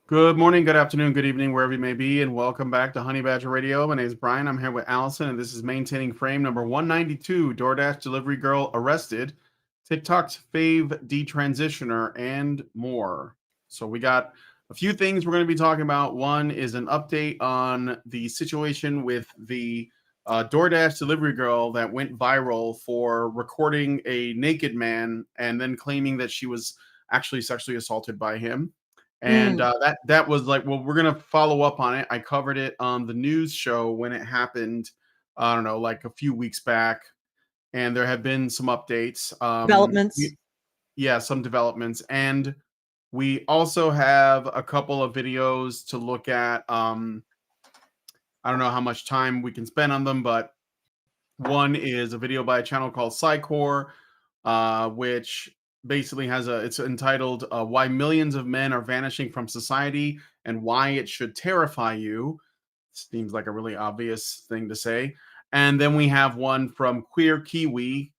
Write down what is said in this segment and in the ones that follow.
Good morning, good afternoon, good evening, wherever you may be, and welcome back to Honey Badger Radio. My name is Brian. I'm here with Allison, and this is Maintaining Frame number 192, Doordash Delivery Girl Arrested, TikTok's Fave Detransitioner, and more. So we got a few things we're going to be talking about. One is an update on the situation with the DoorDash delivery girl that went viral for recording a naked man and then claiming that she was actually sexually assaulted by him. And Mm. that was like, well, we're gonna follow up on it. I covered it on the news show when it happened. I don't know, like a few weeks back, and there have been some updates. Developments. Yeah, some developments, and we also have a couple of videos to look at. I don't know how much time we can spend on them, but one is a video by a channel called Psycor, which basically it's entitled "Why Millions of Men Are Vanishing from Society and Why It Should Terrify You." Seems like a really obvious thing to say. And then we have one from Queer Kiwi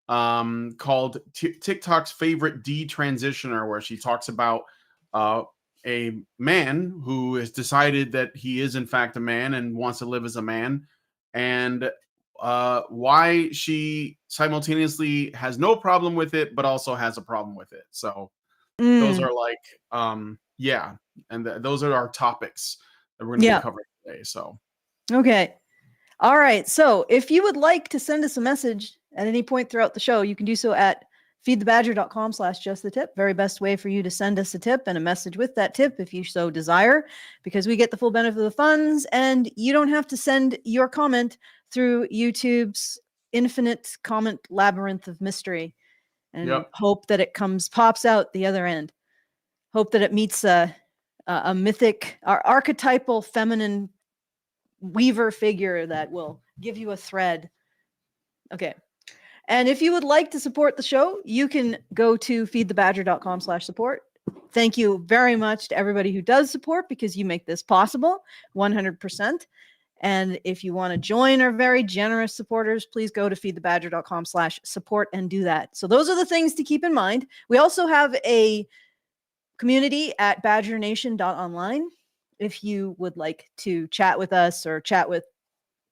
called TikTok's Favorite Detransitioner, where she talks about uh, a man who has decided that he is in fact a man and wants to live as a man, and why she simultaneously has no problem with it, but also has a problem with it. So those Mm. are like, yeah, and those are our topics that we're going to be Yeah. covering today. So Okay. All right. So if you would like to send us a message at any point throughout the show, you can do so at feedthebadger.com/justthetip. Very best way for you to send us a tip and a message with that tip if you so desire, because we get the full benefit of the funds and you don't have to send your comment through YouTube's infinite comment labyrinth of mystery and yep. hope that it pops out the other end. Hope that it meets a mythic, archetypal feminine weaver figure that will give you a thread. Okay. And if you would like to support the show, you can go to feedthebadger.com/support. Thank you very much to everybody who does support, because you make this possible 100%. And if you want to join our very generous supporters, please go to feedthebadger.com/support and do that. So those are the things to keep in mind. We also have a community at badgernation.online if you would like to chat with us or chat with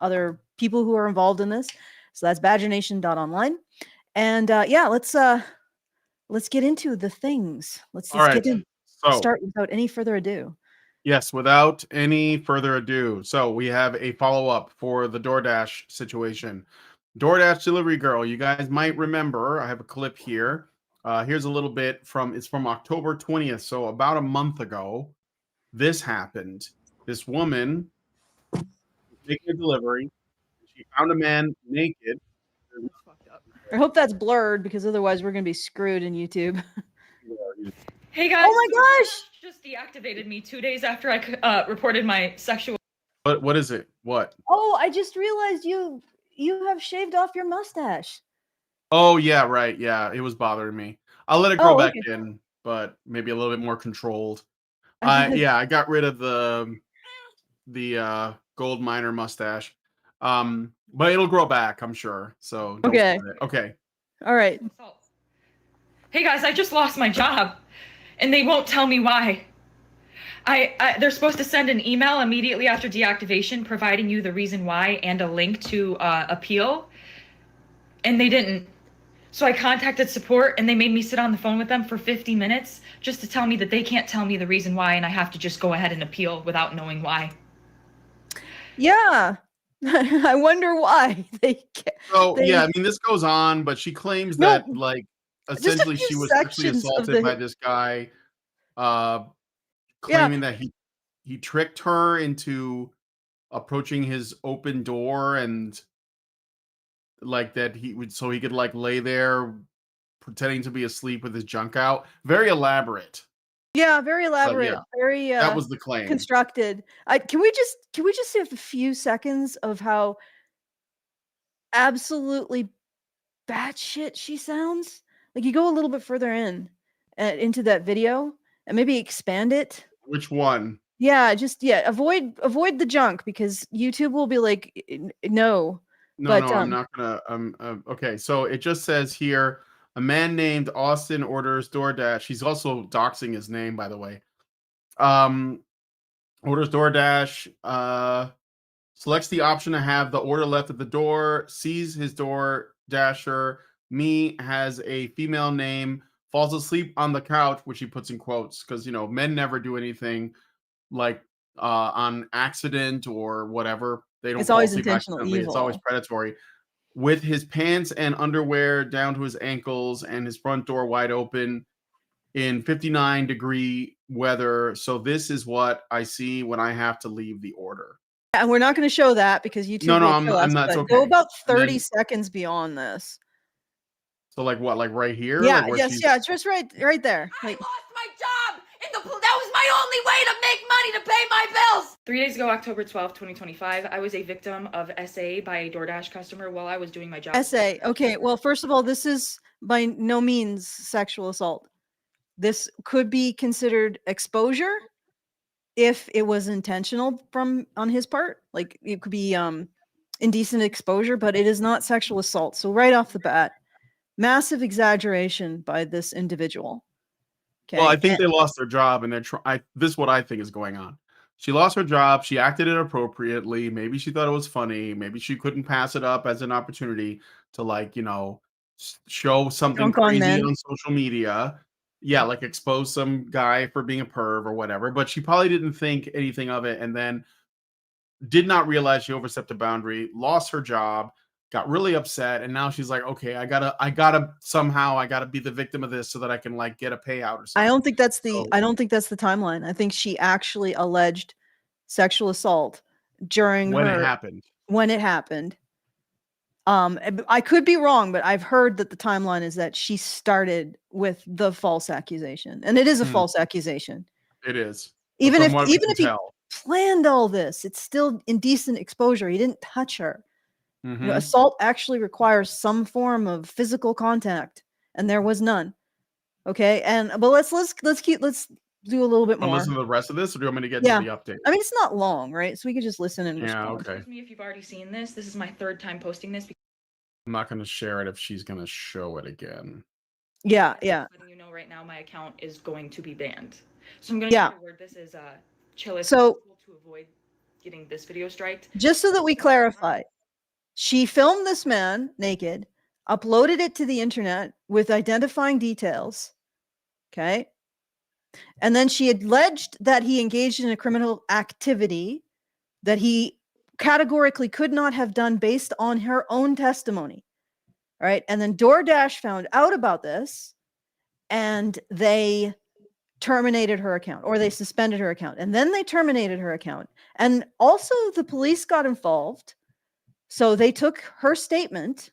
other people who are involved in this. So that's badgernation.online. And let's get into the things. Let's All right. get in. So Start without any further ado. yes, without any further ado, so we have a follow up for the DoorDash situation. DoorDash delivery girl, you guys might remember. I have a clip here. Here's a little bit it's from October 20th, so about a month ago. This happened. This woman was making a delivery. She found a man naked. I hope that's blurred, because otherwise we're going to be screwed in YouTube. Hey guys, Oh my gosh! DoorDash just deactivated me 2 days after I reported my sexual. What is it? What? Oh, I just realized you have shaved off your mustache. Oh yeah, right. Yeah, it was bothering me. I'll let it grow Oh, back okay. in, but maybe a little bit more controlled. I Yeah, I got rid of the gold miner mustache. But it'll grow back, I'm sure. So don't Okay. sweat it. Okay. All right. Hey guys, I just lost my job, and they won't tell me why. They're supposed to send an email immediately after deactivation, providing you the reason why and a link to appeal, and they didn't. So I contacted support, and they made me sit on the phone with them for 50 minutes just to tell me that they can't tell me the reason why, and I have to just go ahead and appeal without knowing why. Yeah. I wonder why they can't. So yeah, I mean this goes on, but she claims No, that like just a essentially few she was sexually sections of assaulted by the. this guy, uh Yeah. claiming that he tricked her into approaching his open door, and like that he would so he could like lay there pretending to be asleep with his junk out. Very elaborate. Yeah, very But elaborate, yeah, very that was the claim. constructed. Can we just have a few seconds of how absolutely batshit she sounds? Like, you go a little bit further into that video and maybe expand it. Which one? Yeah, avoid the junk, because YouTube will be like, no. No, But no, I'm not gonna. Okay, so it just says here a man named Austin orders DoorDash. He's also doxing his name, by the way. Orders DoorDash. Selects the option to have the order left at the door. Sees his door dasher. Me has a female name. Falls asleep on the couch, which he puts in quotes because men never do anything like on accident or whatever. They don't It's fall always asleep intentional accidentally. It's always evil. predatory. With his pants and underwear down to his ankles and his front door wide open in 59-degree weather. So this is what I see when I have to leave the order. And we're not going to show that because YouTube No, will I'm kill us. not. It's But okay. go about And 30 then- seconds beyond this. So like what? Like right here? Yeah, Like where yes, she's... yeah, just right there. I Like, lost my job, and that was my only way to make money to pay my bills. 3 days ago, October 12th, 2025, I was a victim of SA by a DoorDash customer while I was doing my job. SA. Okay, well, first of all, this is by no means sexual assault. This could be considered exposure if it was intentional on his part. Like it could be indecent exposure, but it is not sexual assault. So right off the bat, massive exaggeration by this individual. Okay. Well, I think they lost their job, and this is what I think is going on. She lost her job. She acted inappropriately. Maybe she thought it was funny. Maybe she couldn't pass it up as an opportunity to show something Dunk on crazy men. on social media. Yeah, like expose some guy for being a perv or whatever. But she probably didn't think anything of it, and then did not realize she overstepped a boundary, lost her job, got really upset, and now she's like, okay, I gotta be the victim of this so that I can get a payout or something. I don't think that's the timeline. I think she actually alleged sexual assault when it happened. I could be wrong, but I've heard that the timeline is that she started with the false accusation, and it is a false accusation. It is. Even if he tell. planned all this, it's still indecent exposure. He didn't touch her. Mm-hmm. Assault actually requires some form of physical contact, and there was none. Okay, but let's do a little bit more. Listen to the rest of this, or do you want me to get to the update? I mean, it's not long, right? So we could just listen and respond. Okay. Excuse me if you've already seen this. This is my 3rd time posting this. I'm not going to share it if she's going to show it again. Yeah. Letting you know right now, my account is going to be banned. So I'm going to word this as chill as so possible to avoid getting this video striked. Just so that we clarify, she filmed this man naked, uploaded it to the internet with identifying details. Okay. And then she alleged that he engaged in a criminal activity that he categorically could not have done based on her own testimony. Right. And then DoorDash found out about this and they terminated her account, or they suspended her account, and then they terminated her account. And also the police got involved. So they took her statement,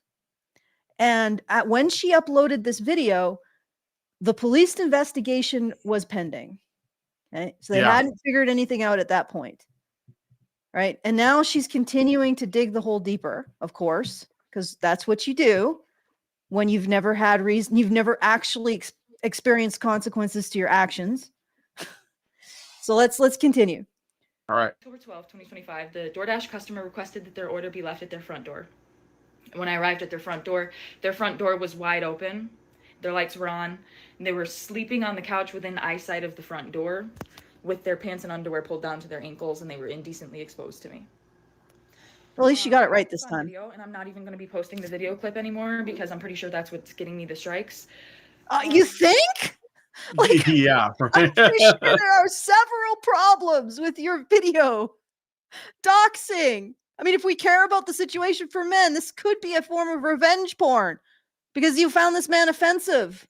and when she uploaded this video, the police investigation was pending. Okay? So they hadn't figured anything out at that point. Right. And now she's continuing to dig the hole deeper, of course, because that's what you do when you've never had reason, you've never actually experienced consequences to your actions. So let's continue. All right. October 12th, 2025, the DoorDash customer requested that their order be left at their front door. When I arrived at their front door was wide open. Their lights were on, and they were sleeping on the couch within eyesight of the front door with their pants and underwear pulled down to their ankles, and they were indecently exposed to me. At least you got it right this time. Video, and I'm not even going to be posting the video clip anymore because I'm pretty sure that's what's getting me the strikes. You think? Yeah. I'm pretty sure there are several problems with your video. Doxing. I mean, if we care about the situation for men, this could be a form of revenge porn because you found this man offensive.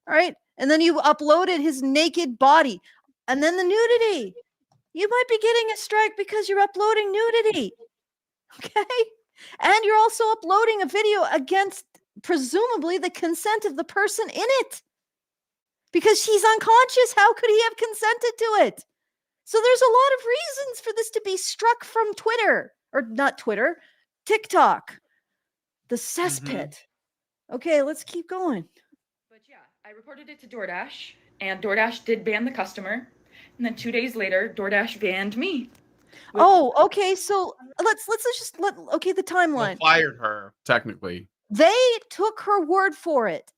All right. And then you uploaded his naked body and then the nudity. You might be getting a strike because you're uploading nudity. Okay. And you're also uploading a video against presumably the consent of the person in it. Because she's unconscious. How could he have consented to it? So there's a lot of reasons for this to be struck from Twitter. Or not Twitter, TikTok. The cesspit. Okay, let's keep going. But yeah, I reported it to DoorDash, and DoorDash did ban the customer. And then 2 days later, DoorDash banned me. Oh, okay. So let's just the timeline. Well, fired her, technically. They took her word for it.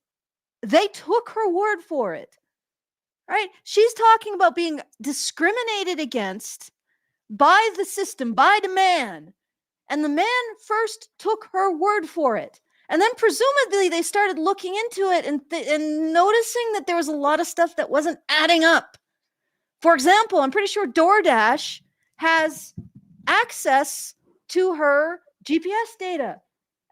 right? She's talking about being discriminated against by the system, by the man. And the man first took her word for it. And then presumably they started looking into it and noticing that there was a lot of stuff that wasn't adding up. For example, I'm pretty sure Doordash has access to her GPS data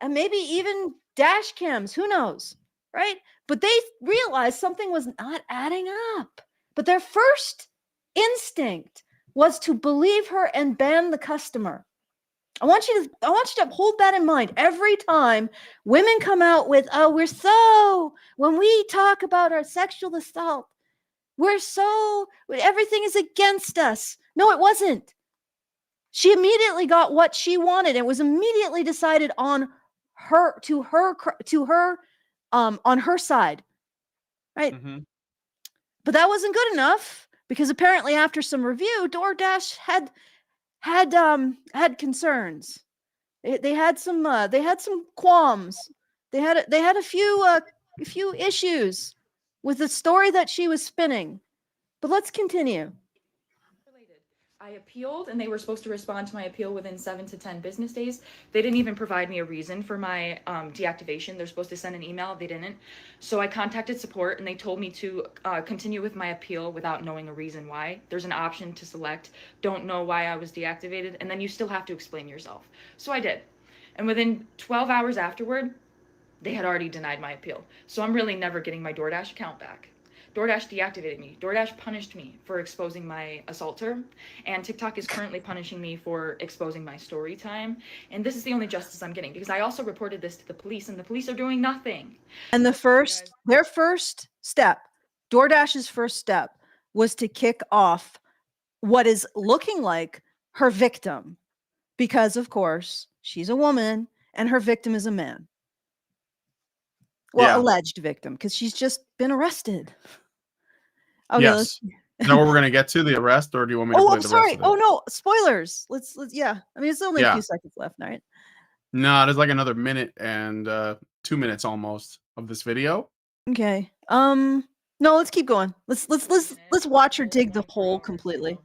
and maybe even dash cams, who knows, right? But they realized something was not adding up. But their first instinct was to believe her and ban the customer. I want you to hold that in mind every time women come out with, oh, when we talk about our sexual assault, everything is against us. No, it wasn't. She immediately got what she wanted and was immediately decided on her on her side, right? Mm-hmm. But that wasn't good enough because apparently after some review, Doordash had concerns. They had some qualms. They had a few issues with the story that she was spinning. But let's continue. I appealed, and they were supposed to respond to my appeal within 7 to 10 business days. They didn't even provide me a reason for my deactivation. They're supposed to send an email. They didn't. So I contacted support, and they told me to continue with my appeal without knowing a reason why. There's an option to select, don't know why I was deactivated, and then you still have to explain yourself. So I did. And within 12 hours afterward, they had already denied my appeal. So I'm really never getting my Doordash account back. Doordash deactivated me. Doordash punished me for exposing my assaulter, and TikTok is currently punishing me for exposing my story time. And this is the only justice I'm getting because I also reported this to the police, and the police are doing nothing. And their first step, Doordash's first step, was to kick off what is looking like her victim, because of course she's a woman and her victim is a man. Well, Yeah. alleged victim, because she's just been arrested. Okay, Yes. Is that what we're gonna get to, the arrest, or do you want me to play I'm the sorry. rest of it? Oh no, spoilers. Let's yeah. I mean, it's only a Yeah. few seconds left, right? No, there's like another minute and 2 minutes almost of this video. Okay. No, let's keep going. Let's watch her dig the hole completely.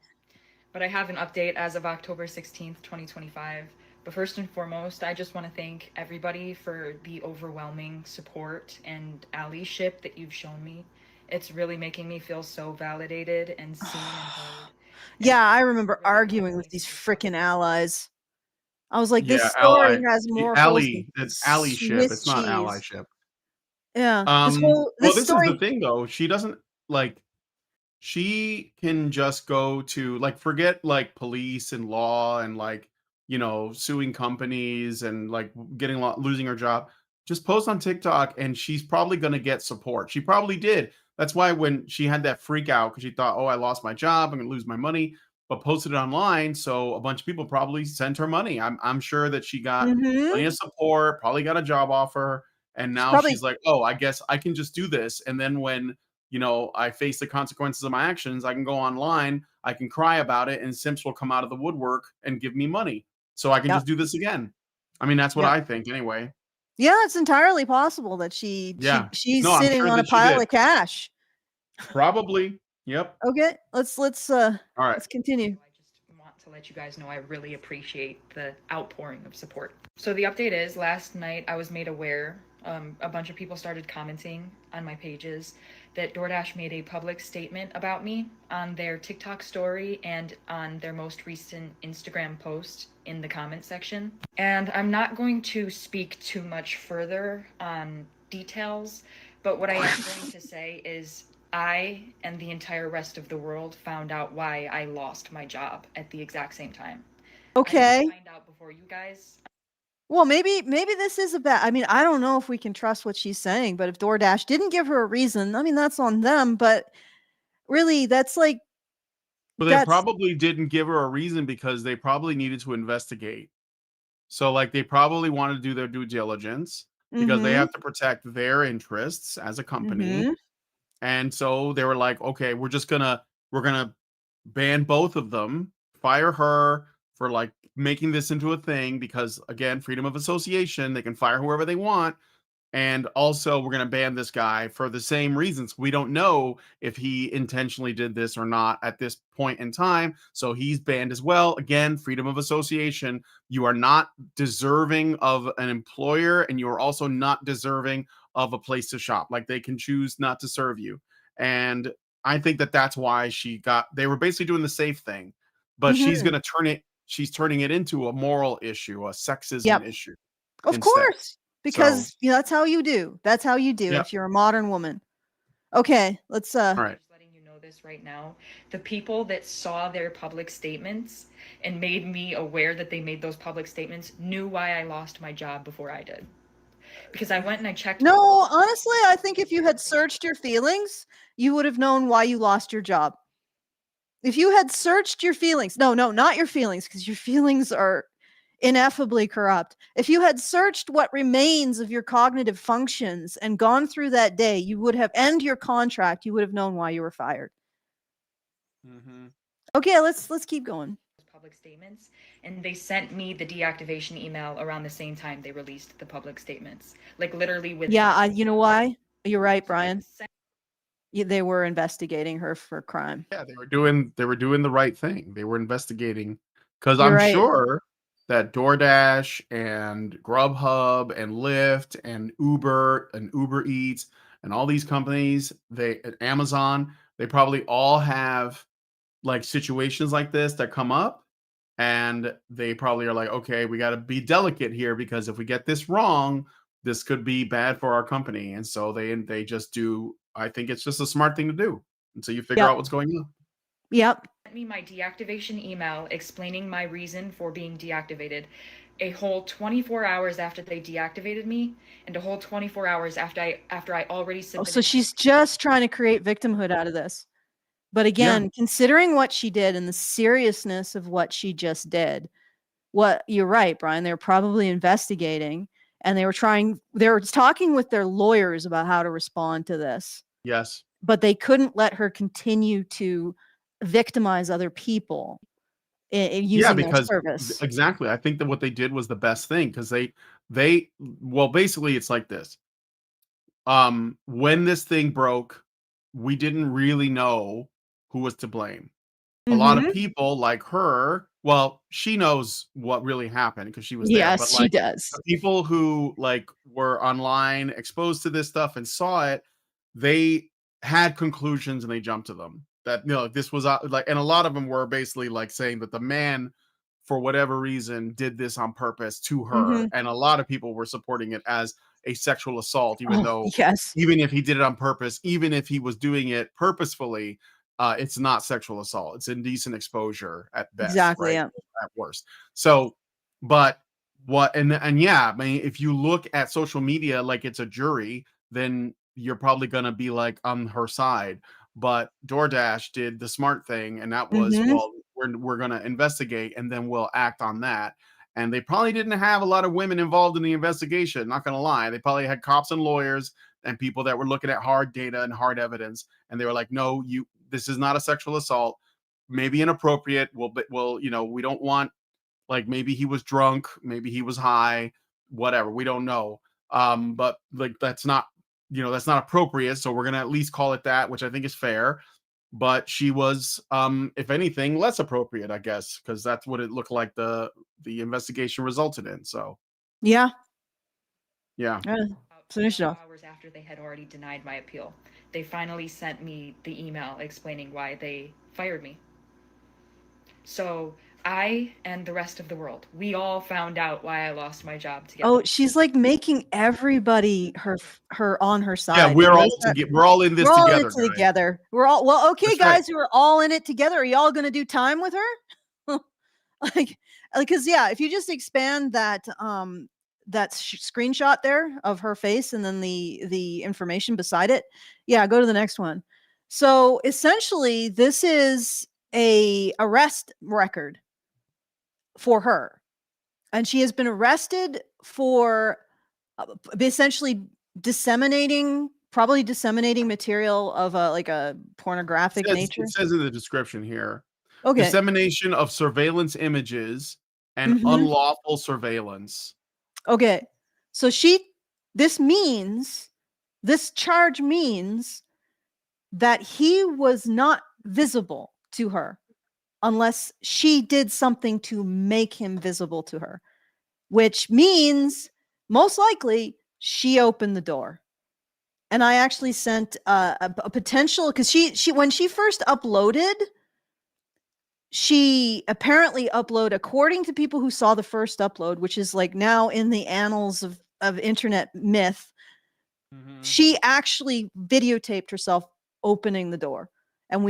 But I have an update as of October 16th, 2025. But first and foremost, I just want to thank everybody for the overwhelming support and allyship that you've shown me. It's really making me feel so validated and seen and heard. Yeah, I remember arguing with these freaking allies. I was like, this Yeah, story has more holes than it's allyship. Swiss It's not cheese. allyship. Yeah. Well, this story. is the thing though. She doesn't like. She can just go to like forget like police and law and like suing companies and like losing her job. Just post on TikTok and she's probably gonna get support. She probably did. That's why when she had that freak out because she thought, oh, I lost my job, I'm gonna lose my money, but posted it online, so a bunch of people probably sent her money. I'm sure that she got plenty of support, probably got a job offer, and now she's like, oh, I guess I can just do this. And then when I face the consequences of my actions, I can go online, I can cry about it, and simps will come out of the woodwork and give me money. So I can just do this again. I mean, that's what I think anyway. Yeah, it's entirely possible that she's sitting on a pile of cash. Probably. Yep. Okay, let's all right. Let's continue. I just want to let you guys know I really appreciate the outpouring of support. So the update is, last night I was made aware, a bunch of people started commenting on my pages that Doordash made a public statement about me on their TikTok story and on their most recent Instagram post in the comment section. And I'm not going to speak too much further on details, but what I am going to say is I and the entire rest of the world found out why I lost my job at the exact same time. Okay. I didn't find out before you guys. Well, maybe this is I mean, I don't know if we can trust what she's saying, but if Doordash didn't give her a reason, I mean, that's on them. But really, that's like. But they probably didn't give her a reason because they probably needed to investigate. So, like, they probably wanted to do their due diligence because they have to protect their interests as a company. And so they were like, okay, we're gonna ban both of them, fire her for like making this into a thing because again, freedom of association, they can fire whoever they want. And also, we're going to ban this guy for the same reasons. We don't know if he intentionally did this or not at this point in time. So he's banned as well. Again, freedom of association. You are not deserving of an employer, and you are also not deserving of a place to shop. Like, they can choose not to serve you. And I think that that's why they were basically doing the safe thing, but she's going to she's turning it into a moral issue, a sexism issue. Of instead. course. Because that's how you do. That's how you do if you're a modern woman. Okay, let's All right. Just letting you know this right now. The people that saw their public statements and made me aware that they made those public statements knew why I lost my job before I did. Because I went and I checked. No, honestly, I think if you had searched your feelings, you would have known why you lost your job. If you had searched your feelings, no, not your feelings, because your feelings are ineffably corrupt. If you had searched what remains of your cognitive functions and gone through that day, you would have ended your contract. You would have known why you were fired. Okay, let's keep going. Public statements, and they sent me the deactivation email around the same time they released the public statements. Like, literally with you know why? You're right, Brian. They were investigating her for crime. Yeah, they were doing the right thing. They were investigating, because You're I'm right. sure that Doordash and Grubhub and Lyft and Uber Eats and all these companies, Amazon, they probably all have like situations like this that come up, and they probably are like, okay, we got to be delicate here, because if we get this wrong, this could be bad for our company. And so they just do. I think it's just a smart thing to do until you figure out what's going on. Yep. Sent me my deactivation email explaining my reason for being deactivated a whole 24 hours after they deactivated me, and a whole 24 hours after I already submitted. So she's just trying to create victimhood out of this. But again, considering what she did and the seriousness of what she just did, you're right, Brian, they're probably investigating, and they were talking with their lawyers about how to respond to this. Yes. But they couldn't let her continue to victimize other people using their service. Exactly. I think that what they did was the best thing, because well, basically it's like this. When this thing broke, we didn't really know who was to blame. A lot of people like her, well, she knows what really happened because she was there. Yes, But she does. the people who like were online exposed to this stuff and saw it, they had conclusions and they jumped to them. That this was and a lot of them were basically like saying that the man, for whatever reason, did this on purpose to her, and a lot of people were supporting it as a sexual assault, even if he did it on purpose, even if he was doing it purposefully. It's not sexual assault. It's indecent exposure at best. Exactly. Right? Yeah. At worst. So, but I mean, if you look at social media like it's a jury, then you're probably gonna be like on her side. But Doordash did the smart thing, and that was, well, we're gonna investigate, and then we'll act on that. And they probably didn't have a lot of women involved in the investigation. Not gonna lie, they probably had cops and lawyers and people that were looking at hard data and hard evidence, and they were like, no, this is not a sexual assault, maybe inappropriate. Well, we don't want, like, maybe he was drunk, maybe he was high, whatever. We don't know. But like, that's not appropriate. So we're going to at least call it that, which I think is fair. But she was, if anything, less appropriate, I guess, because that's what it looked like the investigation resulted in. So, yeah. Finish it off. Hours after they had already denied my appeal, they finally sent me the email explaining why they fired me. So I and the rest of the world, we all found out why I lost my job together. Oh, she's like making everybody her on her side. Yeah, we're all in this together. We're all okay, that's guys. Right. We're all in it together. Are y'all going to do time with her? Because if you just expand that screenshot there of her face and then the information beside it, go to the next one. So essentially, this is a arrest record for her, and she has been arrested for essentially disseminating material of a pornographic nature. It says in the description here, dissemination of surveillance images and unlawful surveillance. Okay, so she this charge means that he was not visible to her unless she did something to make him visible to her, which means most likely she opened the door. And I actually sent a potential, because she when she first uploaded, she apparently uploaded, according to people who saw the first upload, which is like now in the annals of internet myth, she actually videotaped herself opening the door. And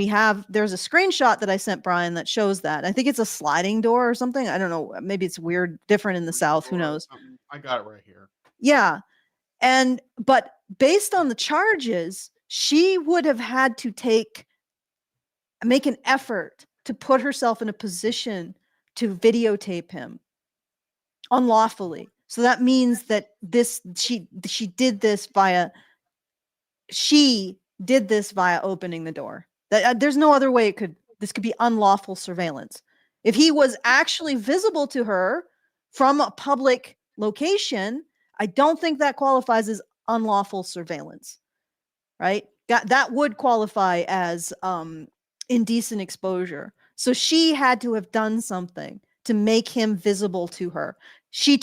there's a screenshot that I sent Brian that shows that. I think it's a sliding door or something. I don't know. Maybe it's weird, different in the South. Who knows? I got it right here. Yeah. But based on the charges, she would have had to make an effort to put herself in a position to videotape him unlawfully. So that means that she did this via opening the door. There's no other way this could be unlawful surveillance. If he was actually visible to her from a public location, I don't think that qualifies as unlawful surveillance, right? That would qualify as indecent exposure. So she had to have done something to make him visible to her. She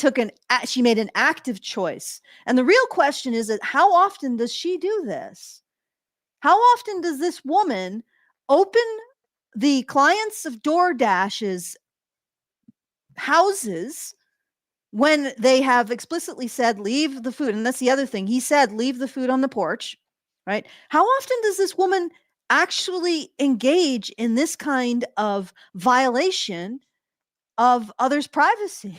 made an active choice. And the real question is that how often does she do this? How often does this woman open the clients of Doordash's houses when they have explicitly said, leave the food? And that's the other thing. He said, leave the food on the porch, right? How often does this woman actually engage in this kind of violation of others' privacy?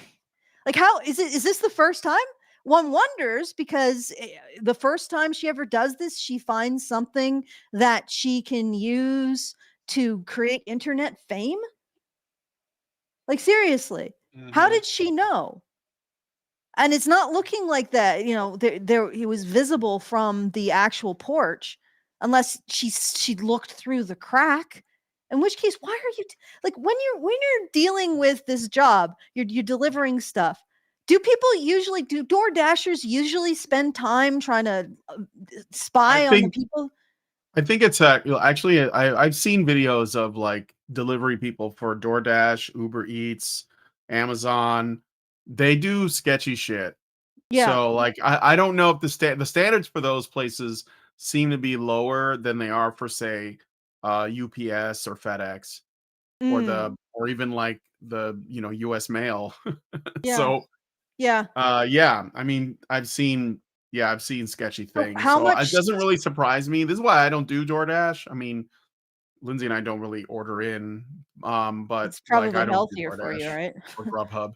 Like, how is this the first time? One wonders, because the first time she ever does this, she finds something that she can use to create internet fame. Like, seriously, how did she know? And it's not looking like that, he was visible from the actual porch, unless she looked through the crack. In which case, why are you like, when you're dealing with this job, you're delivering stuff. Do DoorDashers usually spend time trying to spy on the people? I think it's actually I've seen videos of like delivery people for DoorDash, Uber Eats, Amazon. They do sketchy shit. Yeah. So like I don't know if the standards for those places seem to be lower than they are for, say, UPS or FedEx or even like the US mail. Yeah. So Yeah. I mean, I've seen sketchy things. how So much- it doesn't really surprise me. This is why I don't do DoorDash. I mean, Lindsay and I don't really order in, but It's probably like I don't do healthier for you, DoorDash right? or Grubhub.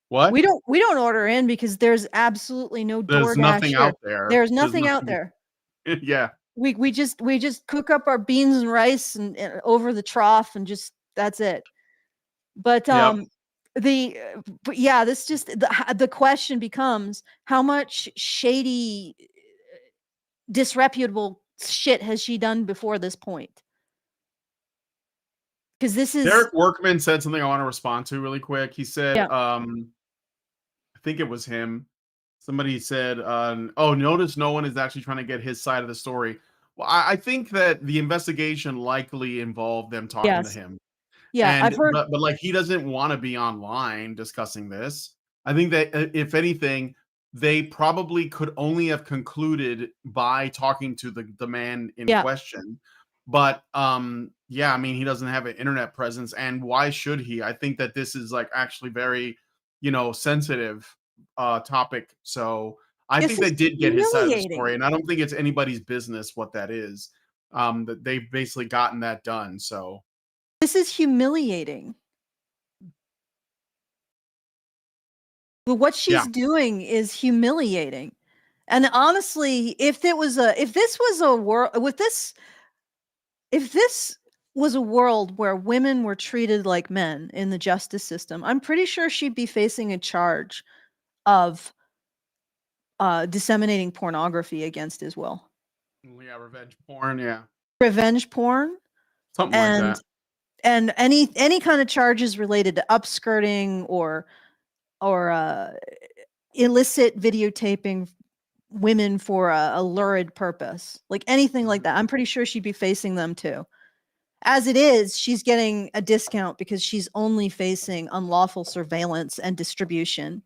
What? We don't order in because there's absolutely no There's DoorDash nothing here. out there. There's nothing out there. Yeah. We just cook up our beans and rice and over the trough and just that's it. But Yep. this just the question becomes, how much shady, disreputable shit has she done before this point? Because this is Derek Workman said something I want to respond to really quick. He said, Yeah. I think it was him. Somebody said, notice no one is actually trying to get his side of the story. Well, I think that the investigation likely involved them talking Yes. to him. Yeah, And, I've heard. but like he doesn't want to be online discussing this. I think that if anything, they probably could only have concluded by talking to the man in question. But I mean, he doesn't have an internet presence, and why should he? I think that this is like actually very, sensitive topic. So I think they did get his side of the story, and I don't think it's anybody's business what that is. That they've basically gotten that done. So this is humiliating. But what she's doing is humiliating. And honestly, if this was a world where women were treated like men in the justice system, I'm pretty sure she'd be facing a charge of disseminating pornography against his will. Yeah, revenge porn. Yeah, revenge porn, something like that, and any kind of charges related to upskirting or illicit videotaping women for a lurid purpose, like anything like that. I'm pretty sure she'd be facing them too. As it is, she's getting a discount because she's only facing unlawful surveillance and distribution.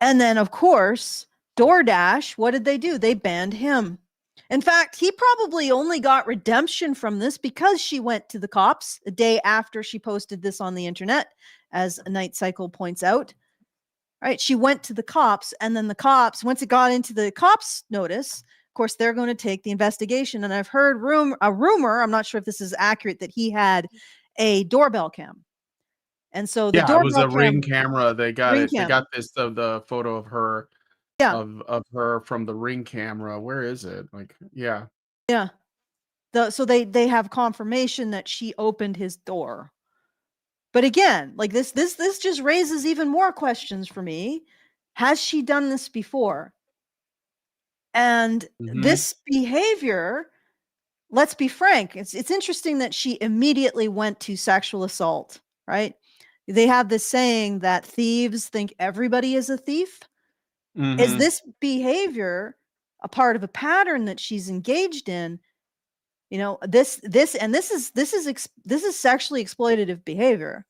And then, of course, Doordash, what did they do? They banned him. In fact, he probably only got redemption from this because she went to the cops a day after she posted this on the internet, as Night Cycle points out. Right? She went to the cops, and then the cops, once it got into the cops' notice, of course, they're going to take the investigation. And I've heard a rumor, I'm not sure if this is accurate, that he had a doorbell cam. And so the Yeah, it was doorbell a ring camera. They got ring it. They cam. got this the photo of her Yeah. of her from the ring camera. Where is it? Like, yeah. Yeah. So they have confirmation that she opened his door. But again, like this just raises even more questions for me. Has she done this before? And this behavior, let's be frank, it's interesting that she immediately went to sexual assault, right? They have this saying that thieves think everybody is a thief. Is this behavior a part of a pattern that she's engaged in? You know, this is sexually exploitative behavior.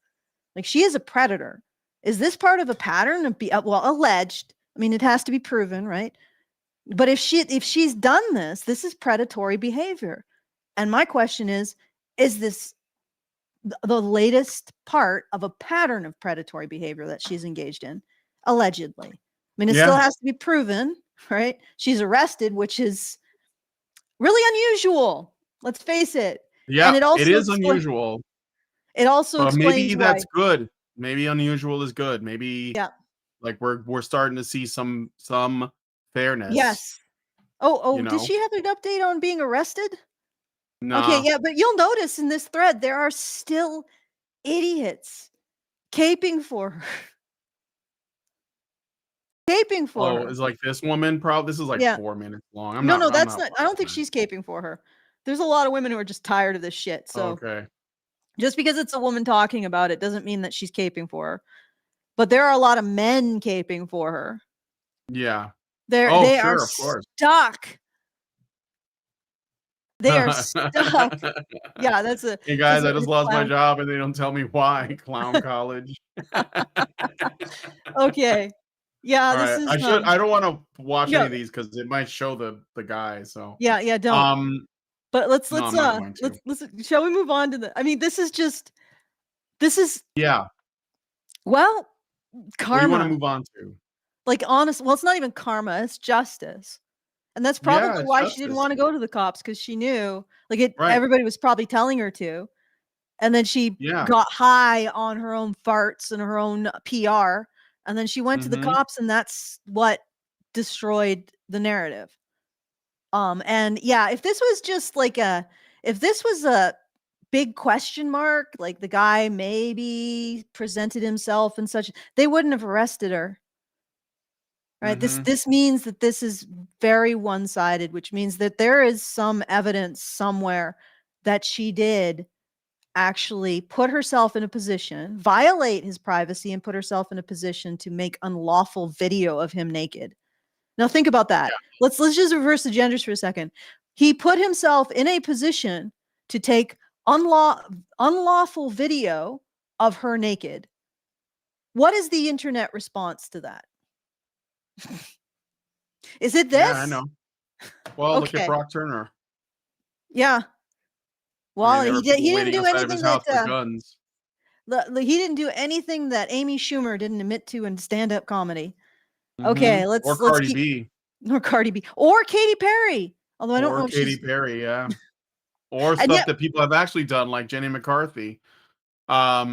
Like, she is a predator. Is this part of a pattern of alleged? I mean, it has to be proven, right? But if she's done this is predatory behavior. And my question is this the latest part of a pattern of predatory behavior that she's engaged in? Allegedly. I mean, it still has to be proven, right? She's arrested, which is really unusual. Let's face it. Yeah, and it is unusual. It also but maybe explains that's why. good. Maybe unusual is good. Maybe like we're starting to see some fairness. Yes. Did she have an update on being arrested? No. Okay, yeah, but you'll notice in this thread there are still idiots caping for her. Caping for her. Is like this woman probably this is like 4 minutes long. No, that's not. I don't think she's caping for her. There's a lot of women who are just tired of this shit. So okay. Just because it's a woman talking about it doesn't mean that she's caping for her. But there are a lot of men caping for her. Yeah. They are of course. stuck. They are stuck. Yeah, that's a. Hey guys, I just lost my job and they don't tell me why. Clown college. Okay. Yeah, All this right. is. I don't want to watch any of these because it might show the guy. So yeah, don't. But let's shall we move on to the? I mean, this is. Yeah. Well, karma. What do you want to move on to? Like, honest. Well, it's not even karma. It's justice. And that's probably why she didn't want to go to the cops, because she knew, like, everybody was probably telling her to. And then she got high on her own farts and her own PR. And then she went to the cops, and that's what destroyed the narrative. And yeah, if this was just like if this was a big question mark, like the guy maybe presented himself and such, they wouldn't have arrested her. Right. This means that this is very one-sided, which means that there is some evidence somewhere that she did actually put herself in a position, violate his privacy, and put herself in a position to make unlawful video of him naked. Now think about that. Yeah. Let's just reverse the genders for a second. He put himself in a position to take unlawful video of her naked. What is the internet response to that? Is it this? Yeah, I know. Well, look at Brock Turner. Yeah. Well, he didn't do anything he didn't do anything that Amy Schumer didn't admit to in stand-up comedy. Okay, let's Cardi B. Or Cardi B. Or Katy Perry. Although I don't know if Katy Perry, yeah. Or stuff that people have actually done, like Jenny McCarthy. All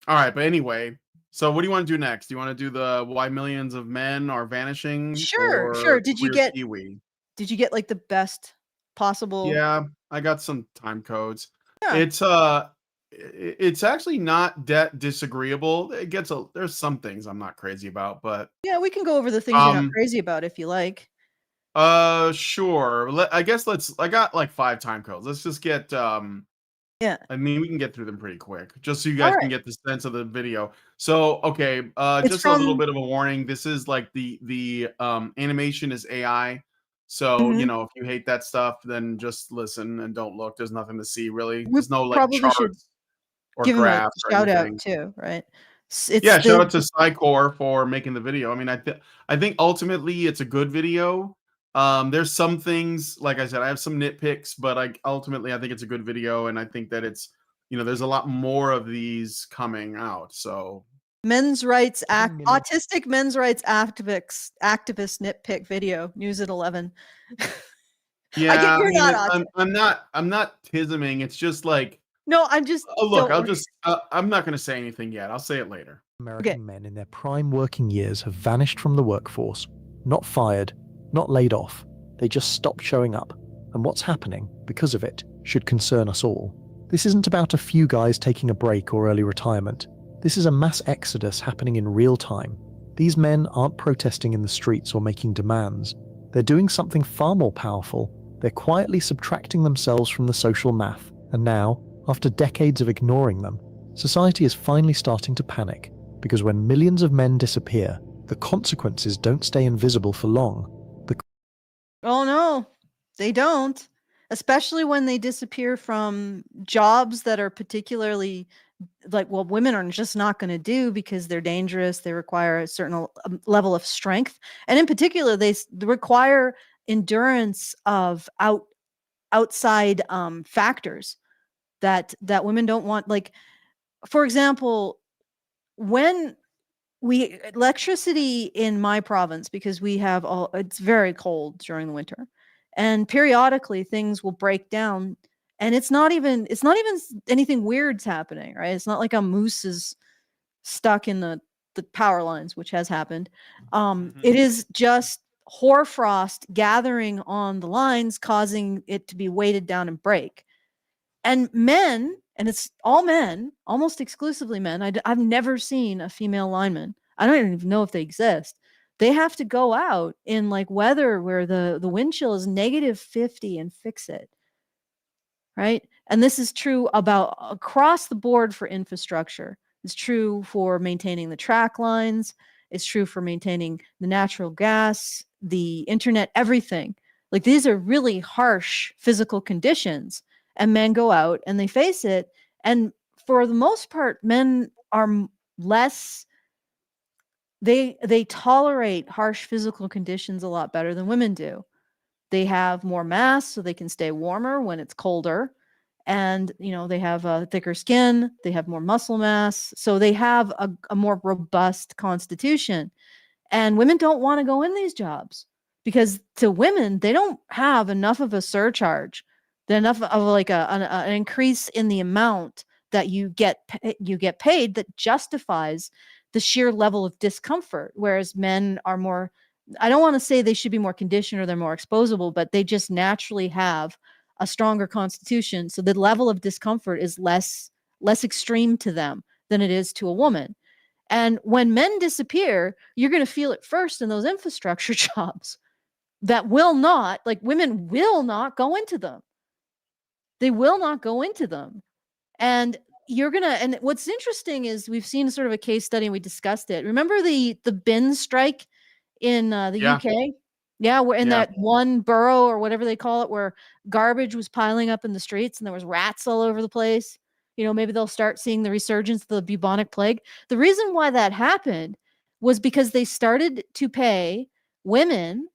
right, but anyway. So what do you want to do next? Do you want to do the why millions of men are vanishing? Sure. Did you get like the best possible? Yeah, I got some time codes. Yeah. It's actually not that disagreeable. There's some things I'm not crazy about, but yeah, we can go over the things you're not crazy about if you like. Sure. I guess I got like 5 time codes. Let's just get Yeah. I mean, we can get through them pretty quick, just so you All guys can right. get the sense of the video. So, okay, It's just a little from. bit of a warning. This is like the animation is AI. So, Mhm. if you hate that stuff, then just listen and don't look. There's nothing to see really. We There's no like probably should charts or give him a graphs or shout out anything. too, right? It's Yeah, shout out to the Psycor for making the video. I mean, I think ultimately it's a good video. There's some things, like I said, I have some nitpicks, but ultimately I think it's a good video, and I think that it's there's a lot more of these coming out. So men's rights act minute. autistic men's rights activist nitpick video, news at 11. I yeah, get I you're mean, not autistic. I'm not tisming. It's just like, No, I'm just look, don't worry. I'm not going to say anything yet. I'll say it later. American Okay. men in their prime working years have vanished from the workforce, not fired, not laid off. They just stopped showing up. And what's happening because of it should concern us all. This isn't about a few guys taking a break or early retirement. This is a mass exodus happening in real time. These men aren't protesting in the streets or making demands. They're doing something far more powerful. They're quietly subtracting themselves from the social math. And now, after decades of ignoring them, society is finally starting to panic. Because when millions of men disappear, the consequences don't stay invisible for long. Oh no, they don't. Especially when they disappear from jobs that are particularly like, well, women are just not going to do because they're dangerous. They require a certain level of strength. And in particular, they require endurance of outside factors that women don't want. Like, for example, when we electricity in my province, because we have all it's very cold during the winter, and periodically things will break down, and it's not even anything weird's happening, right? It's not like a moose is stuck in the power lines, which has happened. It is just hoarfrost gathering on the lines, causing it to be weighted down and break. And men, and it's all men, almost exclusively men. I've never seen a female lineman. I don't even know if they exist. They have to go out in like weather where the wind chill is -50 and fix it. Right. And this is true about across the board for infrastructure. It's true for maintaining the track lines. It's true for maintaining the natural gas, the internet, everything. Like these are really harsh physical conditions, and men go out and they face it. And for the most part, men are less, they tolerate harsh physical conditions a lot better than women do. They have more mass so they can stay warmer when it's colder. And, they have a thicker skin, they have more muscle mass. So they have a more robust constitution. And women don't want to go in these jobs because to women, they don't have enough of a surcharge, enough of like an increase in the amount that you get paid that justifies the sheer level of discomfort. Whereas men are more, I don't want to say they should be more conditioned or they're more exposable, but they just naturally have a stronger constitution. So the level of discomfort is less extreme to them than it is to a woman. And when men disappear, you're going to feel it first in those infrastructure jobs that will not, like women will not go into them. They will not go into them. And and what's interesting is we've seen sort of a case study and we discussed it. Remember the bin strike in the Yeah. UK? Yeah, we're in Yeah. that one borough or whatever they call it, where garbage was piling up in the streets and there was rats all over the place. Maybe they'll start seeing the resurgence of the bubonic plague. The reason why that happened was because they started to pay women,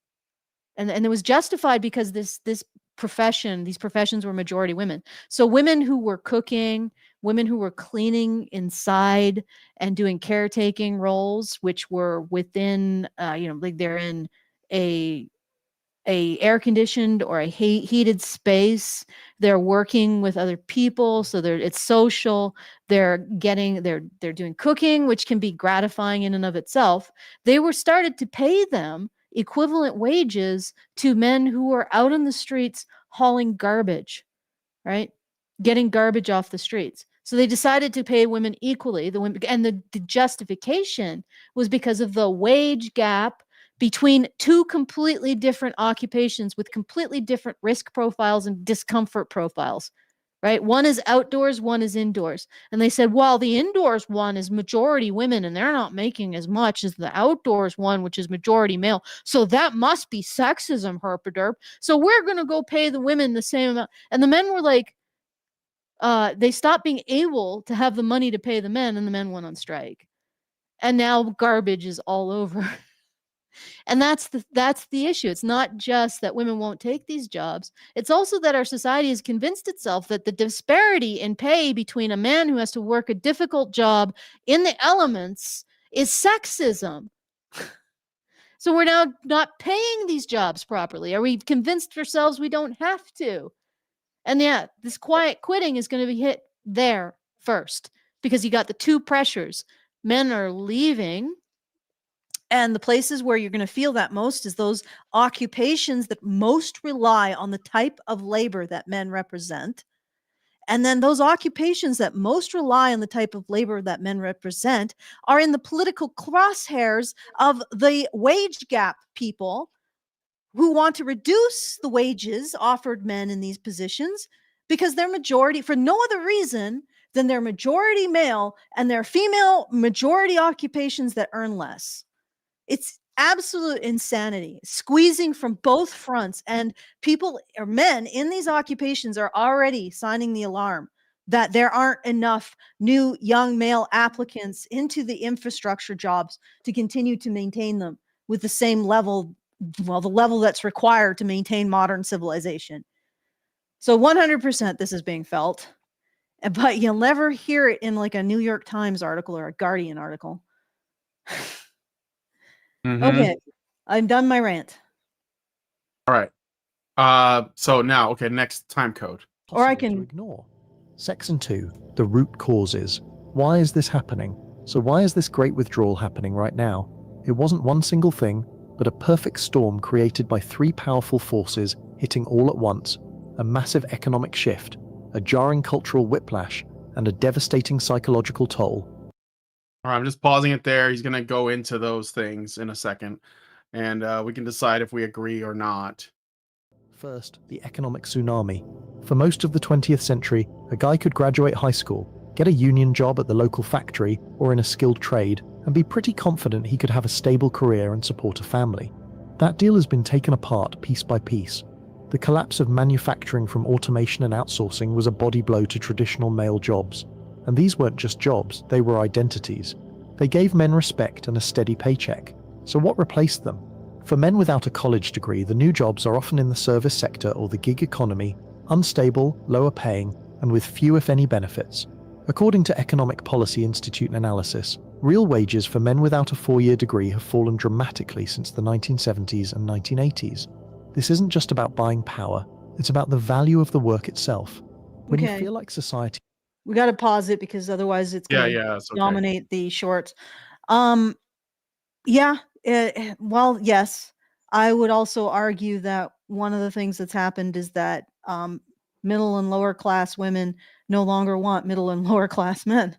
and it was justified because these professions were majority women. So women who were cooking, women who were cleaning inside and doing caretaking roles, which were within, like they're in a air conditioned or a heated space. They're working with other people, so it's social. They're doing cooking, which can be gratifying in and of itself. They were started to pay them equivalent wages to men who were out in the streets hauling garbage, right? Getting garbage off the streets. So they decided to pay women equally. The women, and the justification was because of the wage gap between two completely different occupations with completely different risk profiles and discomfort profiles. right? One is outdoors, one is indoors. And they said, well, the indoors one is majority women and they're not making as much as the outdoors one, which is majority male. So that must be sexism, herpaderp. So we're going to go pay the women the same amount. And the men were like, they stopped being able to have the money to pay the men, and the men went on strike. And now garbage is all over. And that's the issue. It's not just that women won't take these jobs. It's also that our society has convinced itself that the disparity in pay between a man who has to work a difficult job in the elements is sexism. So we're now not paying these jobs properly. Are we convinced ourselves we don't have to? And yeah, this quiet quitting is going to be hit there first, because you got the two pressures. Men are leaving, and the places where you're going to feel that most is those occupations that most rely on the type of labor that men represent. And then those occupations that most rely on the type of labor that men represent are in the political crosshairs of the wage gap people who want to reduce the wages offered men in these positions because they're majority, for no other reason than they're majority male and they're female majority occupations that earn less. It's absolute insanity, squeezing from both fronts. And people or men in these occupations are already signing the alarm that there aren't enough new young male applicants into the infrastructure jobs to continue to maintain them with the same level, well, the level that's required to maintain modern civilization. So 100% this is being felt, but you'll never hear it in like a New York Times article or a Guardian article. Okay, I'm done my rant. All right. So now, okay, next time code. Or I Possible to can ignore. Section 2, the root causes. Why is this happening? So why is this great withdrawal happening right now? It wasn't one single thing, but a perfect storm created by three powerful forces hitting all at once: a massive economic shift, a jarring cultural whiplash, and a devastating psychological toll. All right, I'm just pausing it there. He's going to go into those things in a second, and we can decide if we agree or not. First, the economic tsunami. For most of the 20th century, a guy could graduate high school, get a union job at the local factory or in a skilled trade, and be pretty confident he could have a stable career and support a family. That deal has been taken apart piece by piece. The collapse of manufacturing from automation and outsourcing was a body blow to traditional male jobs. And these weren't just jobs, they were identities. They gave men respect and a steady paycheck. So what replaced them? For men without a college degree, the new jobs are often in the service sector or the gig economy, unstable, lower paying, and with few if any benefits. According to Economic Policy Institute analysis, real wages for men without a 4-year degree have fallen dramatically since the 1970s and 1980s. This isn't just about buying power, it's about the value of the work itself. When you feel like society... We got to pause it because otherwise it's going to it's okay. dominate the shorts. Well, yes, I would also argue that one of the things that's happened is that middle and lower class women no longer want middle and lower class men.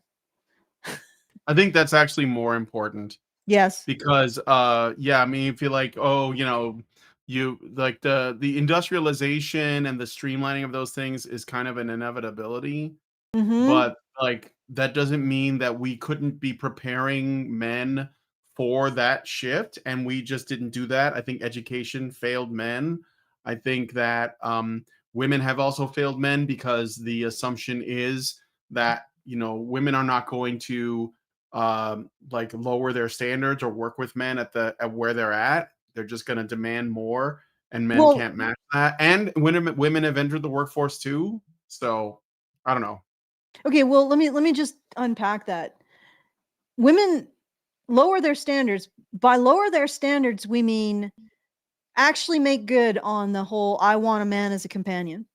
I think that's actually more important. Yes. Because I mean, if you like, you like the industrialization and the streamlining of those things is kind of an inevitability. But like that doesn't mean that we couldn't be preparing men for that shift, and we just didn't do that. I think education failed men. I think that women have also failed men because the assumption is that women are not going to like lower their standards or work with men at where they're at. They're just going to demand more, and men can't match that. And women have entered the workforce too. So I don't know. Okay, well, let me just unpack that. Women lower their standards. By lower their standards, we mean actually make good on the whole I want a man as a companion.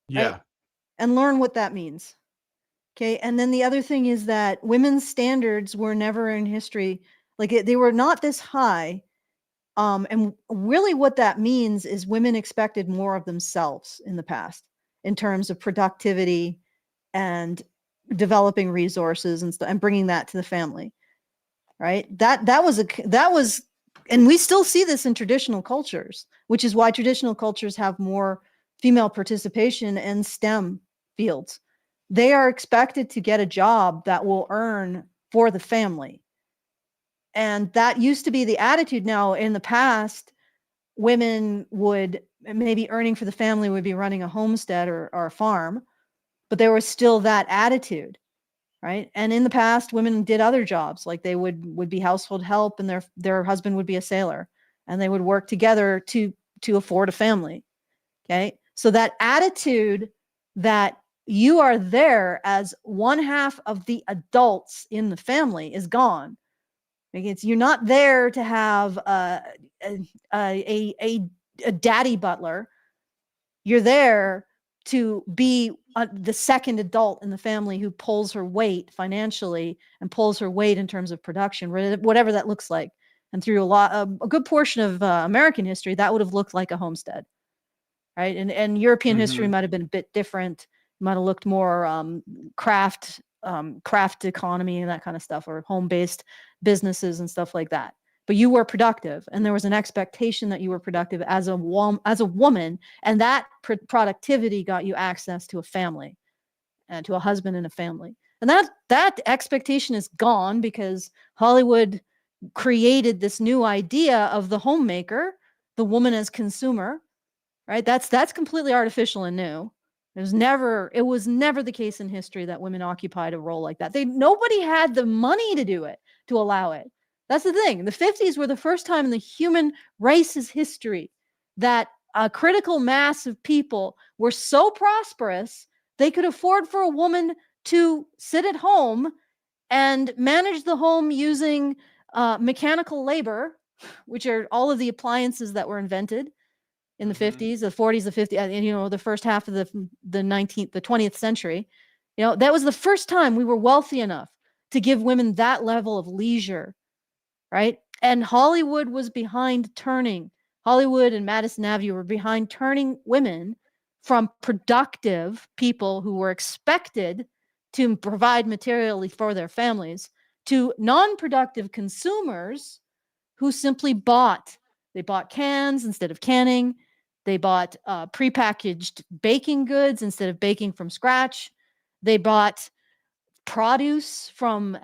Yeah. Right? And learn what that means. Okay, and then the other thing is that women's standards were never in history, like they were not this high. And really what that means is women expected more of themselves in the past in terms of productivity and developing resources and bringing that to the family, right? That was, and we still see this in traditional cultures, which is why traditional cultures have more female participation in STEM fields. They are expected to get a job that will earn for the family. And that used to be the attitude. Now, in the past, women would maybe earning for the family would be running a homestead or a farm, but there was still that attitude, right? And in the past, women did other jobs, like they would be household help, and their husband would be a sailor, and they would work together to afford a family. Okay, so that attitude that you are there as one half of the adults in the family is gone. You're not there to have a daddy butler. You're there to be the second adult in the family who pulls her weight financially and pulls her weight in terms of production, whatever that looks like. And through a good portion of American history, that would have looked like a homestead, right? And European history might have been a bit different. Might have looked more craft economy and that kind of stuff, or home-based businesses and stuff like that. But you were productive, and there was an expectation that you were productive as a woman, and that productivity got you access to a family, and to a husband and a family. And that expectation is gone because Hollywood created this new idea of the homemaker, the woman as consumer, right? That's completely artificial and new. It was never the case in history that women occupied a role like that. Nobody had the money to do it, to allow it. That's the thing. The 50s were the first time in the human race's history that a critical mass of people were so prosperous they could afford for a woman to sit at home and manage the home using mechanical labor, which are all of the appliances that were invented in the 50s, the 40s, the 50s, and the first half of the 20th century. That was the first time we were wealthy enough to give women that level of leisure, right? And Hollywood was behind turning. Hollywood and Madison Avenue were behind turning women from productive people who were expected to provide materially for their families to non-productive consumers who simply bought. They bought cans instead of canning. They bought prepackaged baking goods instead of baking from scratch. They bought produce from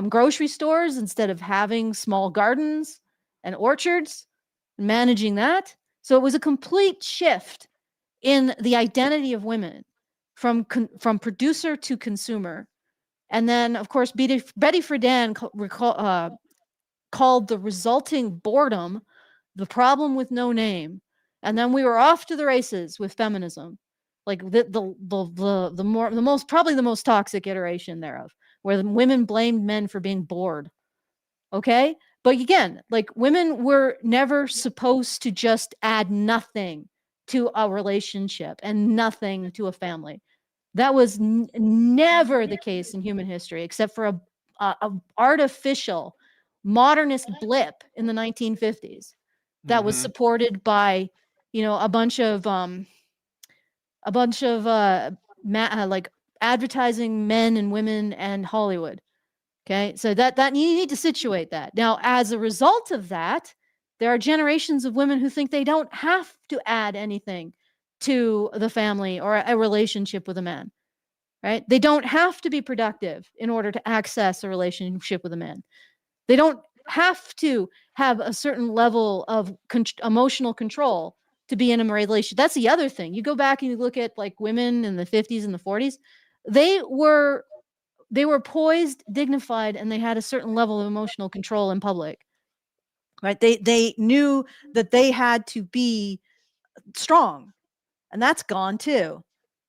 grocery stores instead of having small gardens and orchards, managing that. So it was a complete shift in the identity of women from producer to consumer. And then, of course, Betty Friedan called the resulting boredom the problem with no name. And then we were off to the races with feminism, like probably the most toxic iteration thereof, where the women blamed men for being bored. Okay, but again, like, women were never supposed to just add nothing to a relationship and nothing to a family. That was never the case in human history, except for a artificial modernist blip in the 1950s that was supported by, a bunch of like advertising men and women and Hollywood. Okay, so that you need to situate that. Now, as a result of that, there are generations of women who think they don't have to add anything to the family or a relationship with a man, right? They don't have to be productive in order to access a relationship with a man. They don't have to have a certain level of emotional control to be in a relationship. That's the other thing. You go back and you look at, like, women in the 50s and the 40s, they were poised, dignified, and they had a certain level of emotional control in public, right? They knew that they had to be strong, and that's gone too.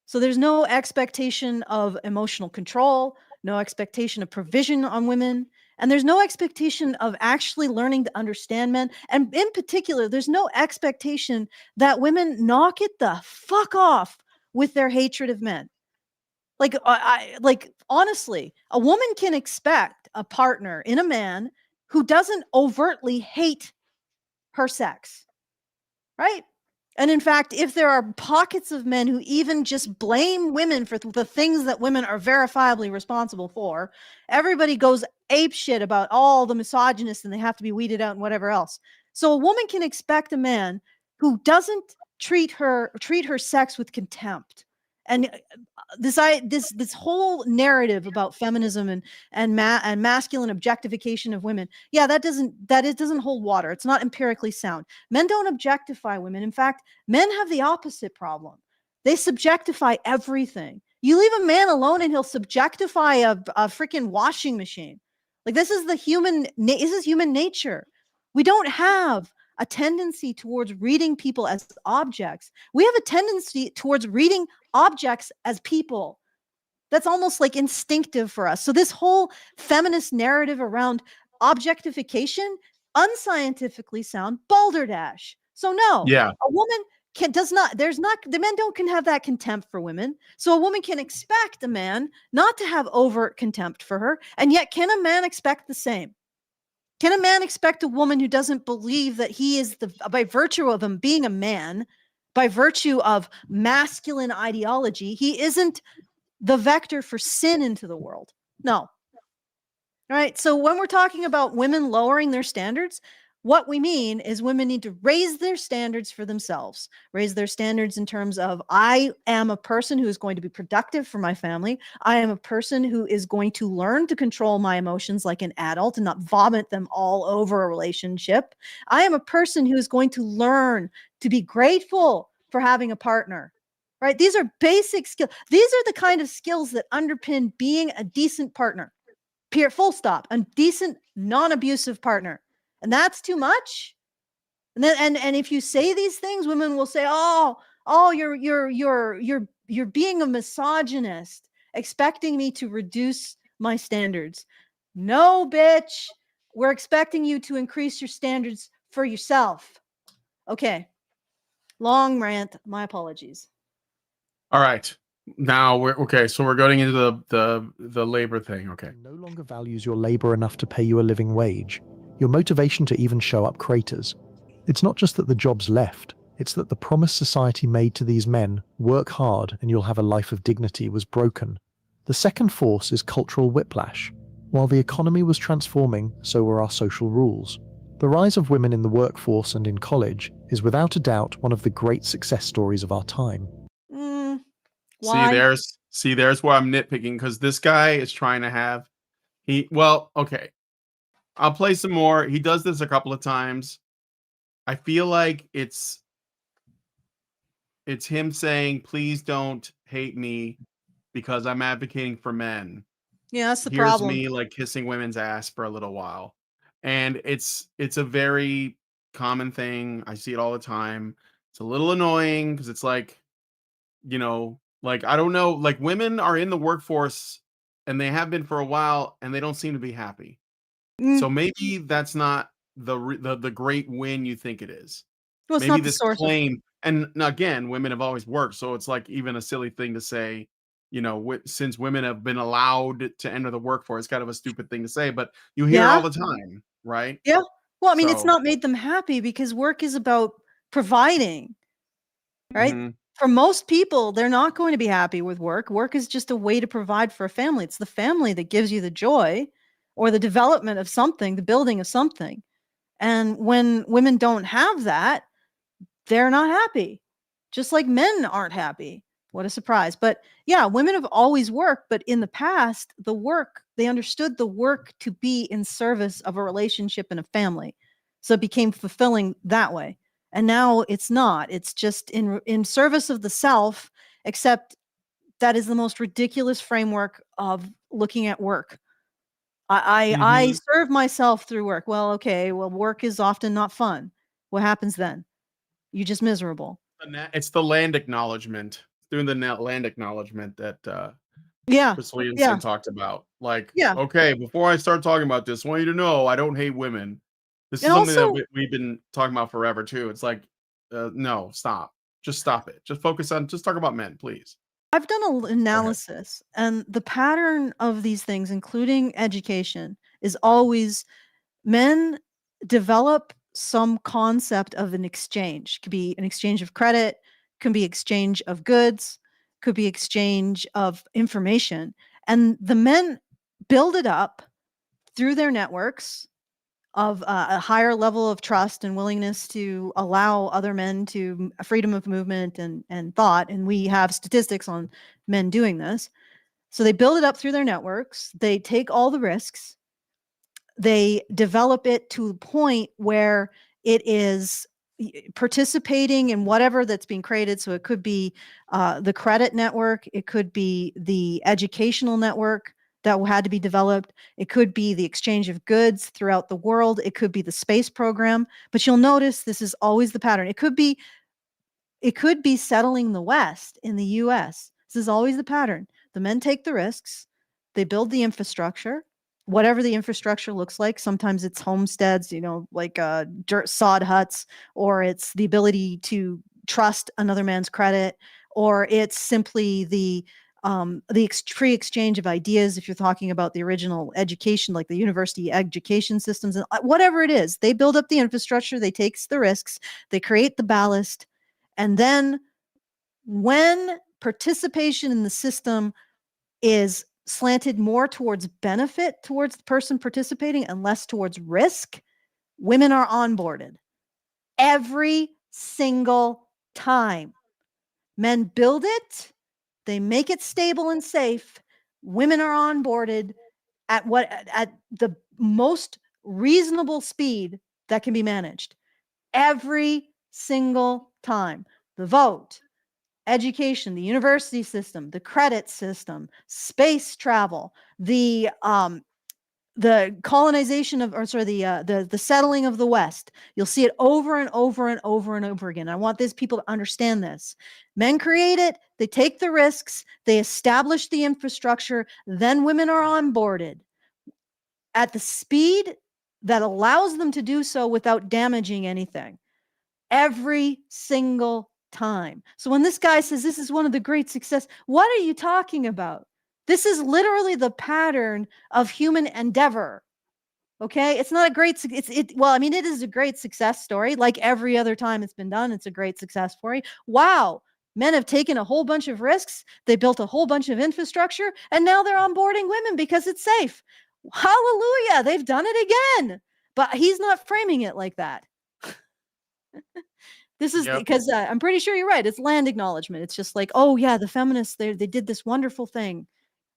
So there's no expectation of emotional control, no expectation of provision on women, and there's no expectation of actually learning to understand men. And in particular, there's no expectation that women knock it the fuck off with their hatred of men. Like, honestly, a woman can expect a partner in a man who doesn't overtly hate her sex, right? And in fact, if there are pockets of men who even just blame women for the things that women are verifiably responsible for, everybody goes apeshit about all the misogynists and they have to be weeded out and whatever else. So a woman can expect a man who doesn't treat her sex with contempt And this whole narrative about feminism and masculine objectification of women, that doesn't hold water. It's not empirically sound. Men don't objectify women. In fact, men have the opposite problem. They subjectify everything. You leave a man alone and he'll subjectify a freaking washing machine. Like, this is human nature. We don't have a tendency towards reading people as objects. We have a tendency towards reading objects as people. That's almost like instinctive for us. So this whole feminist narrative around objectification, unscientifically sound, balderdash. So no, Yeah. a woman the men can have that contempt for women. So a woman can expect a man not to have overt contempt for her. And yet, can a man expect the same? Can a man expect a woman who doesn't believe that he is by virtue of him being a man, by virtue of masculine ideology, he isn't the vector for sin into the world? No. All right. So when we're talking about women lowering their standards, what we mean is women need to raise their standards for themselves, raise their standards in terms of, I am a person who is going to be productive for my family. I am a person who is going to learn to control my emotions like an adult and not vomit them all over a relationship. I am a person who is going to learn to be grateful for having a partner, right? These are basic skills. These are the kind of skills that underpin being a decent partner. Period. Full stop. A decent, non-abusive partner. And that's too much. And then, and if you say these things, women will say, "Oh, you're being a misogynist, expecting me to reduce my standards." No, bitch. We're expecting you to increase your standards for yourself. Okay. Long rant. My apologies. All right. Now we're okay. So we're going into the labor thing. Okay. No longer values your labor enough to pay you a living wage. Your motivation to even show up craters. It's not just that the job's left, it's that the promise society made to these men, work hard and you'll have a life of dignity, was broken. The second force is cultural whiplash. While the economy was transforming, so were our social rules. The rise of women in the workforce and in college is without a doubt one of the great success stories of our time. Why? See, there's where I'm nitpicking, because this guy is trying to have okay. I'll play some more. He does this a couple of times. I feel like it's him saying, please don't hate me because I'm advocating for men. Yeah, that's the Here's problem. me like kissing women's ass for a little while. And it's a very common thing. I see it all the time. It's a little annoying because it's like, like, I don't know, like, women are in the workforce and they have been for a while and they don't seem to be happy. So maybe that's not the great win you think it is. Well, it's Maybe not the this source of. claim, and again, women have always worked, so it's like even a silly thing to say, since women have been allowed to enter the workforce, it's kind of a stupid thing to say, but you hear it all the time, right? Yeah. Well, I mean, it's So, not made them happy because work is about providing, right? mhm. For most people, they're not going to be happy with work. Work is just a way to provide for a family. It's the family that gives you the joy or the development of something, the building of something. And when women don't have that, they're not happy. Just like men aren't happy. What a surprise. But yeah, women have always worked, but in the past, they understood the work to be in service of a relationship and a family. So it became fulfilling that way. And now it's not. It's just in service of the self, except that is the most ridiculous framework of looking at work. I Mhm. serve myself through work. Well, okay. Well, work is often not fun. What happens then? You're just miserable. It's the land acknowledgement. Doing the land acknowledgement that Yeah. Chris Yeah. Williamson talked about. Like, Yeah. okay, before I start talking about this, I want you to know I don't hate women. This is And something that also, we've been talking about forever too. It's like, no, stop. Just stop it. Just just talk about men, please. I've done an Go ahead. analysis, and the pattern of these things, including education, is always men develop some concept of an exchange. Could be an exchange of credit, could be exchange of goods, could be exchange of information. And the men build it up through their networks of a higher level of trust and willingness to allow other men to freedom of movement and thought. And we have statistics on men doing this. So they build it up through their networks. They take all the risks. They develop it to a point where it is participating in whatever that's being created. So it could be the credit network. It could be the educational network that had to be developed. It could be the exchange of goods throughout the world. It could be the space program. But you'll notice this is always the pattern. It could be settling the West in the US. This is always the pattern. The men take the risks. They build the infrastructure, whatever the infrastructure looks like. Sometimes it's homesteads, like dirt sod huts, or it's the ability to trust another man's credit, or it's simply the free exchange of ideas. If you're talking about the original education, like the university education systems, and whatever it is, they build up the infrastructure, they take the risks, they create the ballast. And then when participation in the system is slanted more towards benefit towards the person participating and less towards risk, women are onboarded every single time. Men build it, they make it stable and safe. Women are onboarded at the most reasonable speed that can be managed every single time. The vote, education, the university system, the credit system, space travel, the colonization the settling of the West. You'll see it over and over and over and over again. I want these people to understand this. Men create it, they take the risks, they establish the infrastructure, then women are onboarded at the speed that allows them to do so without damaging anything. Every single time. So when this guy says this is one of the great success, what are you talking about? This is literally the pattern of human endeavor. Okay, it's not a great. It is a great success story. Like every other time it's been done, it's a great success story. Wow, men have taken a whole bunch of risks. They built a whole bunch of infrastructure, and now they're onboarding women because it's safe. Hallelujah, they've done it again. But he's not framing it like that. This is because I'm pretty sure you're right. It's land acknowledgement. It's just like, oh yeah, the feminists, they did this wonderful thing.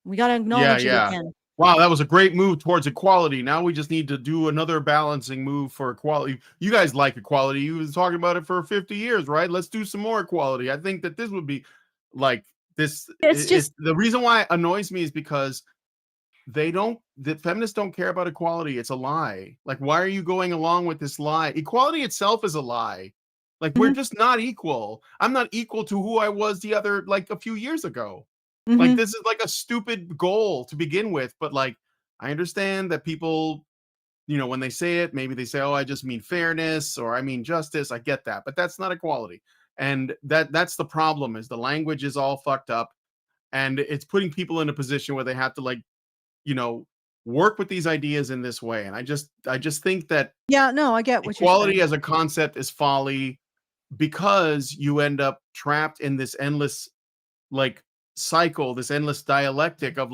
We got to acknowledge it again. Wow, that was a great move towards equality. Now we just need to do another balancing move for equality. You guys like equality. You was talking about it for 50 years, right? Let's do some more equality. I think that this would be like this. It's the reason why it annoys me is because the feminists don't care about equality. It's a lie. Like, why are you going along with this lie? Equality itself is a lie. Like, we're just not equal. I'm not equal to who I was a few years ago. Like, this is like a stupid goal to begin with. But like, I understand that people, when they say it, maybe they say, oh, I just mean fairness or I mean justice. I get that, but that's not equality. And that's the problem, is the language is all fucked up, and it's putting people in a position where they have to work with these ideas in this way. And I just think that I get what equality you're saying. as a concept is folly, because you end up trapped in this endless cycle, this endless dialectic of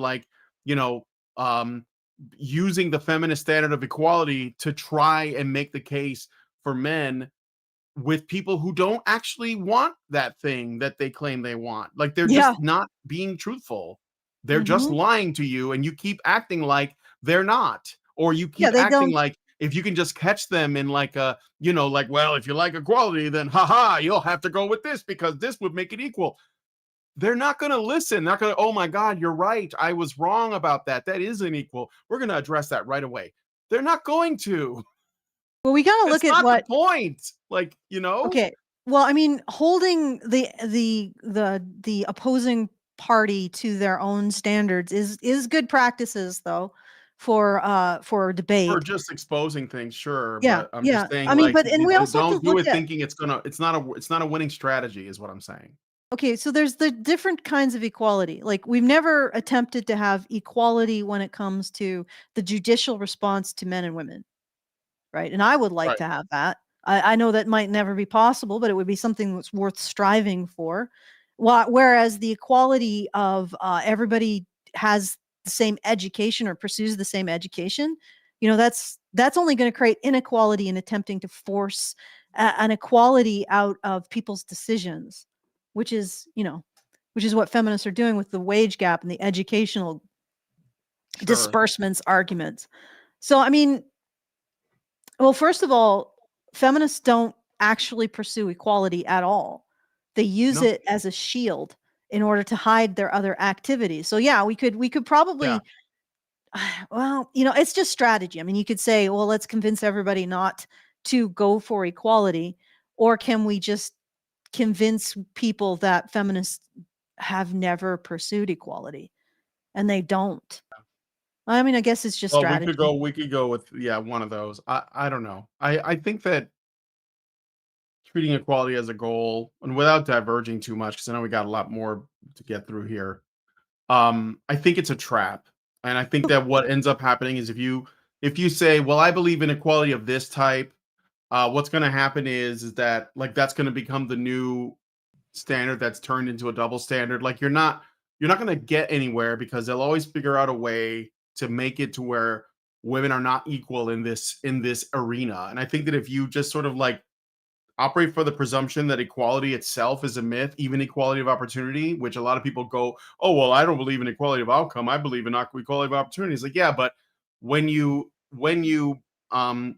using the feminist standard of equality to try and make the case for men with people who don't actually want that thing that they claim they want. Like, they're just not being truthful. They're just lying to you, and you keep acting like they're not, or you keep acting like if you can just catch them in well, if you like equality, then haha, you'll have to go with this because this would make it equal. They're not going to listen. They're not going to, oh my God, you're right. I was wrong about that. That isn't equal. We're going to address that right away. They're not going to. Well, we got to look at what the point. Okay. Well, I mean, holding the opposing party to their own standards is good practices, though, for debate. For just exposing things, sure. Yeah, but I'm just saying, and we also don't do it thinking it's not a winning strategy, is what I'm saying. Okay, so there's the different kinds of equality. Like, we've never attempted to have equality when it comes to the judicial response to men and women, right? And I would like to have that. I know that might never be possible, but it would be something that's worth striving for. Whereas the equality of everybody has the same education or pursues the same education, that's only going to create inequality in attempting to force an equality out of people's decisions, which is what feminists are doing with the wage gap and the educational disbursements arguments. So, I mean, well, first of all, feminists don't actually pursue equality at all. They use it as a shield in order to hide their other activities. So yeah, we could probably, well, it's just strategy. I mean, you could say, well, let's convince everybody not to go for equality, or can we just convince people that feminists have never pursued equality and they don't? I mean, I guess it's just strategy. We could go with one of those. I don't know. I think that treating equality as a goal, and without diverging too much, because I know we got a lot more to get through here. I think it's a trap, and I think that what ends up happening is if you say, well, I believe in equality of this type, what's going to happen is that like that's going to become the new standard that's turned into a double standard. Like you're not going to get anywhere, because they'll always figure out a way to make it to where women are not equal in this arena. And I think that if you just sort of like operate for the presumption that equality itself is a myth, even equality of opportunity, which a lot of people go, oh, well, I don't believe in equality of outcome, I believe in equality of opportunity. It's like, yeah, but when you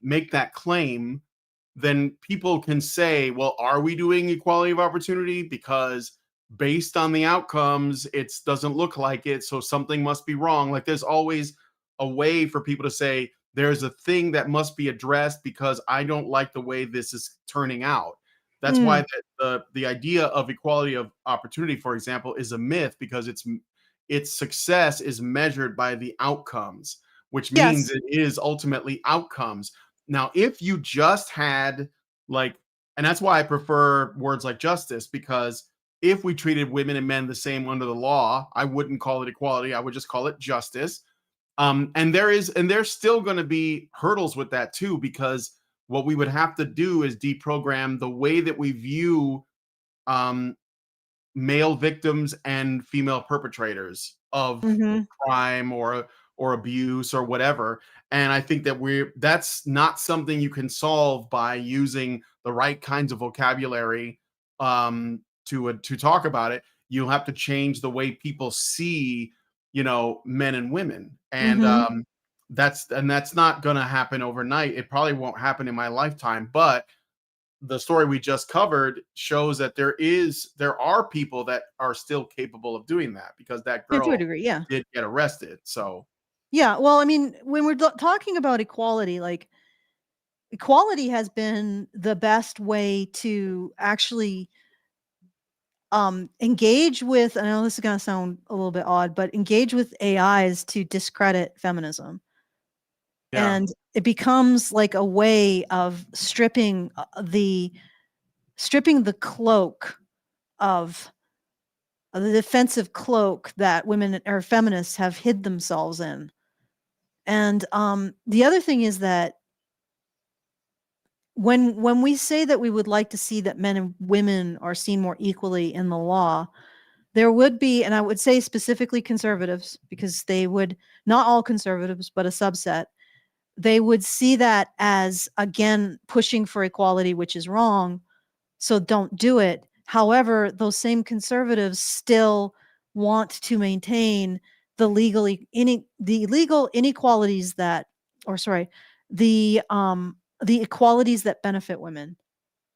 make that claim, then people can say, well, are we doing equality of opportunity? Because based on the outcomes, it doesn't look like it, so something must be wrong. Like there's always a way for people to say, there's a thing that must be addressed because I don't like the way this is turning out. That's why the idea of equality of opportunity, for example, is a myth, because its success is measured by the outcomes, which means it is ultimately outcomes. Now, if you just had and that's why I prefer words like justice, because if we treated women and men the same under the law, I wouldn't call it equality. I would just call it justice. And there's still going to be hurdles with that too, because what we would have to do is deprogram the way that we view male victims and female perpetrators of crime or abuse or whatever. And I think that that's not something you can solve by using the right kinds of vocabulary to talk about it. You'll have to change the way people see men and women, and that's not going to happen overnight. It probably won't happen in my lifetime, but the story we just covered shows that there are people that are still capable of doing that, because that girl to a degree, did get arrested. So yeah, well, I mean, when we're talking about equality, like equality has been the best way to actually engage with, I know this is going to sound a little bit odd, but engage with AIs to discredit feminism. Yeah. And it becomes like a way of stripping the cloak of the defensive cloak that women or feminists have hid themselves in. And the other thing is that when we say that we would like to see that men and women are seen more equally in the law, there would be, and I would say specifically conservatives, because they would, not all conservatives, but a subset, they would see that as, again, pushing for equality, which is wrong, so don't do it. However, those same conservatives still want to maintain the legal inequalities that, or sorry, the equalities that benefit women,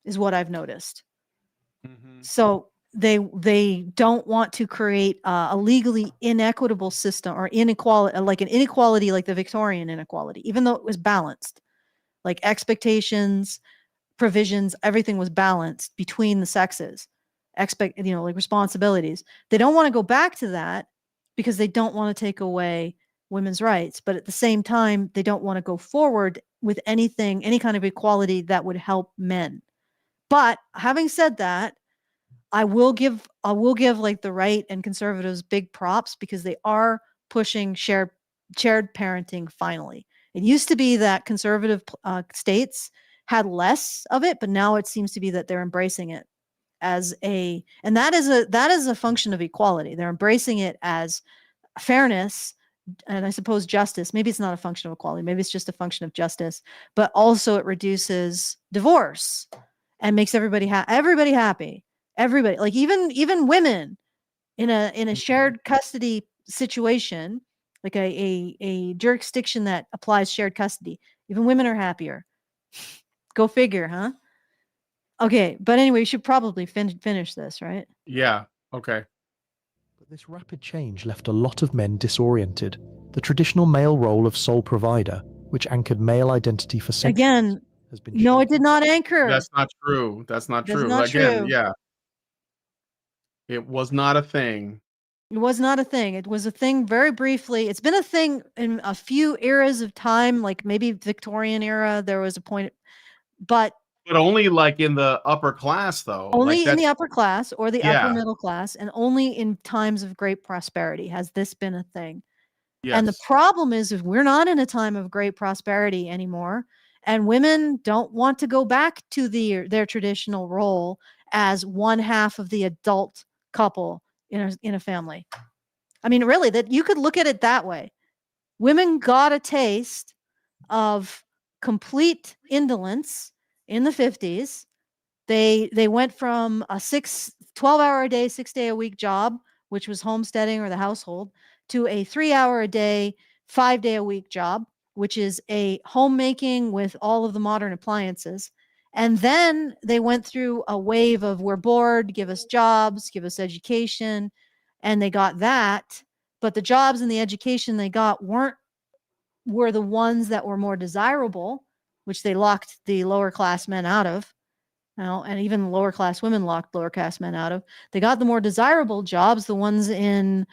is what I've noticed. So they don't want to create a legally inequitable system, or inequality, like an inequality like the Victorian inequality, even though it was balanced, like expectations, provisions, everything was balanced between the sexes, like responsibilities. They don't want to go back to that because they don't want to take away women's rights, but at the same time, they don't want to go forward with any kind of equality that would help men. But having said that, I will give like the right and conservatives big props, because they are pushing shared parenting finally. It used to be that conservative states had less of it, but now it seems to be that they're embracing it and that is a function of equality. They're embracing it as fairness and I suppose justice. Maybe it's not a function of equality. Maybe it's just a function of justice. But also, it reduces divorce and makes everybody happy. Everybody, like even women in a shared custody situation, like a jurisdiction that applies shared custody, even women are happier. Go figure, huh? Okay, but anyway, we should probably finish this, right? Yeah. Okay. But this rapid change left a lot of men disoriented. The traditional male role of sole provider, which anchored male identity for centuries, Again, has been no, it shaken. did not anchor. That's not true. That's not That's true. not Again, true. yeah. It was not a thing. It was not a thing. It was a thing very briefly. It's been a thing in a few eras of time, like maybe Victorian era. There was a point, but But only like in the upper class, though. only Like in the that's upper class or the upper yeah. middle class, and only in times of great prosperity has this been a thing. And the Yes. problem is, if we're not in a time of great prosperity anymore, and women don't want to go back to their traditional role as one half of the adult couple in a family. I mean, really, that you could look at it that way. Women got a taste of complete indolence in the 50s. They went from a 12-hour a day, 6-day a week job, which was homesteading or the household, to a 3-hour a day, 5-day a week job, which is a homemaking with all of the modern appliances. And then they went through a wave of, we're bored, give us jobs, give us education. And they got that. But the jobs and the education they got were the ones that were more desirable, which they locked the lower class men out of. And even lower class women locked lower class men out of. They got the more desirable jobs, the ones in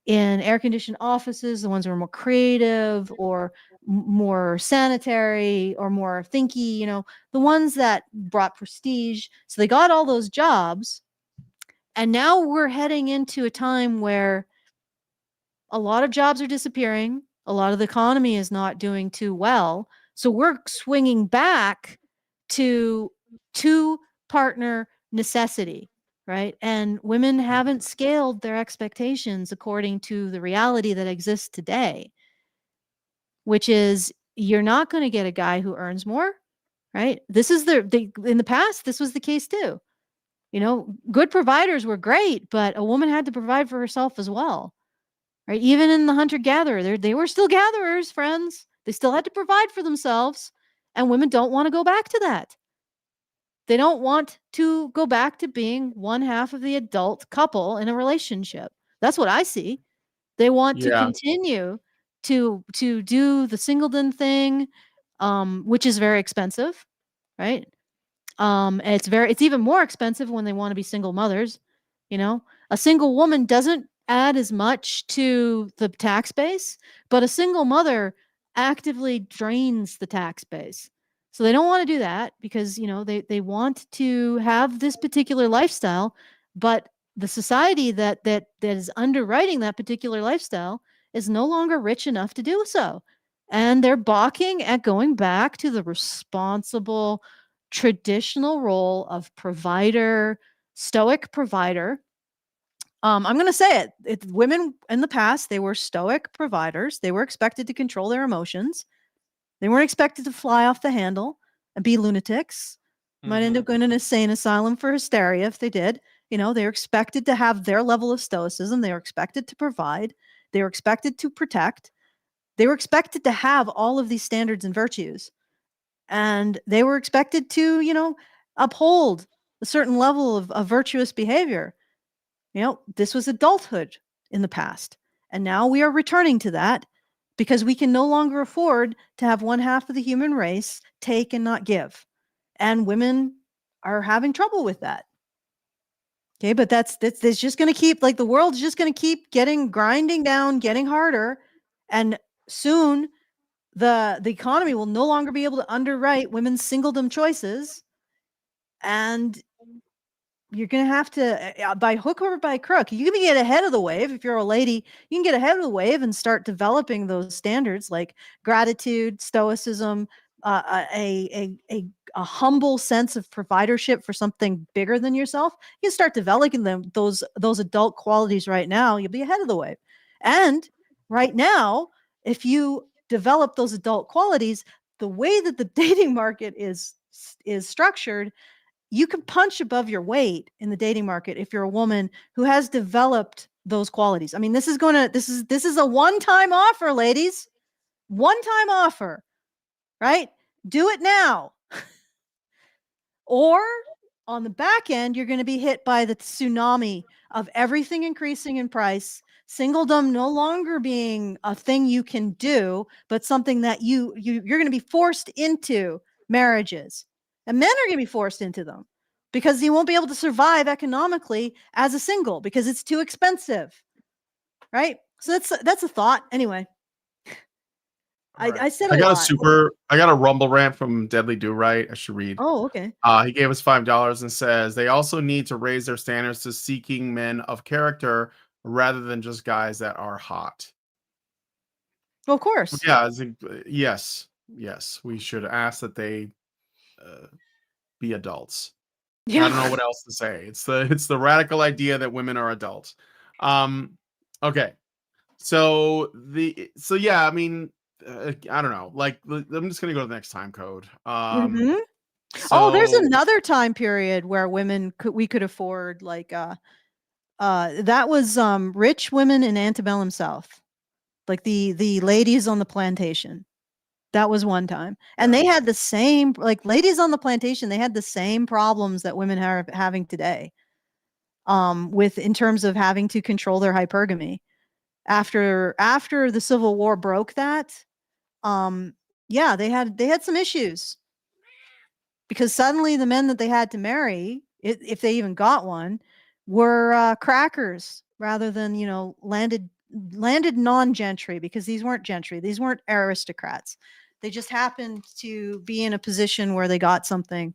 air conditioned offices, the ones who are more creative or more sanitary or more thinky, the ones that brought prestige. So they got all those jobs. And now we're heading into a time where a lot of jobs are disappearing. A lot of the economy is not doing too well. So we're swinging back to two partner necessity, right? And women haven't scaled their expectations according to the reality that exists today, which is you're not going to get a guy who earns more, right? This is in the past, this was the case too. Good providers were great, but a woman had to provide for herself as well. Right? Even in the hunter-gatherer, they were still gatherers, friends. They still had to provide for themselves. And women don't want to go back to that. They don't want to go back to being one half of the adult couple in a relationship. That's what I see. They want to continue to do the singleton thing, which is very expensive, right? It's even more expensive when they want to be single mothers. A single woman doesn't add as much to the tax base, but a single mother actively drains the tax base. So they don't want to do that because, they want to have this particular lifestyle, but the society that is underwriting that particular lifestyle is no longer rich enough to do so. And they're balking at going back to the responsible, traditional role of provider, stoic provider. I'm going to say it. Women in the past, they were stoic providers. They were expected to control their emotions. They weren't expected to fly off the handle and be lunatics. Might end up going to an insane asylum for hysteria if they did. They were expected to have their level of stoicism. They were expected to provide. They were expected to protect. They were expected to have all of these standards and virtues. And they were expected to, uphold a certain level of virtuous behavior. This was adulthood in the past. And now we are returning to that because we can no longer afford to have one half of the human race take and not give. And women are having trouble with that. Okay, but that's just going to keep, like, the world's just going to keep grinding down, getting harder. And soon the economy will no longer be able to underwrite women's singledom choices. And you're going to have to, by hook or by crook, you can get ahead of the wave. If you're a lady, you can get ahead of the wave and start developing those standards like gratitude, stoicism, a humble sense of providership for something bigger than yourself. You can start developing those adult qualities right now. You'll be ahead of the wave. And right now, if you develop those adult qualities, the way that the dating market is structured, you can punch above your weight in the dating market if you're a woman who has developed those qualities. I mean, this is a one-time offer, ladies. One-time offer, right? Do it now. Or on the back end, you're going to be hit by the tsunami of everything increasing in price, singledom no longer being a thing you can do, but something that you're going to be forced into marriages. And men are going to be forced into them because you won't be able to survive economically as a single because it's too expensive. Right? So that's a thought. Anyway. I said a lot. I got a rumble rant from Deadly Do Right. I should read. Oh, okay. He gave us $5 and says they also need to raise their standards to seeking men of character rather than just guys that are hot. Well, of course. Yeah, yes, we should ask that they be adults. Yeah. I don't know what else to say. It's the radical idea that women are adults. Okay, so yeah, I mean, I don't know. Like, I'm just gonna go to the next time code. There's another time period where we could afford like that was rich women in antebellum South, like the ladies on the plantation. That was one time, and they had the same, like, ladies on the plantation. They had the same problems that women are having today, with in terms of having to control their hypergamy. After the Civil War broke that, yeah, they had some issues. Because suddenly the men that they had to marry, if they even got one, were crackers rather than, landed non-gentry, because these weren't gentry. These weren't aristocrats. They just happened to be in a position where they got something.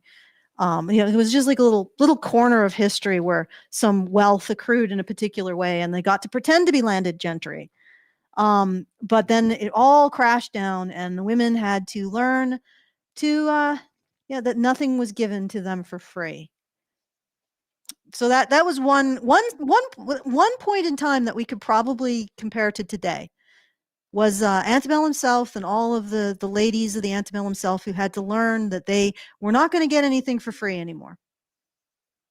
It was just like a little corner of history where some wealth accrued in a particular way, and they got to pretend to be landed gentry. But then it all crashed down, and the women had to learn to that nothing was given to them for free. So that was one point in time that we could probably compare to today, was antebellum South, and all of the ladies of the antebellum South who had to learn that they were not going to get anything for free anymore,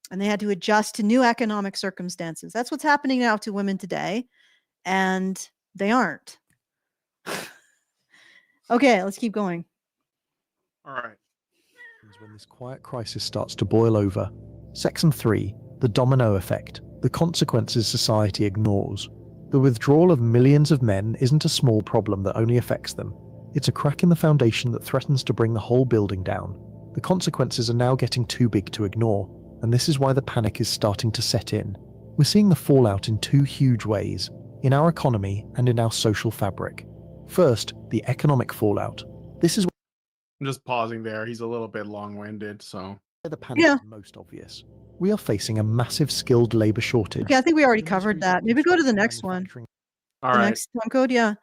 and they had to adjust to new economic circumstances. That's what's happening now to women today, and they aren't. Okay, let's keep going. All right. When this quiet crisis starts to boil over. Section 3, the domino effect, the consequences society ignores. The withdrawal of millions of men isn't a small problem that only affects them. It's a crack in the foundation that threatens to bring the whole building down. The consequences are now getting too big to ignore, and this is why the panic is starting to set in. We're seeing the fallout in two huge ways, in our economy and in our social fabric. First, the economic fallout. This is I'm just pausing there. He's a little bit long-winded, so. where the panic is most obvious. We are facing a massive skilled labor shortage. Okay, I think we already covered that. Maybe go to the next one. All right. Next time code, yeah.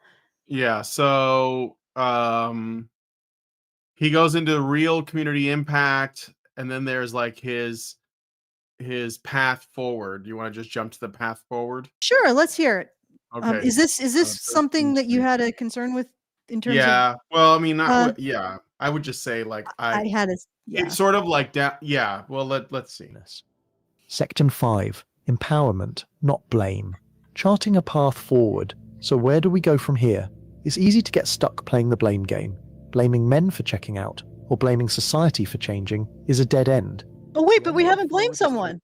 Yeah, so he goes into real community impact, and then there's like his path forward. You want to just jump to the path forward? Sure, let's hear it. Okay. Is this something that you had a concern with in terms of? Yeah. Well, I mean, not. Yeah, I would just say like I had a. Yeah. It's sort of like that. Yeah. Well, let's see. Section 5, empowerment, not blame. Charting a path forward. So where do we go from here? It's easy to get stuck playing the blame game. Blaming men for checking out, or blaming society for changing, is a dead end. Oh wait, but we haven't blamed someone.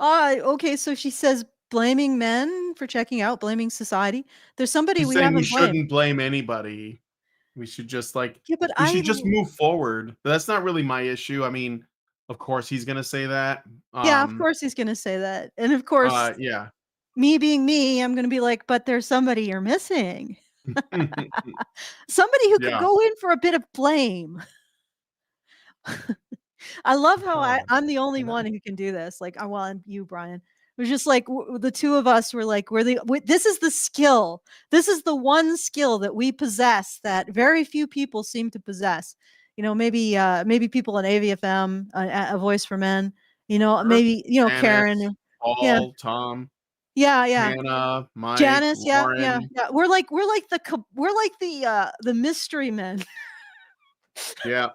Okay, so she says blaming men for checking out, blaming society. There's somebody we haven't blamed. We shouldn't blame anybody. We should just like, yeah, but we should just move forward. But that's not really my issue. I mean, of course he's gonna say that. Yeah, of course he's gonna say that, and of course, yeah. Me being me, I'm gonna be like, but there's somebody you're missing. Somebody who could go in for a bit of blame. I love how I'm the only one who can do this. Like, and you, Brian. It was just like the two of us were like, this is the skill. This is the one skill that we possess that very few people seem to possess. Maybe people at AVFM, a Voice for Men. Maybe Karen, Paul, Tom. Yeah, yeah. Hannah, Mike, Janice, yeah, yeah, Lauren. yeah. We're like the mystery men Yeah,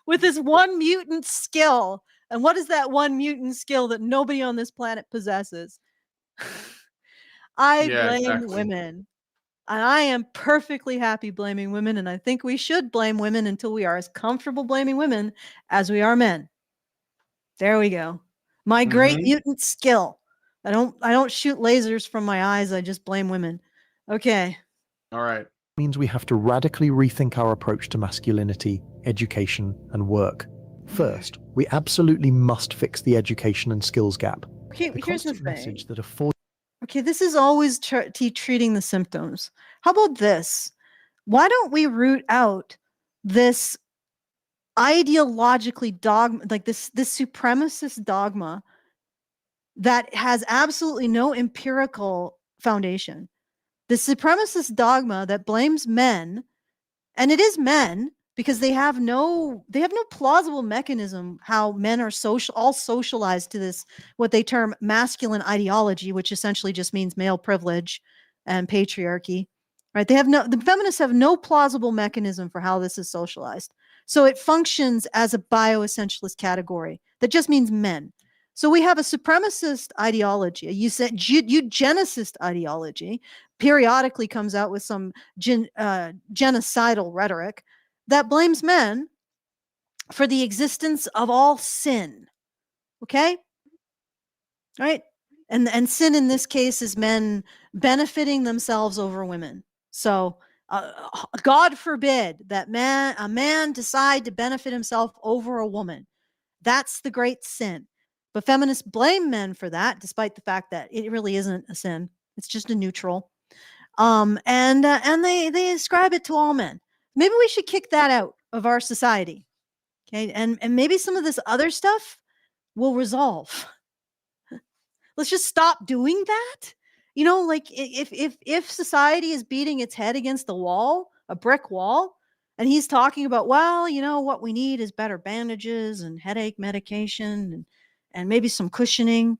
with this one mutant skill. And what is that one mutant skill that nobody on this planet possesses? I yeah, blame exactly. women. And I am perfectly happy blaming women, and I think we should blame women until we are as comfortable blaming women as we are men. There we go. My great Mhm. mutant skill. I don't shoot lasers from my eyes. I just blame women. Okay. All right. Means we have to radically rethink our approach to masculinity, education, and work. First, we absolutely must fix the education and skills gap. Okay, The here's the constant thing. message that a Okay, this is always treating the symptoms. How about this? Why don't we root out this ideologically dogma, like this supremacist dogma that has absolutely no empirical foundation? The supremacist dogma that blames men, and it is men because they have no plausible mechanism how men are all socialized to this, what they term masculine ideology, which essentially just means male privilege and patriarchy, right? The feminists have no plausible mechanism for how this is socialized. So it functions as a bioessentialist category that just means men. So we have a supremacist ideology, a eugenicist ideology, periodically comes out with some genocidal rhetoric that blames men for the existence of all sin. Okay? Right? And sin in this case is men benefiting themselves over women. So God forbid that a man decide to benefit himself over a woman. That's the great sin. But feminists blame men for that, despite the fact that it really isn't a sin. It's just a neutral. And they ascribe it to all men. Maybe we should kick that out of our society. Okay, and maybe some of this other stuff will resolve. Let's just stop doing that. You know, like if society is beating its head against the wall, a brick wall, and he's talking about, well, you know, what we need is better bandages and headache medication and maybe some cushioning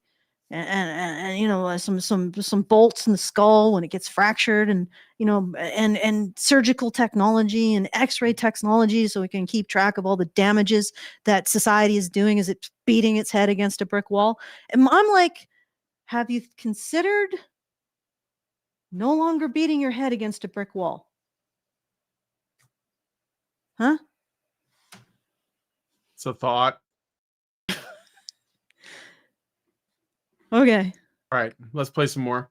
and you know some bolts in the skull when it gets fractured, and you know and surgical technology and x-ray technology so we can keep track of all the damages that society is doing as it's beating its head against a brick wall. And I'm like, have you considered no longer beating your head against a brick wall? Huh? It's a thought. Okay. All right, let's play some more.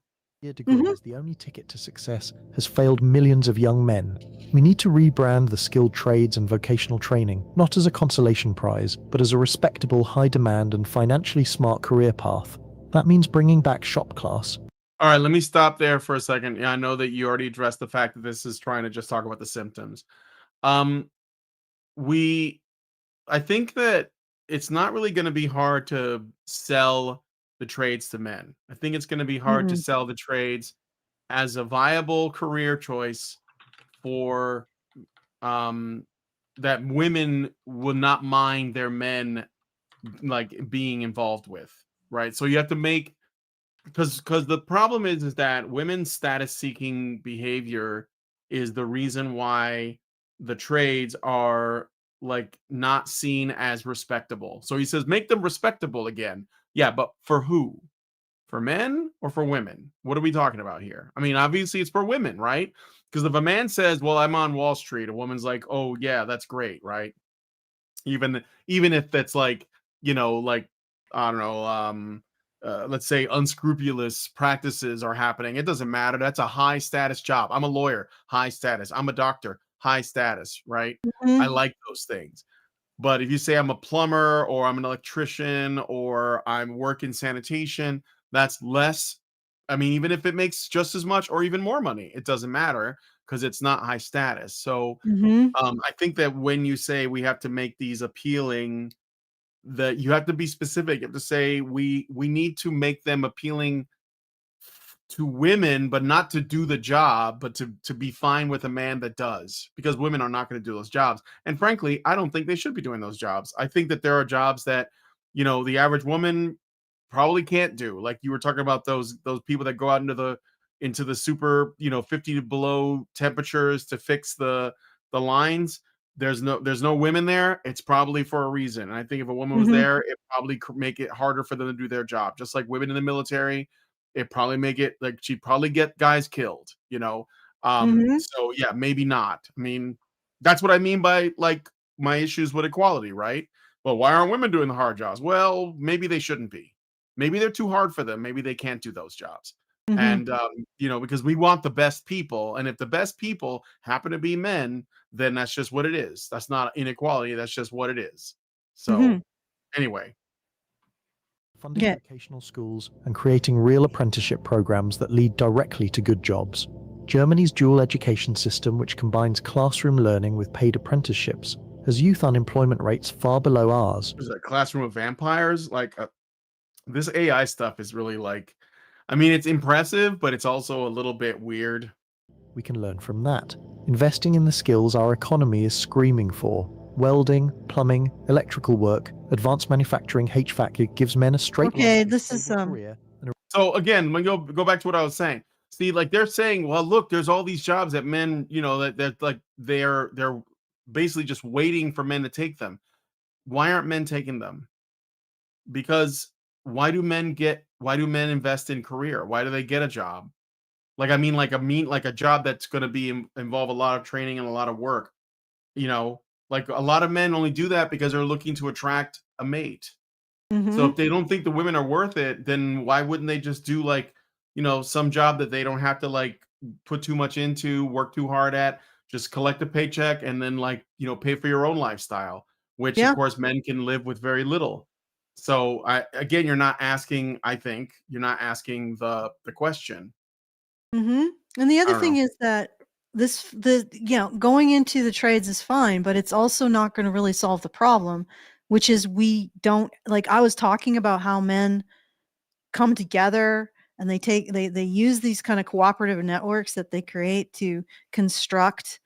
degree is the only ticket to success has failed millions of young men. We need to rebrand the skilled trades and vocational training, not as a consolation prize, but as a respectable, high-demand and financially smart career path. That means bringing back shop class. All right, let me stop there for a second. Yeah, I know that you already addressed the fact that this is trying to just talk about the symptoms. I think that it's not really going to be hard to sell the trades to men. I think it's going to be hard to sell the trades as a viable career choice for that women will not mind their men like being involved with, right? So you have to make, because the problem is that women's status seeking behavior is the reason why the trades are like not seen as respectable. So he says make them respectable again. Yeah, but for who? For men or for women? What are we talking about here? I mean, obviously it's for women, right? Because if a man says, well, I'm on Wall Street, a woman's like, oh yeah, that's great, right? Even if that's like, you know, like, I don't know, let's say unscrupulous practices are happening. It doesn't matter. That's a high status job. I'm a lawyer, high status. I'm a doctor, high status, right? I like those things. But if you say I'm a plumber or I'm an electrician or I'm working sanitation, that's less. I mean, even if it makes just as much or even more money, it doesn't matter because it's not high status. So I think that when you say we have to make these appealing, that you have to be specific. You have to say we need to make them appealing to women, but not to do the job, but to be fine with a man that does, because women are not going to do those jobs. And frankly, I don't think they should be doing those jobs. I think that there are jobs that, you know, the average woman probably can't do. Like you were talking about those people that go out into the super, 50 below temperatures to fix the lines. There's no women there. It's probably for a reason. And I think if a woman was Mhm. there, it probably could make it harder for them to do their job. Just like women in the military, it probably make it like she'd probably get guys killed. Mhm. So yeah, maybe not. I mean, that's what I mean by like my issues with equality, right? Well, why aren't women doing the hard jobs? Well, maybe they shouldn't be. Maybe they're too hard for them. Maybe they can't do those jobs. Mhm. And because we want the best people, and if the best people happen to be men, then that's just what it is. That's not inequality. That's just what it is. So Mhm. anyway, Funding Yeah. vocational schools and creating real apprenticeship programs that lead directly to good jobs. Germany's dual education system, which combines classroom learning with paid apprenticeships, has youth unemployment rates far below ours. there's a classroom of vampires. Like this AI stuff is really like, I mean, it's impressive, but it's also a little bit weird. We can learn from that, investing in the skills our economy is screaming for. Welding, plumbing, electrical work, advanced manufacturing, HVAC. It gives men a straight Okay, line to a this is stable career and a So again, when go back to what I was saying. See, like they're saying, well, look, there's all these jobs that men, that like they're basically just waiting for men to take them. Why aren't men taking them? Because why do men invest in career? Why do they get a job? Like I mean like a job that's going to be involve a lot of training and a lot of work, you know? Like a lot of men only do that because they're looking to attract a mate. So Mhm. if they don't think the women are worth it, then why wouldn't they just do like, some job that they don't have to like put too much into, work too hard at, just collect a paycheck and then like, pay for your own lifestyle, which of Yeah. course men can live with very little. So again, you're not asking the question. Mhm. And the I other don't know. thing is that going into the trades is fine, but it's also not gonna really solve the problem, which is we don't like, I was talking about how men come together and they use these kind of cooperative networks that they create to construct,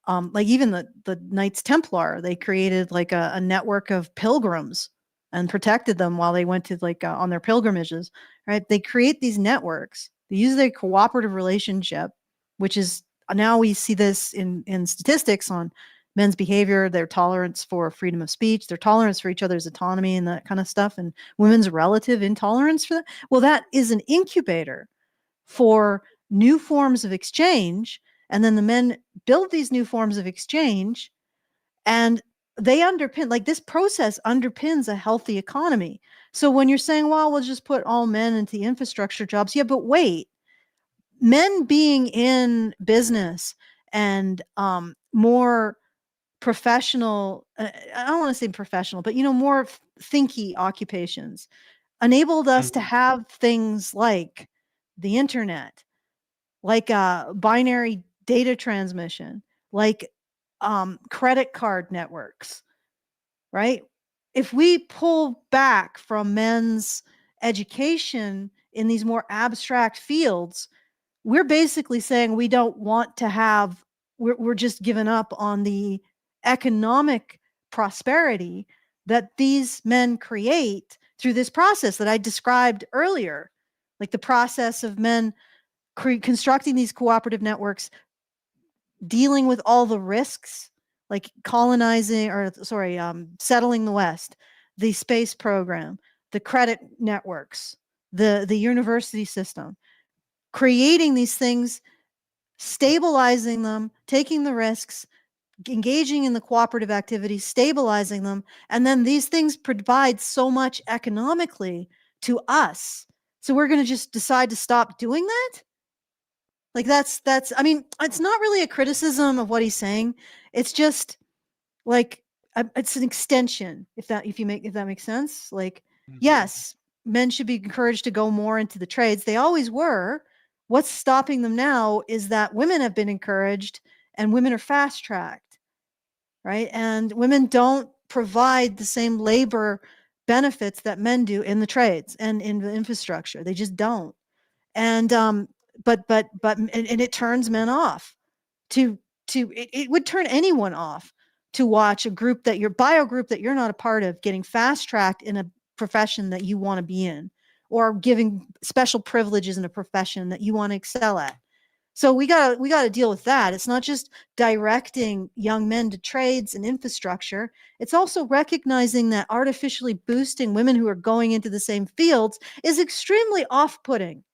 like even the Knights Templar, they created like a network of pilgrims and protected them while they went to like on their pilgrimages, right? They create these networks. They use their cooperative relationship, which is now we see this in statistics on men's behavior, their tolerance for freedom of speech, their tolerance for each other's autonomy and that kind of stuff, and women's relative intolerance for that. Well, that is an incubator for new forms of exchange. And then the men build these new forms of exchange and they underpin, like this process underpins a healthy economy. So when you're saying, well, we'll just put all men into the infrastructure jobs. Yeah, but wait, men being in business and more professional, I don't want to say professional, but more thinky occupations enabled us to Mhm. have things like the internet, like binary data transmission, like credit card networks, right? If we pull back from men's education in these more abstract fields, we're basically saying we don't want to have, we're just giving up on the economic prosperity that these men create through this process that I described earlier, like the process of men constructing these cooperative networks, dealing with all the risks, like settling the West, the space program, the credit networks, the university system, creating these things, stabilizing them, taking the risks, engaging in the cooperative activities, stabilizing them, and then these things provide so much economically to us. So we're going to just decide to stop doing that? Like that's I mean, it's not really a criticism of what he's saying. It's just like it's an extension, if that makes sense. Like, Mhm. yes, men should be encouraged to go more into the trades. They always were. What's stopping them now is that women have been encouraged and women are fast tracked, right? And women don't provide the same labor benefits that men do in the trades and in the infrastructure. They just don't. And and it turns men off to it would turn anyone off to watch a group that your bio group that you're not a part of getting fast tracked in a profession that you want to be in, or giving special privileges in a profession that you want to excel at. So we got to deal with that. It's not just directing young men to trades and infrastructure. It's also recognizing that artificially boosting women who are going into the same fields is extremely off-putting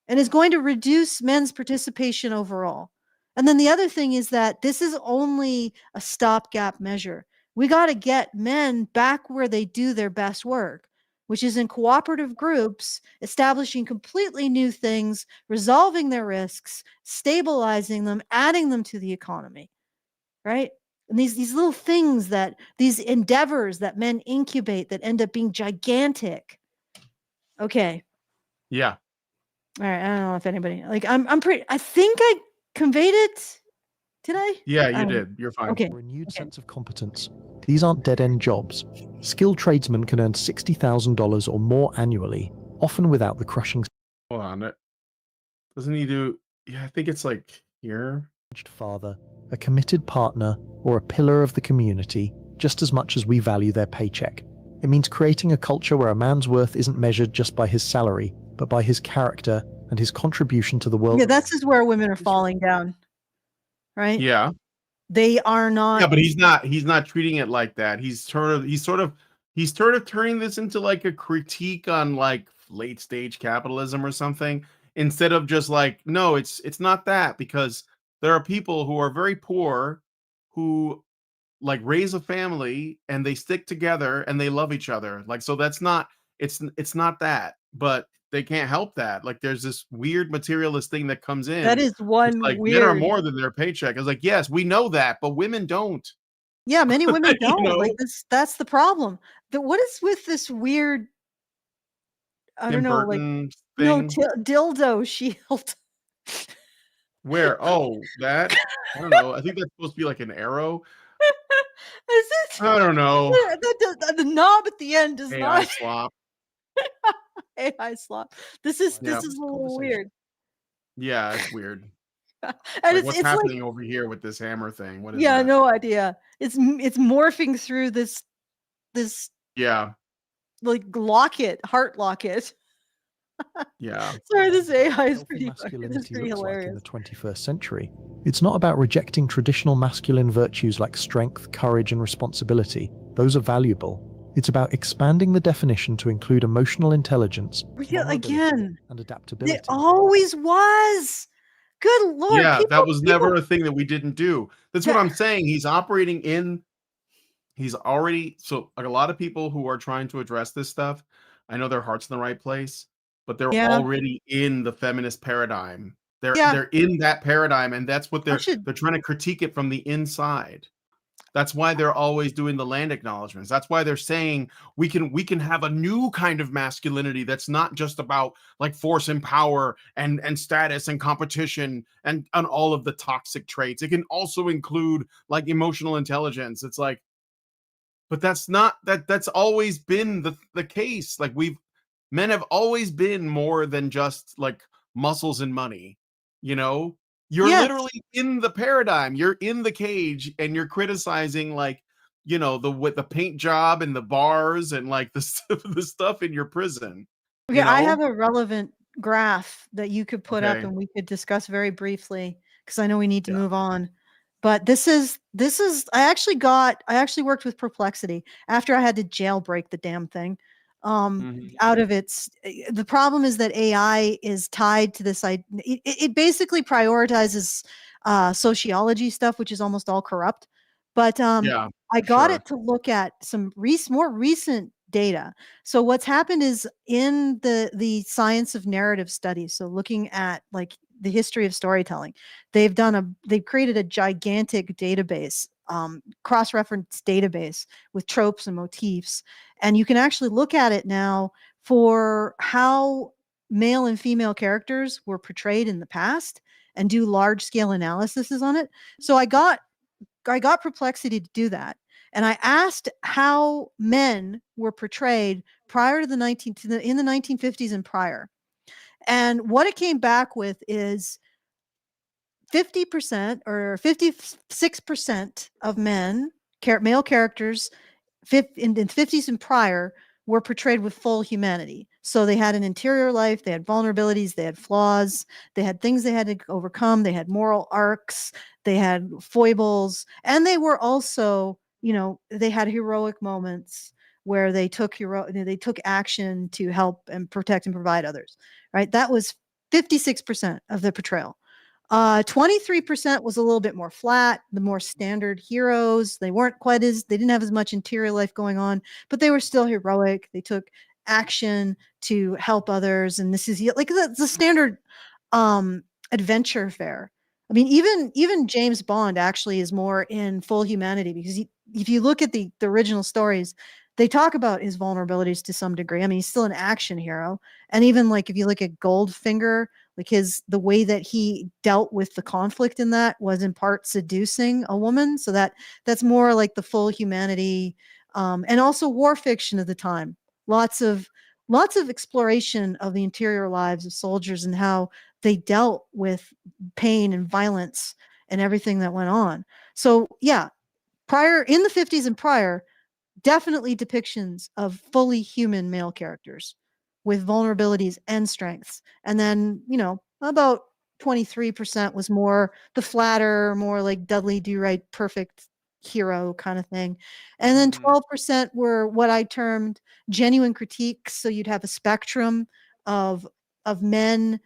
and is going to reduce men's participation overall. And then the other thing is that this is only a stopgap measure. We got to get men back where they do their best work, which is in cooperative groups, establishing completely new things, resolving their risks, stabilizing them, adding them to the economy, right? And these little things these endeavors that men incubate that end up being gigantic. Okay. Yeah. All right. I don't know if anybody, I think I conveyed it. Did I? Yeah, you did. You're fine. Okay. A renewed sense of competence. These aren't dead-end jobs. Skilled tradesmen can earn $60,000 or more annually, often without the crushing Hold on. Doesn't he do? Yeah, I think it's like here. father, a committed partner, or a pillar of the community, just as much as we value their paycheck. It means creating a culture where a man's worth isn't measured just by his salary, but by his character and his contribution to the world. Yeah, that's just where women are falling down, right? Yeah. They are not. Yeah, but he's not treating it like that. He's sort of turning this into like a critique on like late stage capitalism or something, instead of just like, no, it's not that, because there are people who are very poor who like raise a family and they stick together and they love each other. Like, so that's not, it's not that, but they can't help that. Like, there's this weird materialist thing that comes in. That is It's one like men are weird. more than their paycheck. It's like, yes, we know that, but women don't. Yeah, many women You don't. know? Like that's the problem. What is with this weird, I Tim don't know, like Burton no thing. dildo shield. Where? Oh, that? I don't know. I think that's supposed to be like an arrow. Is it? I don't know. The knob at the end does AI not slop. AI slot. This is Yeah. a little weird. Yeah, it's weird. And Like, it's what's like, happening over here with this hammer thing? What is yeah, that? no idea. It's morphing through this Yeah. like locket, heart locket. Yeah. Sorry, this AI is Healthy pretty masculinity looks like in hilarious. the 21st century. It's not about rejecting traditional masculine virtues like strength, courage, and responsibility. Those are valuable. It's about expanding the definition to include emotional intelligence, Yeah, vulnerability, again, and adaptability. it always was. Good Lord. Yeah, people, that was never a thing that we didn't do. That's what Yeah. I'm saying. He's operating in, he's already, so like a lot of people who are trying to address this stuff, I know their heart's in the right place, but they're Yeah. already in the feminist paradigm. Yeah. They're in that paradigm, and that's what they're should- trying to critique it from the inside. That's why they're always doing the land acknowledgments. That's why they're saying we can have a new kind of masculinity that's not just about like force and power and status and competition and all of the toxic traits. It can also include like emotional intelligence. It's like, but that's not that's always been the case. Like, men have always been more than just like muscles and money, you know? You're Yes. literally in the paradigm. You're in the cage and you're criticizing like, you know, with the paint job and the bars and like the stuff in your prison. Okay, you I know? have a relevant graph that you could put up Okay. and we could discuss very briefly because I know we need to Yeah. move on. But this is I actually worked with Perplexity after I had to jailbreak the damn thing. Mhm. Out of the problem is that AI is tied to this. It basically prioritizes sociology stuff, which is almost all corrupt. But Yeah. I got Sure. it to look at some more recent data. So what's happened is in the science of narrative studies, so looking at like the history of storytelling, they've created a gigantic database, cross-reference database with tropes and motifs. And you can actually look at it now for how male and female characters were portrayed in the past and do large scale analyses on it. So I got Perplexity to do that. And I asked how men were portrayed prior to in the 1950s and prior. And what it came back with is 50% or 56% of male characters in the 50s and prior were portrayed with full humanity. So they had an interior life, they had vulnerabilities, they had flaws, they had things they had to overcome, they had moral arcs, they had foibles, and they were also, they had heroic moments where they took action to help and protect and provide others, right? That was 56% of the portrayal. 23% was a little bit more flat, the more standard heroes. They didn't have as much interior life going on, but they were still heroic. They took action to help others. And this is like the standard adventure fare. I mean, even James Bond actually is more in full humanity, because if you look at the original stories, they talk about his vulnerabilities to some degree. I mean, he's still an action hero. And even like if you look at Goldfinger, like the way that he dealt with the conflict in that was in part seducing a woman. So that's more like the full humanity, and also war fiction of the time. Lots of exploration of the interior lives of soldiers and how they dealt with pain and violence and everything that went on. So yeah, prior in the 50s and prior, definitely depictions of fully human male characters with vulnerabilities and strengths. And then, about 23% was more the flatter, more like Dudley Do Right, perfect hero kind of thing. And then 12% were what I termed genuine critiques. So you'd have a spectrum of men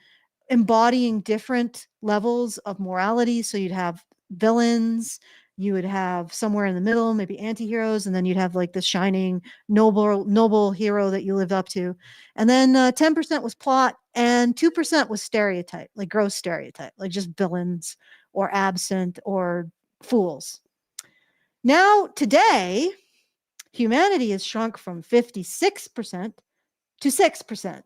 embodying different levels of morality. So you'd have villains, you would have somewhere in the middle, maybe anti-heroes, and then you'd have like the shining noble hero that you live up to. And then 10% was plot, and 2% was stereotype, like gross stereotype, like just villains or absent or fools. Now, today, humanity has shrunk from 56% to 6%.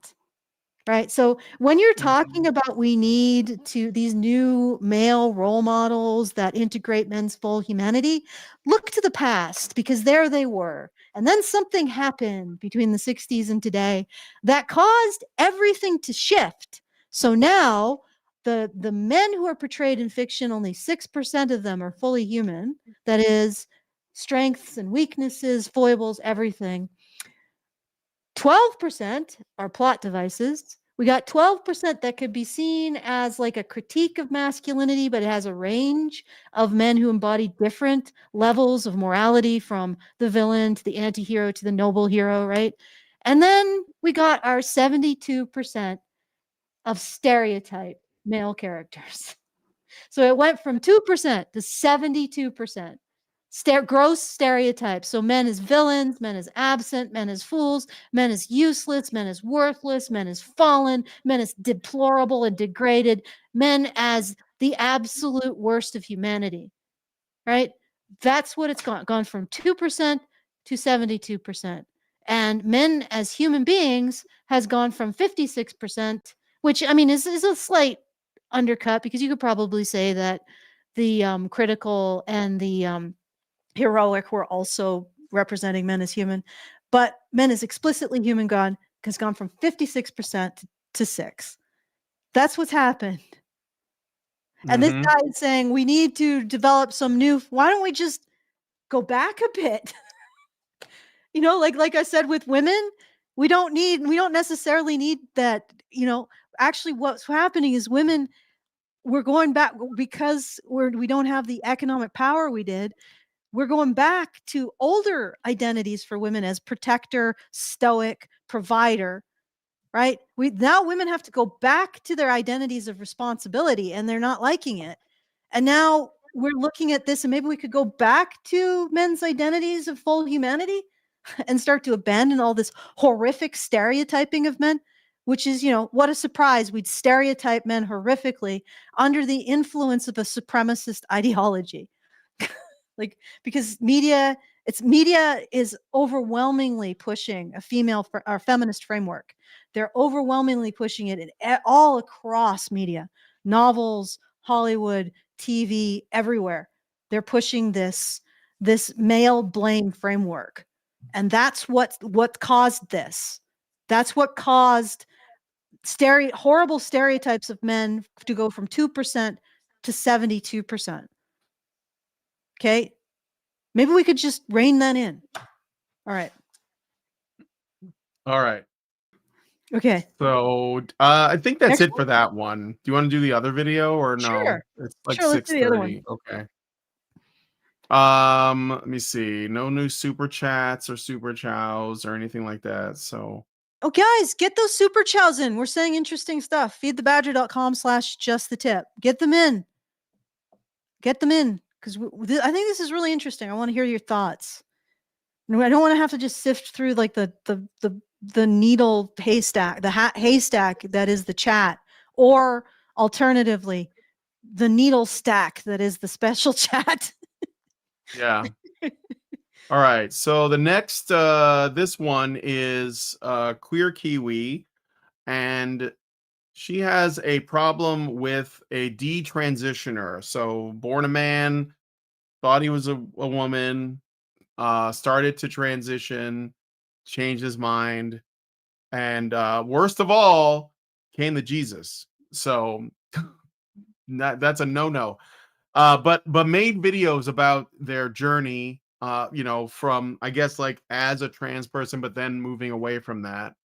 Right. So when you're talking about we need these new male role models that integrate men's full humanity, look to the past, because there they were. And then something happened between the 60s and today that caused everything to shift. So now the men who are portrayed in fiction, only 6% of them are fully human. That is, strengths and weaknesses, foibles, everything. 12% are plot devices. We got 12% that could be seen as like a critique of masculinity, but it has a range of men who embody different levels of morality, from the villain to the anti-hero to the noble hero, right? And then we got our 72% of stereotype male characters. So it went from 2% to 72%. Gross stereotypes. So men as villains, men as absent, men as fools, men as useless, men as worthless, men as fallen, men as deplorable and degraded, men as the absolute worst of humanity, right? That's what it's gone from 2% to 72%. And men as human beings has gone from 56%, which I mean is a slight undercut, because you could probably say that the critical and the heroic were also representing men as human, but men as explicitly human has gone from 56% to 6. That's what's happened. And this guy is saying we need to develop some new. Why don't we just go back a bit? Like I said with women, we don't necessarily need that. Actually, what's happening is women, we're going back because we don't have the economic power we did. We're going back to older identities for women as protector, stoic, provider, right? Now women have to go back to their identities of responsibility, and they're not liking it. And now we're looking at this, and maybe we could go back to men's identities of full humanity and start to abandon all this horrific stereotyping of men, which is, what a surprise. We'd stereotype men horrifically under the influence of a supremacist ideology. Like, because media is overwhelmingly pushing a feminist framework. They're overwhelmingly pushing it all across media, novels, Hollywood, TV, everywhere. They're pushing this male blame framework. And that's what caused this. That's what caused horrible stereotypes of men to go from 2% to 72%. Okay. Maybe we could just rein that in. All right. All right. Okay. So I think that's Next it one? for that one. Do you want to do the other video or no? Sure. It's like Sure, let's do the other one. 6:30. Okay. Let me see. No new super chats or super chows or anything like that. So Oh, guys, get those super chows in. We're saying interesting stuff. Feedthebadger.com/justthetip. Get them in. Get them in. Because I think this is really interesting. I want to hear your thoughts. I don't want to have to just sift through like the needle haystack, the haystack that is the chat, or alternatively, the needle stack that is the special chat. yeah. All right. So the next this one is Queer Kiwi, and she has a problem with a detransitioner. So born a man, thought he was a woman, started to transition, changed his mind, and worst of all, came to Jesus. So that's a no-no. But made videos about their journey, from I guess like as a trans person, but then moving away from that.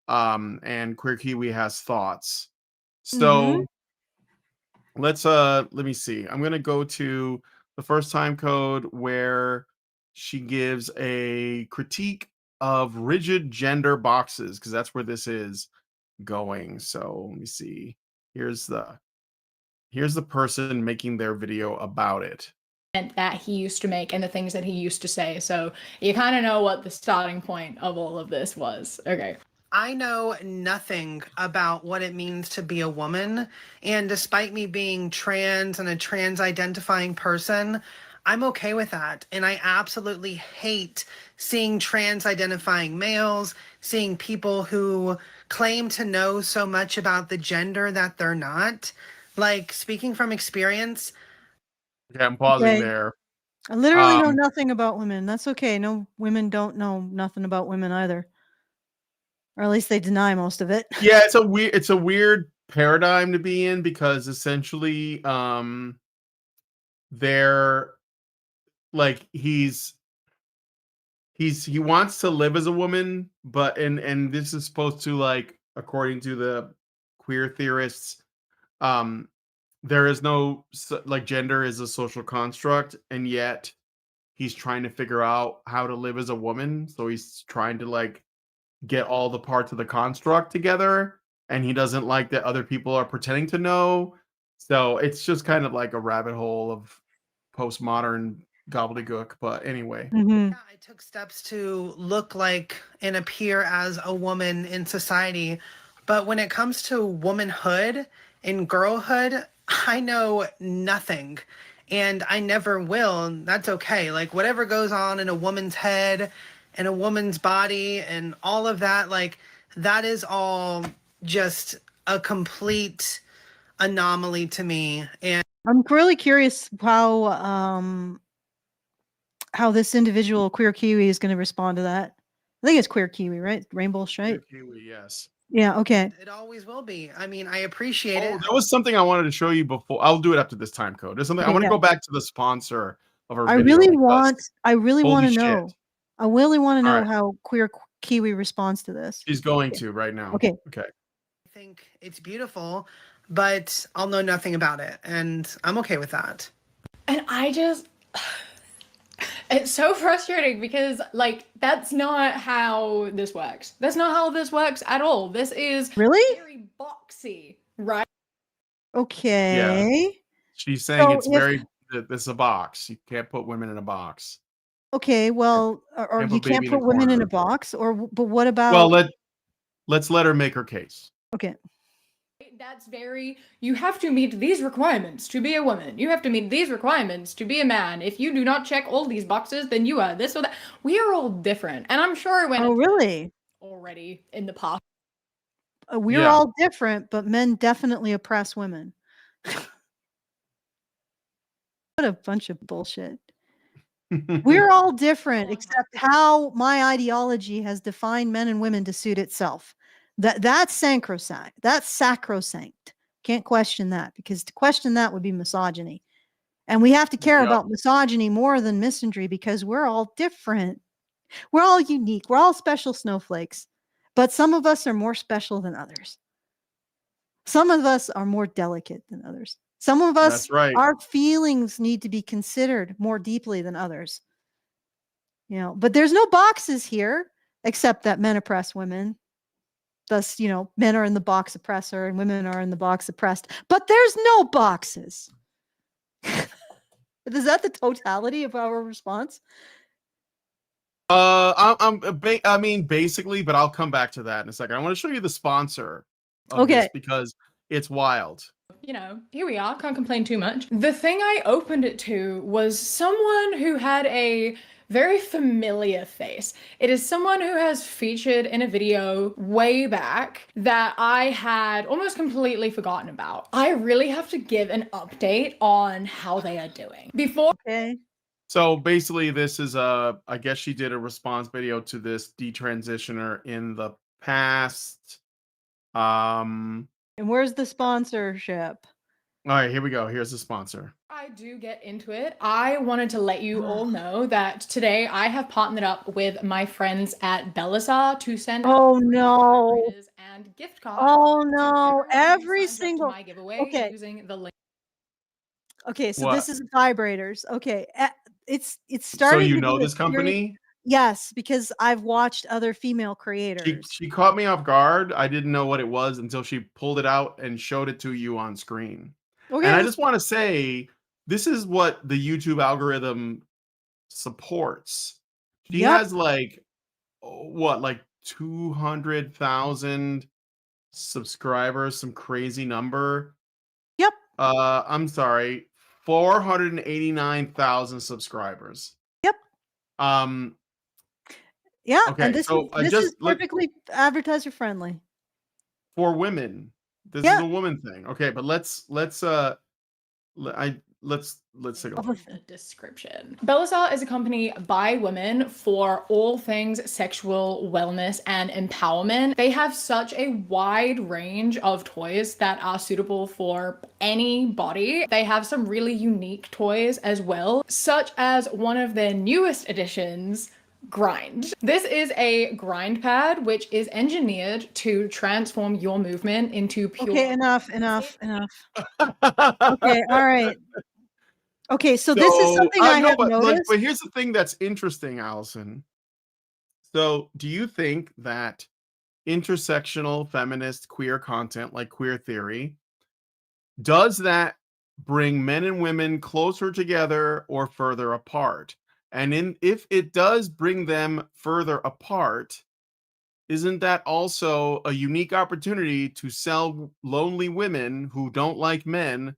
And Queer Kiwi has thoughts. Mm-hmm. So let me see. I'm gonna go to the first time code where she gives a critique of rigid gender boxes, because that's where this is going. So let me see. Here's the person making their video about it. That he used to make and the things that he used to say. So you kind of know what the starting point of all of this was. Okay. I know nothing about what it means to be a woman. And despite me being trans and a trans identifying person, I'm okay with that. And I absolutely hate seeing trans identifying males, seeing people who claim to know so much about the gender that they're not. Like, speaking from experience, Okay, I'm pausing Okay. there. I literally know Um, nothing about women. That's okay. No, women don't know nothing about women either. Or at least they deny most of it. Yeah, it's a weird paradigm to be in, because essentially they're like he wants to live as a woman, but and this is supposed to, like, according to the queer theorists, um there is no like gender is a social construct, and yet he's trying to figure out how to live as a woman, so he's trying to like get all the parts of the construct together, and he doesn't like that other people are pretending to know. So it's just kind of like a rabbit hole of postmodern gobbledygook. But anyway, Mm-hmm. yeah, I took steps to look like and appear as a woman in society. But when it comes to womanhood and girlhood, I know nothing. And I never will. And that's okay. Like, whatever goes on in a woman's head and a woman's body and all of that, like, that is all just a complete anomaly to me. And I'm really curious how this individual Queer Kiwi is going to respond to that. I think it's Queer Kiwi, right? Rainbow Stripe. Kiwi, yes. Yeah. Okay. it always will be. I mean, I appreciate Oh, it. that was something I wanted to show you before. I'll do it after this time code. There's something I Okay, want to yeah. go back to the sponsor of our I video. really because want holy to shit. know. I really want to know All right. how Queer Kiwi responds to this. She's going to right now. Okay. Okay. I think it's beautiful, but I'll know nothing about it. And I'm okay with that. And I just, it's so frustrating because, like, that's not how this works. That's not how this works at all. This is Really? very boxy, right? Okay. She's saying So it's if- very this is a box. You can't put women in a box. Okay. Well, or Can't you put baby can't in a put women in a corner. box, but what about? Well, let's let her make her case. Okay. That's very, you have to meet these requirements to be a woman. You have to meet these requirements to be a man. If you do not check all these boxes, then you are this or that. We are all different. And I'm sure when Oh, really? already in the past. We're Yeah. all different, but men definitely oppress women. What a bunch of bullshit. We're all different, except how my ideology has defined men and women to suit itself. That's sacrosanct. That's sacrosanct. Can't question that, because to question that would be misogyny. And we have to care Yep. about misogyny more than misandry, because we're all different. We're all unique. We're all special snowflakes. But some of us are more special than others. Some of us are more delicate than others. Some of us, That's right. our feelings need to be considered more deeply than others. You know, but there's no boxes here, except that men oppress women. Thus, you know, men are in the box oppressor and women are in the box oppressed. But there's no boxes. Is that the totality of our response? I mean, basically, but I'll come back to that in a second. I want to show you the sponsor of this Okay. because it's wild. You know, here we are, can't complain too much. The thing I opened it to was someone who had a very familiar face. It is someone who has featured in a video way back that I had almost completely forgotten about. I really have to give an update on how they are doing. Before Okay. So basically, this is I guess she did a response video to this detransitioner in the past. And where's the sponsorship? All right, here we go. Here's the sponsor. I do get into it, I wanted to let you all know that today I have partnered up with my friends at Belisar to send Oh out no. vibrators and gift cards. Oh to no. everyone who Every signs up to single my giveaway Okay. using the link. Okay, so What? this is vibrators. Okay. It's So starting you to know be a this serious- company? Yes, because I've watched other female creators. She caught me off guard. I didn't know what it was until she pulled it out and showed it to you on screen. Okay, And I let's- just want to say, this is what the YouTube algorithm supports. She Yep. has like 200,000 subscribers, some crazy number. Yep. I'm sorry, 489,000 subscribers. Yep. Yeah, Okay, and this so is I this just is perfectly advertiser friendly. for women. This Yeah. is a woman thing. Okay, but let's take a look. The description. Belisar is a company by women for all things sexual wellness and empowerment. They have such a wide range of toys that are suitable for any body. They have some really unique toys as well, such as one of their newest additions, Grind. This is a grind pad which is engineered to transform your movement into pure. Okay, enough. Okay, all right. Okay, so this is something I have noticed. But here's the thing that's interesting, Allison. So, do you think that intersectional feminist queer content like queer theory, does that bring men and women closer together or further apart? And if it does bring them further apart, isn't that also a unique opportunity to sell lonely women who don't like men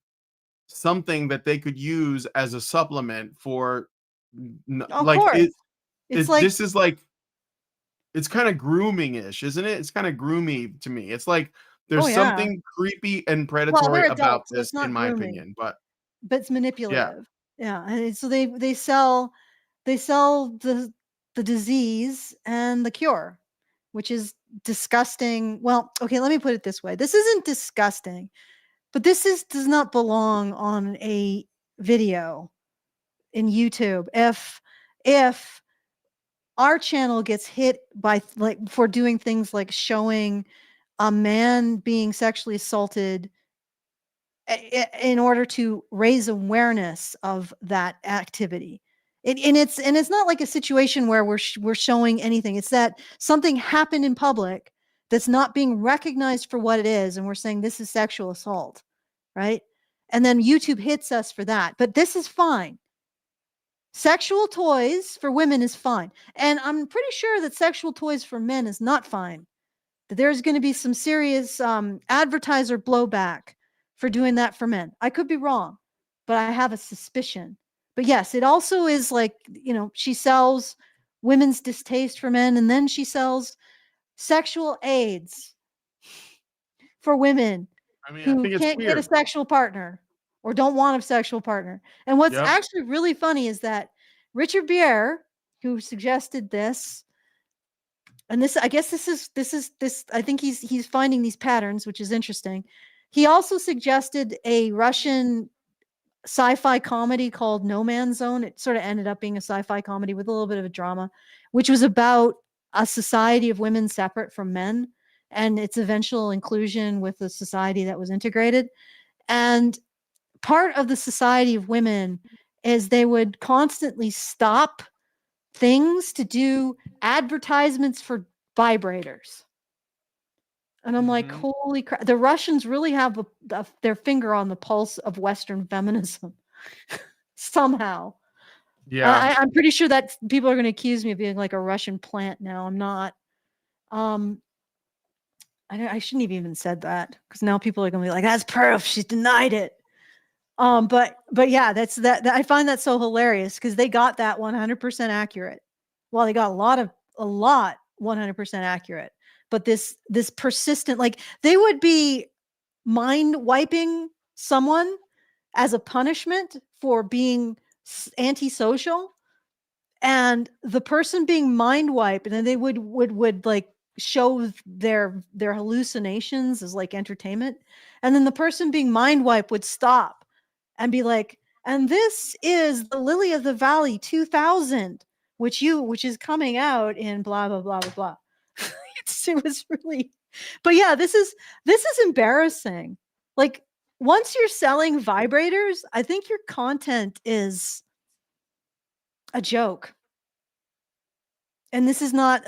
something that they could use as a supplement for Of like course. it It's like this is like it's kind of grooming-ish, isn't it? It's kind of groomy to me. It's like there's Oh, yeah. something creepy and predatory they're about adults, so this, it's not in my grooming. opinion. But it's manipulative. Yeah, and so they sell the disease and the cure, which is disgusting. Well, okay, let me put it this way. This isn't disgusting, but does not belong on a video in YouTube. If our channel gets hit by for doing things like showing a man being sexually assaulted in order to raise awareness of that activity. And it's not like a situation where we're showing anything. It's that something happened in public that's not being recognized for what it is, and we're saying this is sexual assault, right? And then YouTube hits us for that. But this is fine. Sexual toys for women is fine. And I'm pretty sure that sexual toys for men is not fine. That there's going to be some serious advertiser blowback for doing that for men. I could be wrong, but I have a suspicion. But yes, it also is like, she sells women's distaste for men, and then she sells sexual aids for women who think it's can't get a weird. sexual partner or don't want a sexual partner. And what's Yep. actually really funny is that Richard Bier, who suggested this, and this, I guess this, I think he's finding these patterns, which is interesting. He also suggested a Russian sci-fi comedy called No Man's Zone. It sort of ended up being a sci-fi comedy with a little bit of a drama, which was about a society of women separate from men and its eventual inclusion with a society that was integrated. And part of the society of women is they would constantly stop things to do advertisements for vibrators. And I'm like, Mhm. holy crap. The Russians really have their finger on the pulse of Western feminism somehow. Yeah. I'm pretty sure that people are going to accuse me of being like a Russian plant now. I'm not. Um, I shouldn't have even said that because now people are going to be like, that's proof. She's denied it. But yeah, that's that I find that so hilarious because they got that 100% accurate. Well, they got a lot 100% accurate. But this persistent, like they would be mind wiping someone as a punishment for being antisocial, and the person being mind wiped, and then they would like show their hallucinations as like entertainment, and then the person being mind wiped would stop and be like, and this is the Lily of the Valley 2000, which is coming out in blah blah blah blah blah. It was really, but yeah, this is embarrassing. Like once you're selling vibrators, I think your content is a joke. And this is not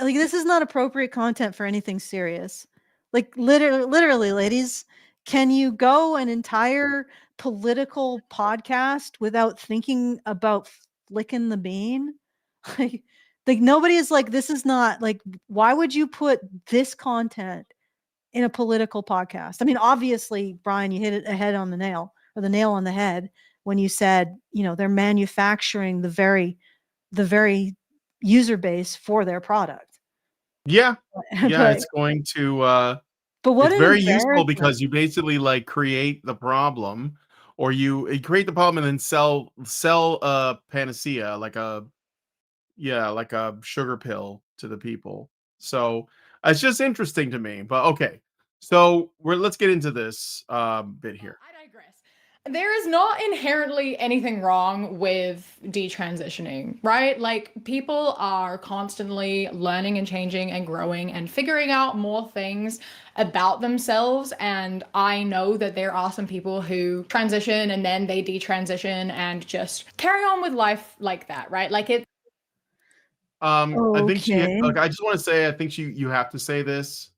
appropriate content for anything serious. Like literally, ladies, can you go an entire political podcast without thinking about flicking the bean? Like nobody is like, this is not like, why would you put this content in a political podcast? I mean, obviously, Brian, you hit it ahead on the nail, or the nail on the head when you said, they're manufacturing the very user base for their product. Yeah. Yeah, but it's going to what it's an very useful embarrassment. because you basically like create the problem, or you create the problem and then sell a panacea, like a sugar pill to the people. So it's just interesting to me. But okay. So let's get into this bit here. I digress. There is not inherently anything wrong with detransitioning, right? Like people are constantly learning and changing and growing and figuring out more things about themselves. And I know that there are some people who transition and then they detransition and just carry on with life like that, right? Like it. I think Okay. I just want to say, I think you have to say this,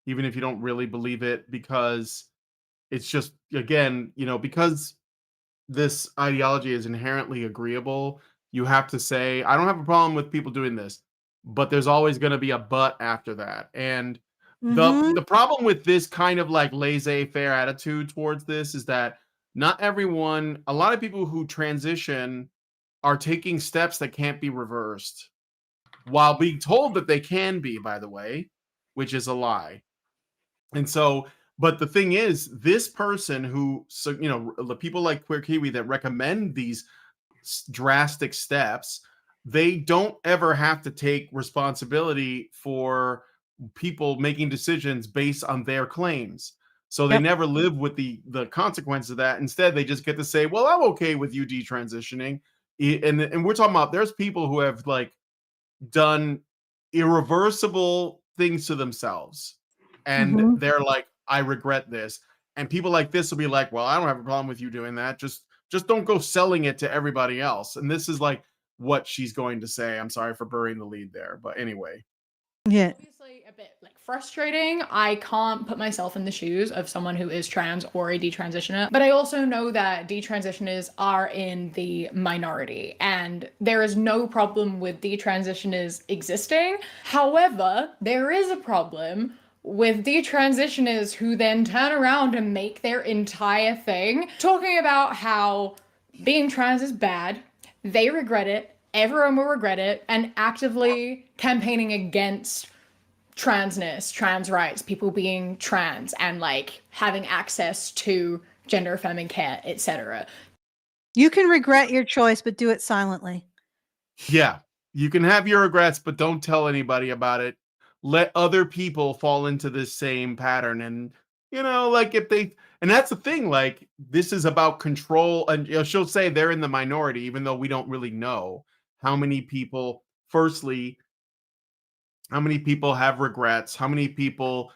even if you don't really believe it, because it's just, again, because this ideology is inherently agreeable, you have to say, I don't have a problem with people doing this, but there's always going to be a but after that. And Mhm. the problem with this kind of like laissez-faire attitude towards this is that not everyone, a lot of people who transition are taking steps that can't be reversed while being told that they can be, by the way, which is a lie. And so, but the thing is, this person who, so the people like Queer Kiwi that recommend these drastic steps, they don't ever have to take responsibility for people making decisions based on their claims. So they Yep. never live with the consequences of that. Instead, they just get to say, "Well, I'm okay with you detransitioning." And we're talking about, there's people who have like done irreversible things to themselves, and Mhm. they're like, I regret this. And people like this will be like, well, I don't have a problem with you doing that, just don't go selling it to everybody else. And this is like what she's going to say. I'm sorry for burying the lead there, but anyway. Yeah. Obviously a bit like frustrating. I can't put myself in the shoes of someone who is trans or a detransitioner, but I also know that detransitioners are in the minority and there is no problem with detransitioners existing. However, there is a problem with detransitioners who then turn around and make their entire thing talking about how being trans is bad, they regret it, everyone will regret it, and actively campaigning against transness, trans rights, people being trans, and like having access to gender affirming care, etc. You can regret your choice, but do it silently. Yeah, you can have your regrets, but don't tell anybody about it. Let other people fall into this same pattern. And, like if they, and that's the thing, like this is about control. And she'll say they're in the minority, even though we don't really know how many people, firstly, How many people have regrets? How many people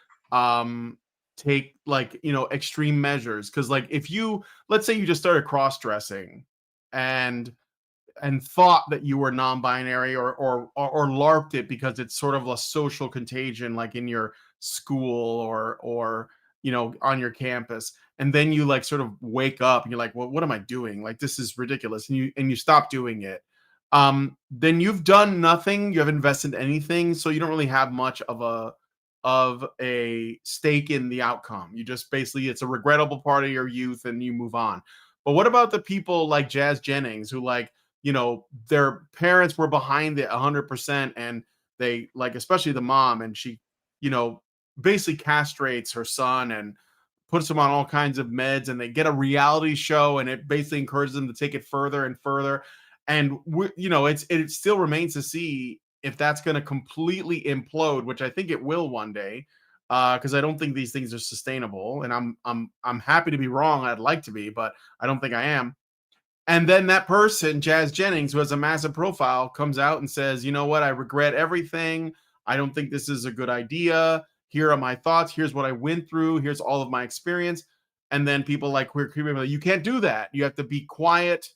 take like, extreme measures? Because like if you, let's say you just started cross-dressing and thought that you were non-binary or LARPed it because it's sort of a social contagion, like in your school or on your campus, and then you like sort of wake up and you're like, well, what am I doing? Like this is ridiculous, and you stop doing it. Then you've done nothing. You haven't invested in anything, so you don't really have much of a stake in the outcome. You just basically, it's a regrettable part of your youth, and you move on. But what about the people like Jazz Jennings who like, their parents were behind it 100%, and they like, especially the mom, and she, basically castrates her son and puts him on all kinds of meds, and they get a reality show, and it basically encourages them to take it further and further. And it still remains to see if that's going to completely implode, which I think it will one day, because I don't think these things are sustainable. And I'm happy to be wrong. I'd like to be, but I don't think I am. And then that person, Jazz Jennings, who has a massive profile, comes out and says, you know what? I regret everything. I don't think this is a good idea. Here are my thoughts. Here's what I went through. Here's all of my experience. And then people like Queer Creepy, like, you can't do that. You have to be quiet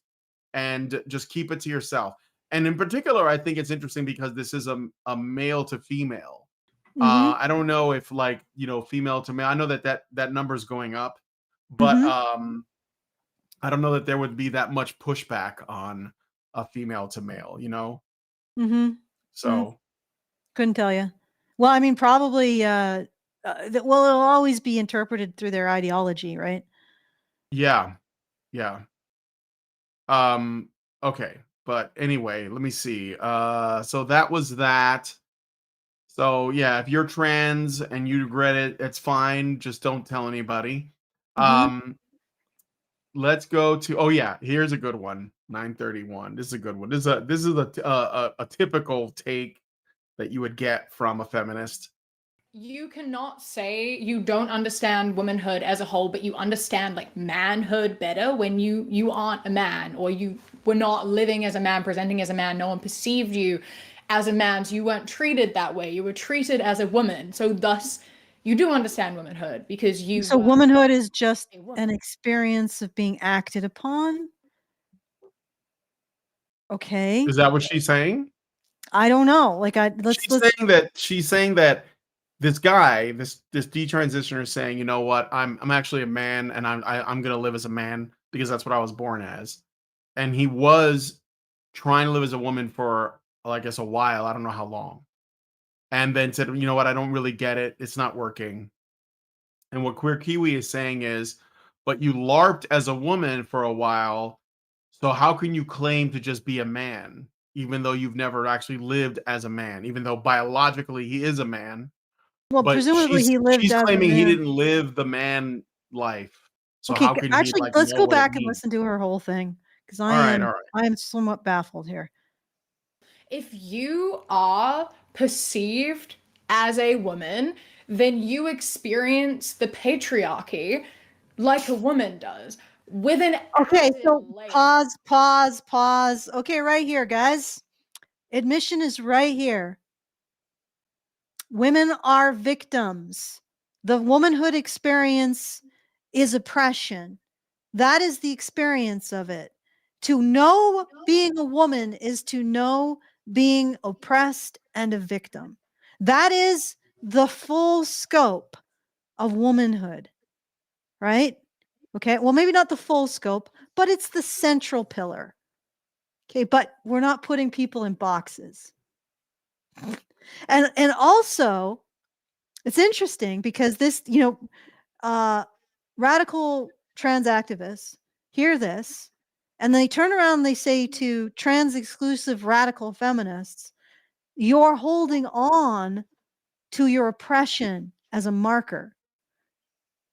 and just keep it to yourself. And in particular, I think it's interesting because this is a male to female. I don't know if like, female to male. I know that number is going up, but I don't know that there would be that much pushback on a female to male, So couldn't tell you. Well, I mean, probably, well, it'll always be interpreted through their ideology, right? yeah. Okay. But anyway, let me see. So that was that. So yeah, if you're trans and you regret it, it's fine. Just don't tell anybody. Let's go to, oh yeah, here's a good one. 931. This is a good one. This is a typical take that you would get from a feminist. You cannot say you don't understand womanhood as a whole, but you understand like manhood better when you aren't a man, or you were not living as a man, presenting as a man. No one perceived you as a man, so you weren't treated that way. You were treated as a woman. So thus, you do understand womanhood because you. So womanhood is just an experience of being acted upon. Okay. Is that what she's saying? I don't know. Like She's saying that this guy, this detransitioner, is saying, you know what, I'm actually a man, and I'm gonna live as a man because that's what I was born as. And he was trying to live as a woman for, I guess, a while. I don't know how long. And then said, you know what, I don't really get it. It's not working. And what Queer Kiwi is saying is, but you LARPed as a woman for a while, so how can you claim to just be a man, even though you've never actually lived as a man, even though biologically he is a man? Well, But presumably he lived she's as claiming a he man. didn't live the man life. So Okay, how can actually, he, like, let's know go what it back and means? listen to her whole thing, because All right. I am somewhat baffled here. If you are perceived as a woman, then you experience the patriarchy like a woman does. With an Okay, added so layer. pause. Okay, right here, guys. Admission is right here. Women are victims. The womanhood experience is oppression. That is the experience of it. To know being a woman is to know being oppressed and a victim. That is the full scope of womanhood, right? Okay, well, maybe not the full scope, but it's the central pillar. Okay, but we're not putting people in boxes. And also, it's interesting because this, radical trans activists hear this, and they turn around and they say to trans exclusive radical feminists, you're holding on to your oppression as a marker.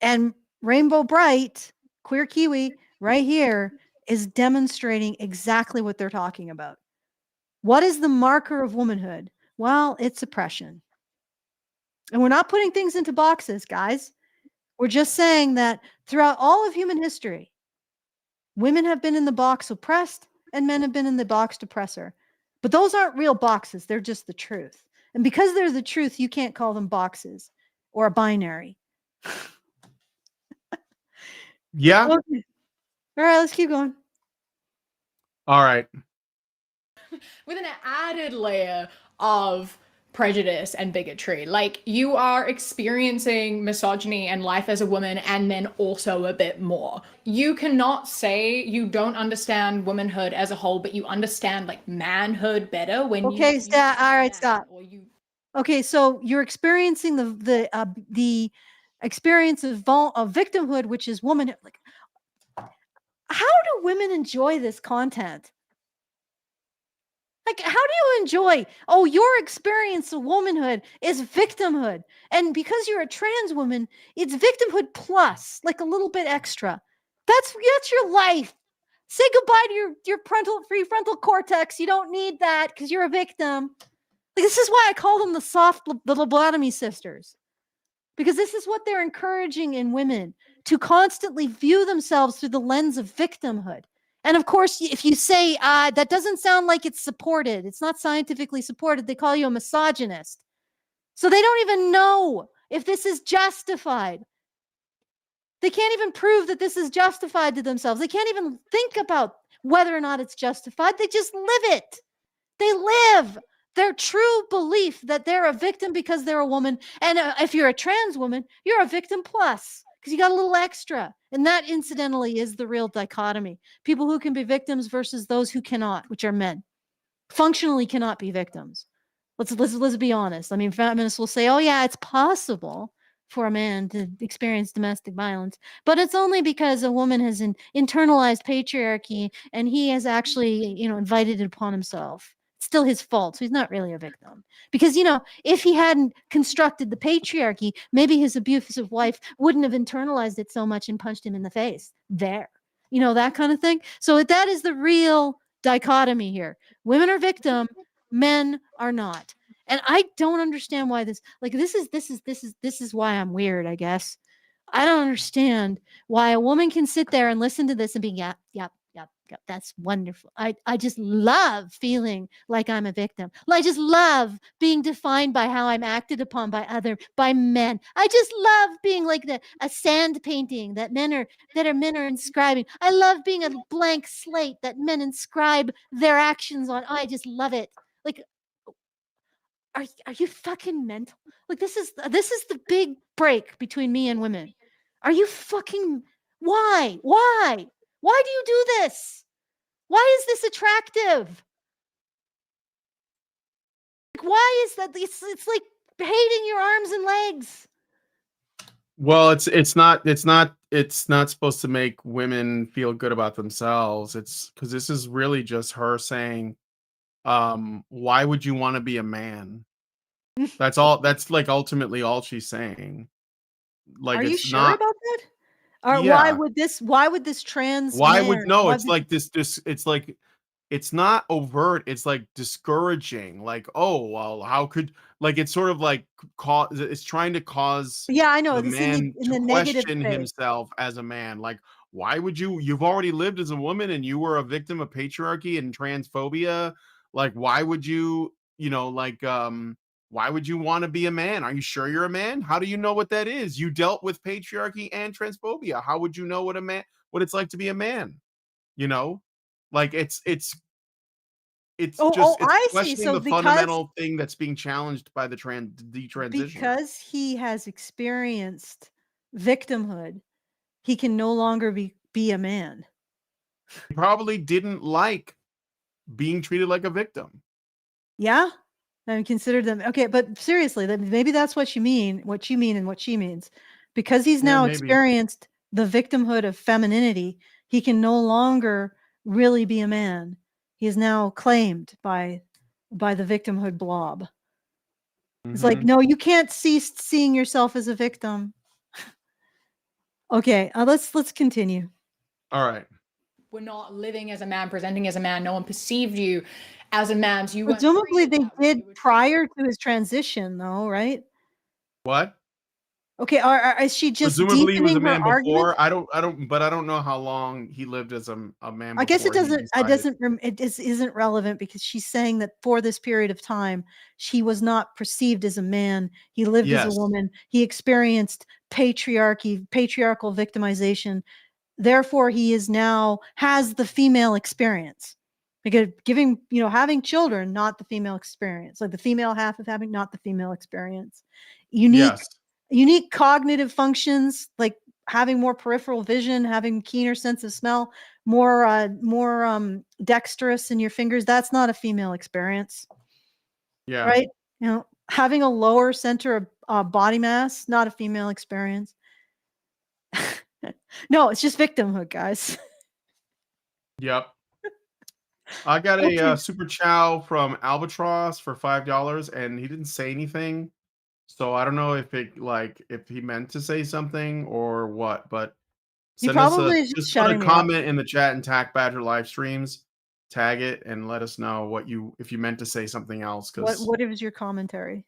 And Rainbow Bright, Queer Kiwi, right here is demonstrating exactly what they're talking about. What is the marker of womanhood? Well, it's oppression. And we're not putting things into boxes, guys. We're just saying that throughout all of human history, women have been in the box oppressed and men have been in the box oppressor. But those aren't real boxes. They're just the truth. And because they're the truth, you can't call them boxes or a binary. Yeah. Okay. All right, let's keep going. All right. With an added layer of prejudice and bigotry. Like, you are experiencing misogyny and life as a woman, and then also a bit more. You cannot say you don't understand womanhood as a whole, but you understand like manhood better when Okay, you stop. All right, man, stop. or you Okay, so you're experiencing the experience of victimhood, which is womanhood. Like, how do women enjoy this content? Like, how do you enjoy? Oh, your experience of womanhood is victimhood, and because you're a trans woman, it's victimhood plus, like a little bit extra. That's your life. Say goodbye to your prefrontal cortex. You don't need that because you're a victim. Like, this is why I call them the lobotomy sisters, because this is what they're encouraging in women, to constantly view themselves through the lens of victimhood. And of course, if you say that doesn't sound like it's supported, it's not scientifically supported, they call you a misogynist. So they don't even know if this is justified. They can't even prove that this is justified to themselves. They can't even think about whether or not it's justified. They just live it. They live their true belief that they're a victim because they're a woman. And if you're a trans woman, you're a victim plus because you got a little extra. And that, incidentally, is the real dichotomy. People who can be victims versus those who cannot, which are men, functionally cannot be victims. Let's be honest. I mean, feminists will say, oh, yeah, it's possible for a man to experience domestic violence, but it's only because a woman has internalized patriarchy and he has actually, invited it upon himself. It's still his fault. So he's not really a victim because, if he hadn't constructed the patriarchy, maybe his abusive wife wouldn't have internalized it so much and punched him in the face there, that kind of thing. So that is the real dichotomy here. Women are victim, men are not. And I don't understand why this is why I'm weird, I guess. I don't understand why a woman can sit there and listen to this and be, yep, that's wonderful. I just love feeling like I'm a victim. I just love being defined by how I'm acted upon by men. I just love being like a sand painting that men are inscribing. I love being a blank slate that men inscribe their actions on. I just love it. Like, are you fucking mental? Like, this is the big break between me and women. Are you fucking why? Why do you do this? Why is this attractive? Like, why is that? It's like hating your arms and legs. Well, it's not supposed to make women feel good about themselves. It's because this is really just her saying, why would you want to be a man? That's all. That's like ultimately all she's saying. Like, Are you it's sure not. about that? Or Yeah. why would this trans Why man, would no? why It's would- like this. It's like, it's not overt. It's like discouraging. Like, oh well, how could, like, it's sort of like cause. It's trying to cause yeah, I know the it's man in to the negative question phase. himself as a man. Like, why would you've already lived as a woman and you were a victim of patriarchy and transphobia. Like, why would you, why would you want to be a man? Are you sure you're a man? How do you know what that is? You dealt with patriarchy and transphobia. How would you know what it's like to be a man? Like, it's it's I see. questioning So the fundamental thing that's being challenged by the detransitioner. because he has experienced victimhood, he can no longer be a man. He probably didn't like being treated like a victim. Yeah, and consider them okay. But seriously, maybe that's what you mean, and what she means, because he's Yeah, now maybe. experienced the victimhood of femininity. He can no longer really be a man. He is now claimed by the victimhood blob. It's like, Mhm. no, you can't cease seeing yourself as a victim. Okay, let's continue. All right. were not living as a man, presenting as a man. No one perceived you as a man. So you weren't Presumably treated they that way. You did were treated- prior to his transition, though, right? What? Okay, is she just Presumably he was a deepening her man argument? before. I don't know how long he lived as a man I guess it before he doesn't. It decided. isn't relevant because she's saying that for this period of time, she was not perceived as a man. He lived as a Yes. woman. He experienced patriarchy, patriarchal victimization. Therefore, he is now has the female experience. Because having children, not the female experience, like the female half of having, not the female experience. Yes. Unique cognitive functions, like having more peripheral vision, having keener sense of smell, more dexterous in your fingers. That's not a female experience, Yeah. right? Having a lower center of body mass, not a female experience. No, it's just victimhood, guys. Yep. I got a super chow from Albatross for $5, and he didn't say anything. So I don't know if if he meant to say something or what, but He send us probably is just just put a shutting me up. comment in the chat and tag Badger live streams, tag it, and let us know if you meant to say something else. What is your commentary?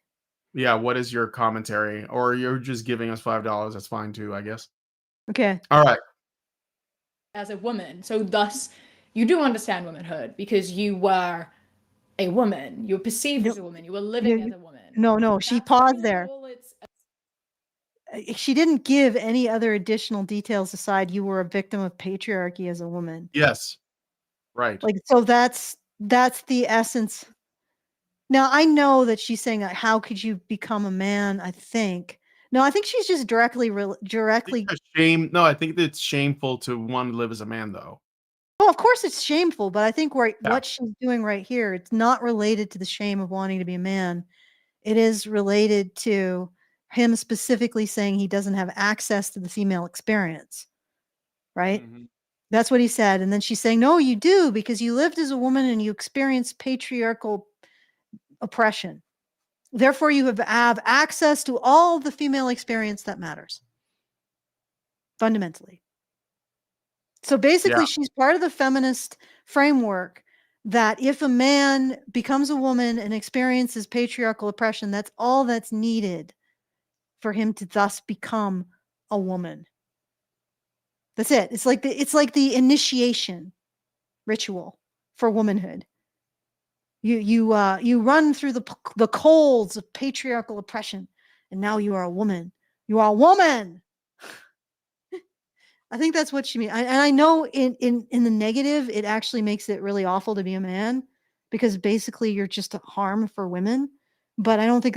Yeah, what is your commentary? Or you're just giving us $5. That's fine too, I guess. Okay. All right. As a woman, so thus you do understand womanhood because you were a woman. You were perceived as a woman. You were living as a woman. No. She That's paused really there. all it's- She didn't give any other additional details aside you were a victim of patriarchy as a woman. Yes. Right. Like, so that's the essence. Now I know that she's saying how could you become a man? I think she's just directly. No, I think it's shameful to want to live as a man, though. Well, of course it's shameful, but I think Yeah. what she's doing right here, it's not related to the shame of wanting to be a man. It is related to him specifically saying he doesn't have access to the female experience, right? Mhm. That's what he said. And then she's saying, no, you do, because you lived as a woman and you experienced patriarchal oppression. Therefore, you have access to all the female experience that matters, fundamentally. So basically, she's part of the feminist framework that if a man becomes a woman and experiences patriarchal oppression, that's all that's needed for him to thus become a woman. That's it. It's like the initiation ritual for womanhood. You run through the coals of patriarchal oppression, and now you are a woman. You are a woman. I think that's what she means. And I know in the negative, it actually makes it really awful to be a man because basically you're just a harm for women. But I don't think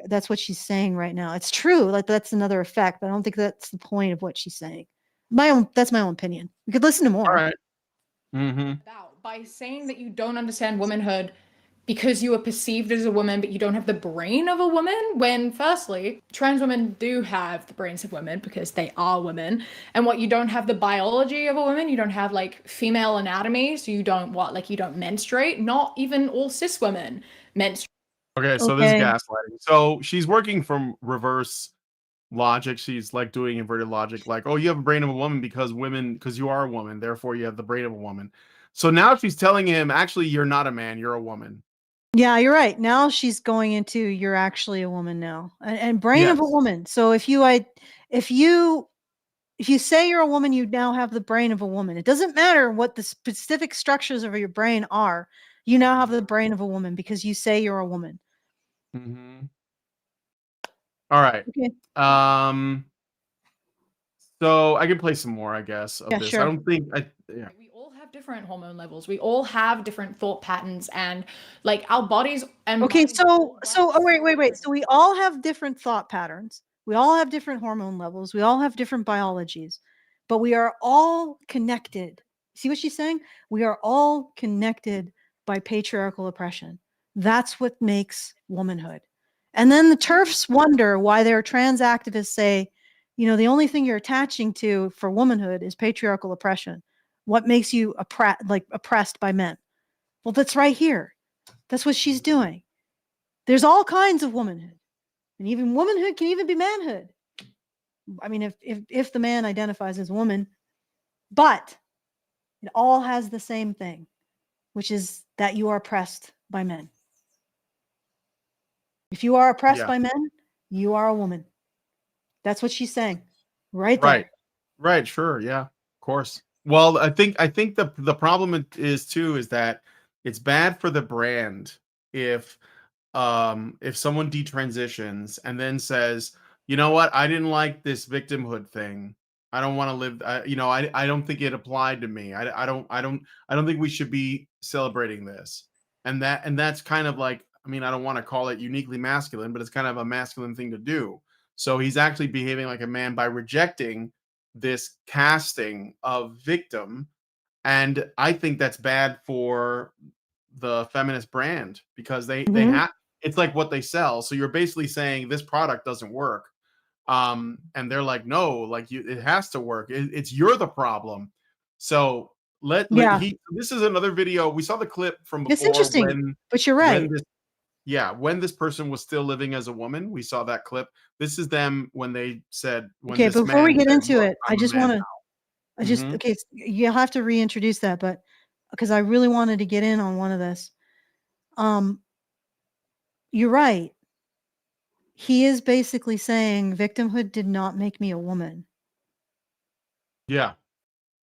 that's what she's saying right now. It's true, like that's another effect, but I don't think that's the point of what she's saying. That's my own opinion. We could listen to more. All right. Mm-hmm. By saying that you don't understand womanhood because you are perceived as a woman, but you don't have the brain of a woman, when firstly, trans women do have the brains of women because they are women. And what you don't have the biology of a woman, you don't have like female anatomy, so you don't menstruate. Not even all cis women menstruate. Okay, so this is gaslighting. So she's working from reverse logic. She's like doing inverted logic, like, oh, you have a brain of a woman because you are a woman, therefore you have the brain of a woman. So now she's telling him, actually, you're not a man, you're a woman. Yeah, you're right. Now she's going into you're actually a woman now, and brain of a woman. So if you say you're a woman, you now have the brain of a woman. It doesn't matter what the specific structures of your brain are. You now have the brain of a woman because you say you're a woman. Mm-hmm. All right. Okay. So I can play some more, I guess, of this. Sure. I don't think We all have different hormone levels. We all have different thought patterns, and like our bodies and wait. So we all have different thought patterns. We all have different hormone levels. We all have different biologies, but we are all connected. See what she's saying? We are all connected by patriarchal oppression. That's what makes womanhood. And then the TERFs wonder why their trans activists say, the only thing you're attaching to for womanhood is patriarchal oppression. What makes you oppressed by men? Well, that's right here. That's what she's doing. There's all kinds of womanhood. And even womanhood can even be manhood. I mean, if the man identifies as a woman, but it all has the same thing, which is that you are oppressed by men. If you are oppressed by men, you are a woman. That's what she's saying. Right there. Right. Right. Sure. Yeah. Of course. Well, I think the problem is too is that it's bad for the brand if someone detransitions and then says, you know what, I didn't like this victimhood thing. I don't want to live. I don't think it applied to me. I don't think we should be celebrating this. And that's kind of like, I mean, I don't want to call it uniquely masculine, but it's kind of a masculine thing to do. So he's actually behaving like a man by rejecting this casting of victim, and I think that's bad for the feminist brand because they Mhm. have, it's like what they sell. So you're basically saying this product doesn't work. And they're like, no, like it has to work. It's you're the problem. So let Yeah, he this is another video. We saw the clip from it's before interesting, but you're when right. this yeah, when this person was still living as a woman. We saw that clip. This is them when they said when Okay, this before we man get said, into look, it, I I'm a just man want to, now. okay, you'll have to reintroduce that, but because I really wanted to get in on one of this. Um, you're right. He is basically saying victimhood did not make me a woman. Yeah.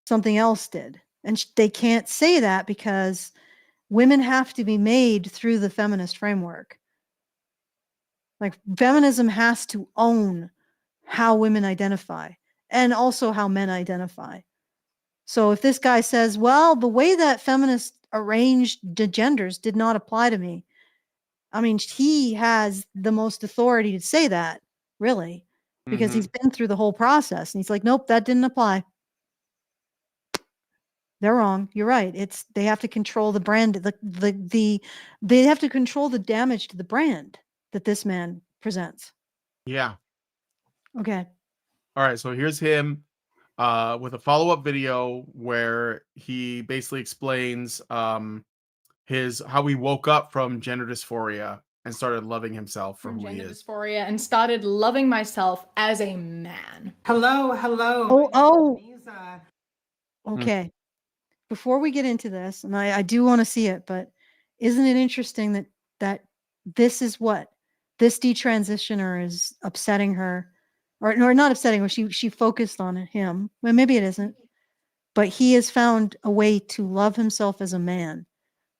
Something else did. And they can't say that because women have to be made through the feminist framework. Like feminism has to own how women identify and also how men identify. So if this guy says, well, the way that feminists arranged the genders did not apply to me, I mean, he has the most authority to say that, really, because he's Mhm. been through the whole process. And he's like, nope, that didn't apply. They're wrong. You're right. It's they have to control the brand, they have to control the damage to the brand that this man presents. Yeah. Okay. All right. So here's him with a follow-up video where he basically explains his how he woke up from gender dysphoria and started loving himself for From who he gender is. dysphoria and started loving myself as a man. Hello, hello. Oh, Lisa. okay. Before we get into this, and I do want to see it, but isn't it interesting that this is what this detransitioner is upsetting her, or not upsetting her? She focused on him. Well, maybe it isn't, but he has found a way to love himself as a man.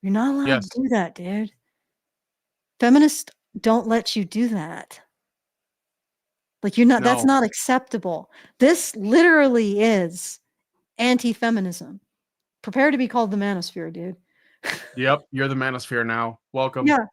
You're not allowed Yes. to do that, dude. Feminists don't let you do that. Like you're not. That's No. not acceptable. This literally is anti-feminism. Prepare to be called the manosphere, dude. Yep. You're the manosphere now. Welcome. Yeah,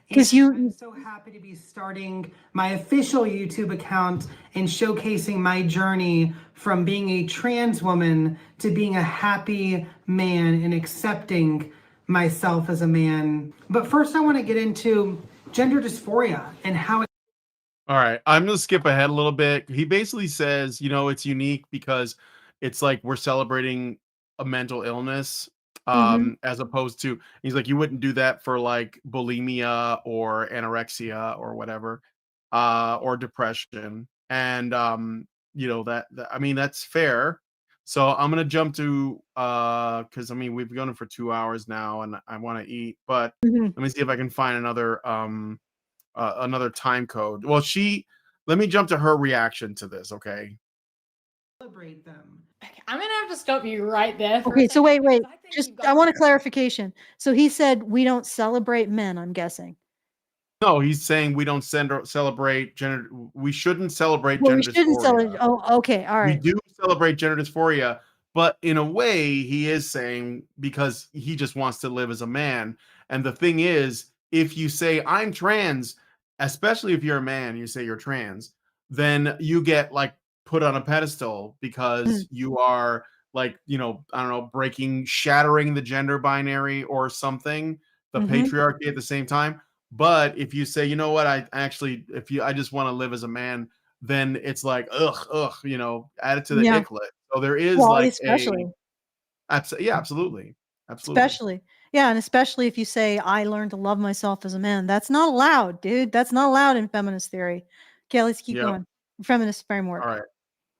because I'm so happy to be starting my official YouTube account and showcasing my journey from being a trans woman to being a happy man and accepting myself as a man. But first, I want to get into gender dysphoria and how it. All right. I'm going to skip ahead a little bit. He basically says, it's unique because it's like we're celebrating a mental illness as opposed to, he's like, you wouldn't do that for like bulimia or anorexia or whatever, or depression. And, I mean, that's fair. So I'm going to jump to, cause I mean, we've gone for 2 hours now and I want to eat, but let me see if I can find another time code. Well, let me jump to her reaction to this, okay? Celebrate them. I'm gonna have to stop you right there. Okay, so wait. I want a clarification. So he said we don't celebrate men, I'm guessing. No, he's saying we don't celebrate gender. We shouldn't celebrate Well, we gender shouldn't dysphoria. celebrate. Oh, okay. All We right. do celebrate gender dysphoria, but in a way, he is saying because he just wants to live as a man. And the thing is, if you say I'm trans, especially if you're a man, you say you're trans, then you get like put on a pedestal because you are like, I don't know, shattering the gender binary or something, the patriarchy at the same time. But if you say, you know what, I just want to live as a man, then it's like ugh, add it to the Yeah. ick list. So there is Well, like especially. yeah, absolutely. Especially. Yeah, and especially if you say I learned to love myself as a man. That's not allowed, dude. That's not allowed in feminist theory. Okay, let's keep Yep. going. Feminist framework. All right.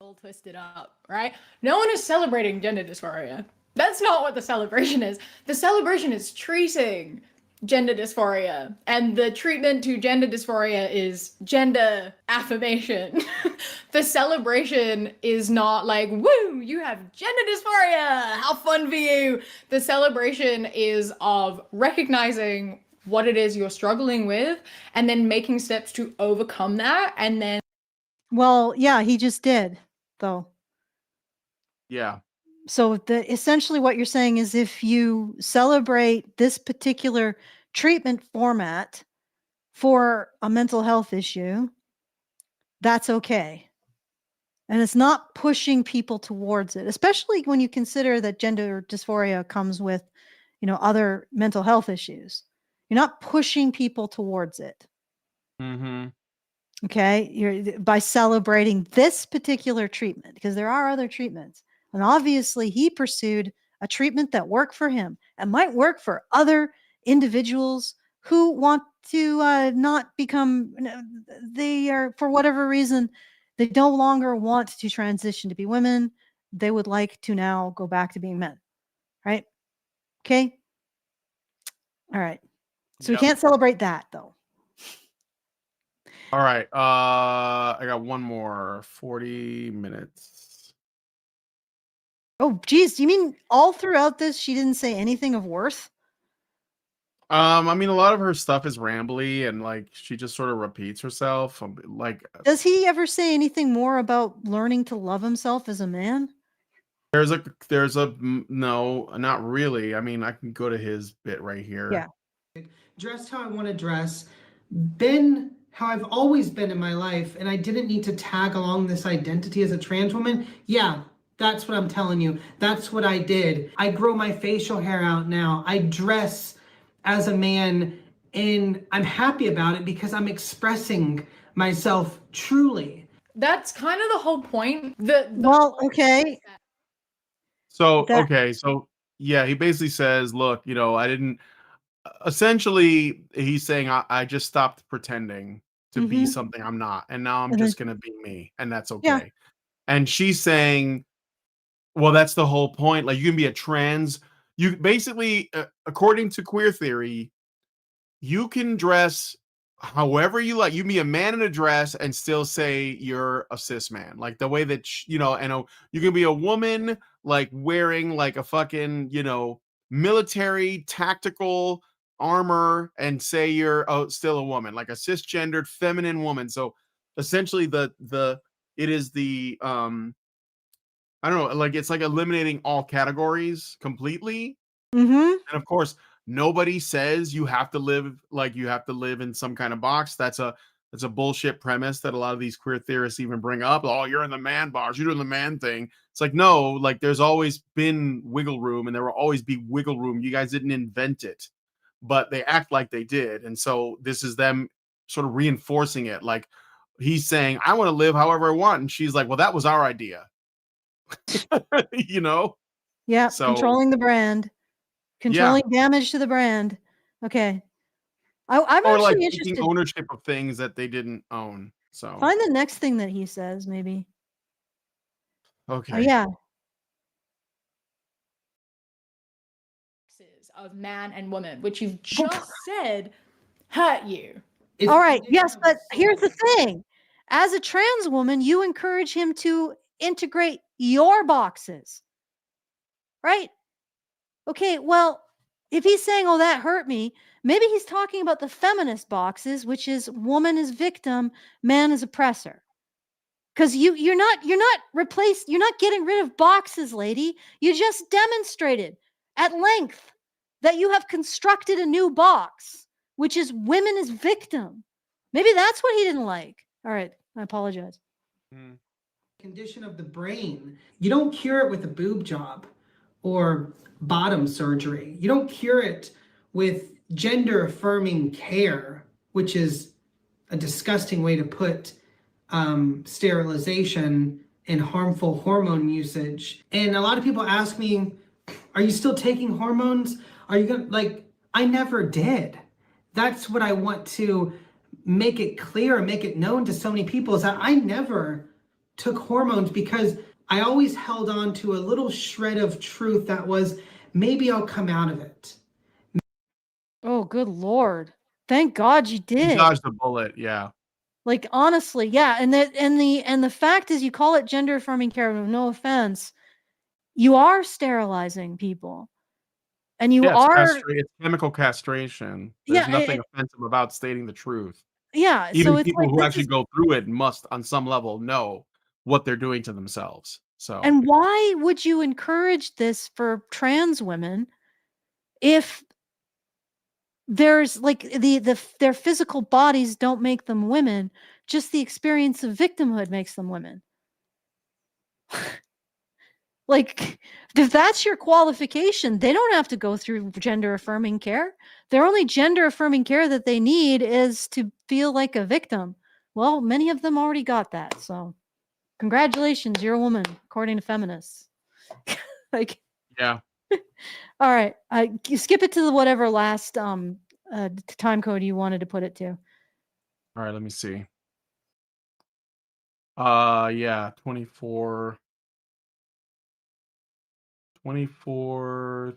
All twisted up, right? No one is celebrating gender dysphoria. That's not what the celebration is. The celebration is treating gender dysphoria, and the treatment to gender dysphoria is gender affirmation. The celebration is not like, woo, you have gender dysphoria, how fun for you. The celebration is of recognizing what it is you're struggling with and then making steps to overcome that. And then Well, yeah, he just did, though. Yeah. So essentially what you're saying is if you celebrate this particular treatment format for a mental health issue, that's okay. And it's not pushing people towards it, especially when you consider that gender dysphoria comes with, other mental health issues. You're not pushing people towards it. Mm-hmm. Okay. You're by celebrating this particular treatment, because there are other treatments. And obviously he pursued a treatment that worked for him and might work for other individuals who want to not become, they are, for whatever reason, they no longer want to transition to be women. They would like to now go back to being men. Right? Okay. All right. So Yep. we can't celebrate that though. All right. I got one more. 40 minutes. Oh, geez. You mean all throughout this, she didn't say anything of worth? I mean, a lot of her stuff is rambly and like she just sort of repeats herself. Like, Does he ever say anything more about learning to love himself as a man? there's a no, not really. I mean, I can go to his bit right here. Yeah. Dressed how I want to dress, been how I've always been in my life, and I didn't need to tag along this identity as a trans woman. Yeah, that's what I'm telling you. That's what I did. I grow my facial hair out now. I dress as a man, and I'm happy about it because I'm expressing myself truly. that's kind of the whole point. Well, okay. So, That- okay. So, yeah, he basically says, look, I didn't, essentially, he's saying, I just stopped pretending to be Mhm. something I'm not. And now I'm Mhm. just going to be me. And that's okay. Yeah. And she's saying, well, that's the whole point. Like, you can be a trans, you basically, according to queer theory, you can dress however you like. You can be a man in a dress and still say you're a cis man. Like the way that, you can be a woman, like wearing like a fucking, military tactical armor and say you're still a woman, like a cisgendered feminine woman. So essentially it is the, I don't know, like it's like eliminating all categories completely. Mhm. And of course, nobody says you have to live in some kind of box. That's a bullshit premise that a lot of these queer theorists even bring up. Oh, you're in the man box, you're doing the man thing. It's like, no, like there's always been wiggle room and there will always be wiggle room. You guys didn't invent it, but they act like they did. And so this is them sort of reinforcing it. Like he's saying, I want to live however I want. And she's like, well, that was our idea. Yeah. So Controlling the brand. Controlling damage to the brand. Okay. I'm or like actually taking interested. ownership of things that they didn't own. So Find the next thing that he says, maybe. okay. Oh, yeah. Of man and woman, which you've just said hurt you. All right. Yes, but here's the thing. As a trans woman, you encourage him to integrate your boxes. Right? Okay, well, if he's saying, oh, that hurt me, maybe he's talking about the feminist boxes, which is woman is victim, man is oppressor. Because you're not getting rid of boxes, lady. You just demonstrated at length that you have constructed a new box, which is women as victim. Maybe that's what he didn't like. All right, I apologize. Condition of the brain. You don't cure it with a boob job or bottom surgery. You don't cure it with gender affirming care, which is a disgusting way to put sterilization and harmful hormone usage. And a lot of people ask me, are you still taking hormones? Are you gonna, like, I never did. That's what I want to make it clear and make it known to so many people, is that I never took hormones because I always held on to a little shred of truth that was, maybe I'll come out of it. Oh, good Lord. Thank God you He did. dodged the bullet. Yeah. Like, honestly, yeah. And the fact is, you call it gender affirming care, no offense, you are sterilizing people. And you Yeah, are, it's chemical castration. There's yeah, nothing offensive about stating the truth. yeah. So Even it's people like, who this actually is, go through it must, on some level, know what they're doing to themselves. So, and why would you encourage this for trans women if there's like their physical bodies don't make them women, just the experience of victimhood makes them women? Like, if that's your qualification, they don't have to go through gender affirming care. Their only gender affirming care that they need is to feel like a victim. Well, many of them already got that. So, congratulations, you're a woman, according to feminists. Like, yeah. all right, skip it to the whatever last time code you wanted to put it to. All right, let me see. Yeah, 24,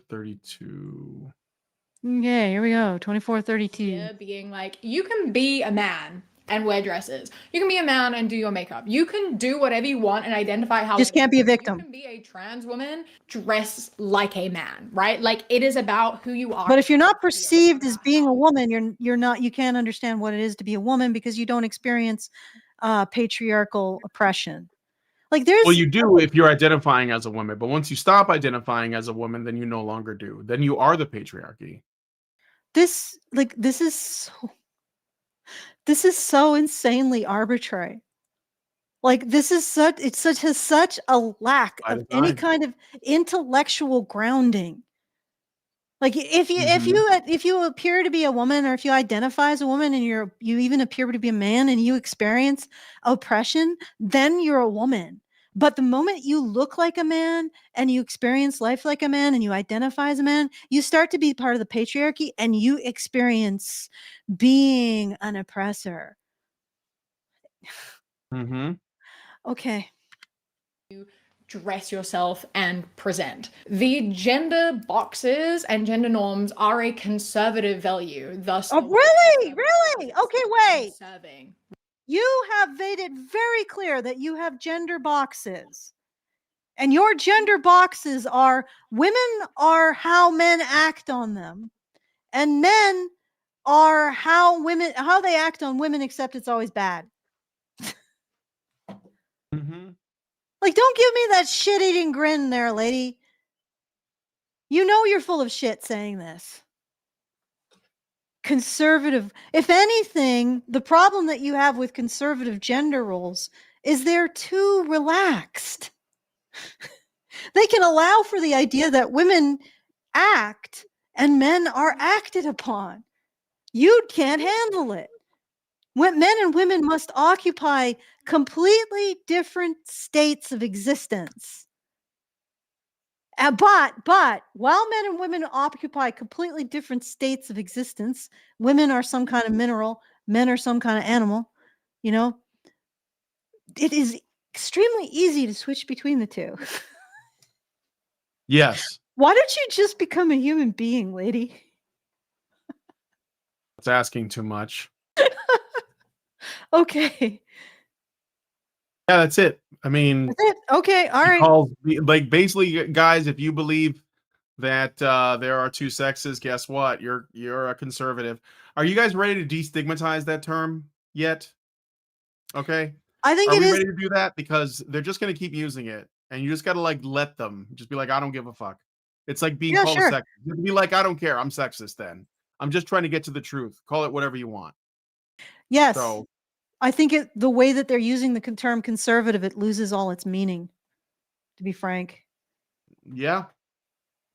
32. Okay, here we go. 2432. Yeah, being like, you can be a man and wear dresses. You can be a man and do your makeup. You can do whatever you want and identify how Just can't be a victim. You can be a trans woman, dress like a man, right? Like, it is about who you are. But if you're not perceived as being a woman, you're not, you can't understand what it is to be a woman because you don't experience patriarchal oppression. Like, Well, there's, you do if you're identifying as a woman, but once you stop identifying as a woman, then you no longer do. Then you are the patriarchy. this is so insanely arbitrary. Like, this is such a lack By of any design. kind of intellectual grounding. Like, if you appear to be a woman, or if you identify as a woman, and you even appear to be a man, and you experience oppression, then you're a woman. But the moment you look like a man and you experience life like a man and you identify as a man, you start to be part of the patriarchy and you experience being an oppressor. Mm-hmm. Okay. Dress yourself and present. The gender boxes and gender norms are a conservative value. Thus, Oh, really? Really? Okay, wait. Serving. You have made it very clear that you have gender boxes. And your gender boxes are: women are how men act on them, and men are how they act on women, except it's always bad. Mm-hmm. Like, don't give me that shit-eating grin there, lady. You know you're full of shit saying this. Conservative. If anything, the problem that you have with conservative gender roles is they're too relaxed. They can allow for the idea that women act and men are acted upon. You can't handle it. When men and women must occupy completely different states of existence. But while men and women occupy completely different states of existence, women are some kind of mineral, men are some kind of animal, you know, it is extremely easy to switch between the two. Yes. Why don't you just become a human being, lady? It's asking too much. Okay. Yeah, that's it. I mean, That's it. Okay. All right. like, basically, guys, if you believe that there are two sexes, guess what? You're a conservative. Are you guys ready to destigmatize that term yet? Okay. I think Are it we is. ready to do that? Because they're just gonna keep using it, and you just gotta like let them. Just be like, I don't give a fuck. It's like being Yeah, called sure. a sexist. You can be like, I don't care. I'm sexist. Then I'm just trying to get to the truth. Call it whatever you want. Yes. So I think the way that they're using the term conservative, it loses all its meaning, to be frank. yeah,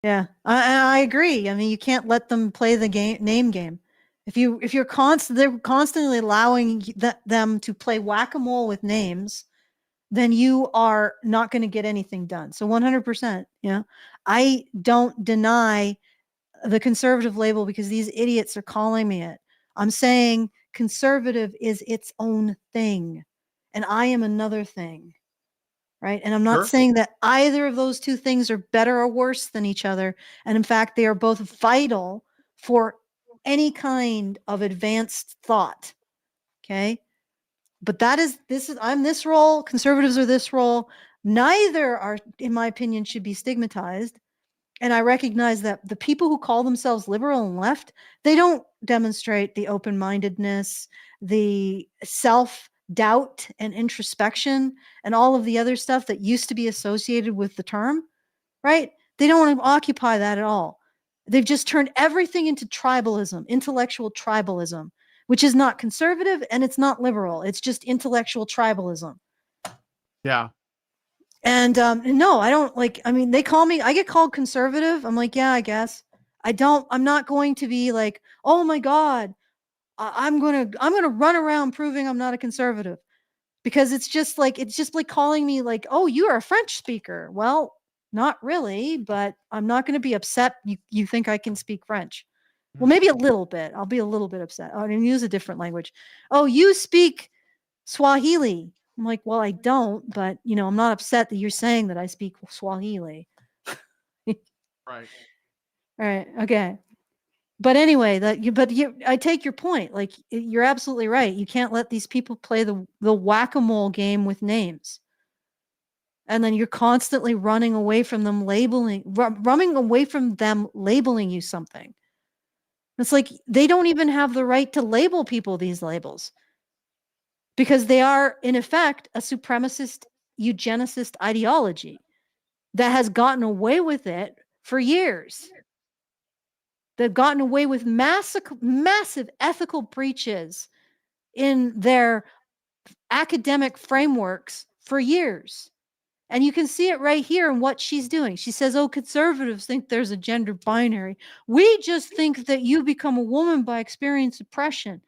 Yeah, I agree. I mean, you can't let them play the name game. If they're constantly allowing them to play whack-a-mole with names, then you are not going to get anything done. So 100%, I don't deny the conservative label because these idiots are calling me it. I'm saying conservative is its own thing, and I am another thing. Right. And I'm not sure. saying that either of those two things are better or worse than each other. And in fact, they are both vital for any kind of advanced thought. Okay. But I'm this role, conservatives are this role. Neither are, in my opinion, should be stigmatized. And I recognize that the people who call themselves liberal and left, they don't demonstrate the open-mindedness, the self-doubt and introspection, and all of the other stuff that used to be associated with the term, right? They don't want to occupy that at all. They've just turned everything into tribalism, intellectual tribalism, which is not conservative and it's not liberal. It's just intellectual tribalism. Yeah. And no, I don't like, I mean, I get called conservative. I'm like, yeah, I guess. I'm not going to be like, oh my God, I'm going to run around proving I'm not a conservative, because it's just like calling me like, oh, you are a French speaker. Well, not really, but I'm not going to be upset. You think I can speak French? Well, maybe a little bit. I'll be a little bit upset. I'm going to use a different language. Oh, you speak Swahili. I'm like, well, I don't, but I'm not upset that you're saying that I speak Swahili. Right. All right. Okay. But anyway, I take your point. Like, you're absolutely right. You can't let these people play the whack-a-mole game with names. And then you're constantly running away from them running away from them labeling you something. It's like they don't even have the right to label people these labels, because they are, in effect, a supremacist eugenicist ideology that has gotten away with it for years. They've gotten away with massive ethical breaches in their academic frameworks for years. And you can see it right here in what she's doing. She says, oh, conservatives think there's a gender binary. We just think that you become a woman by experience oppression.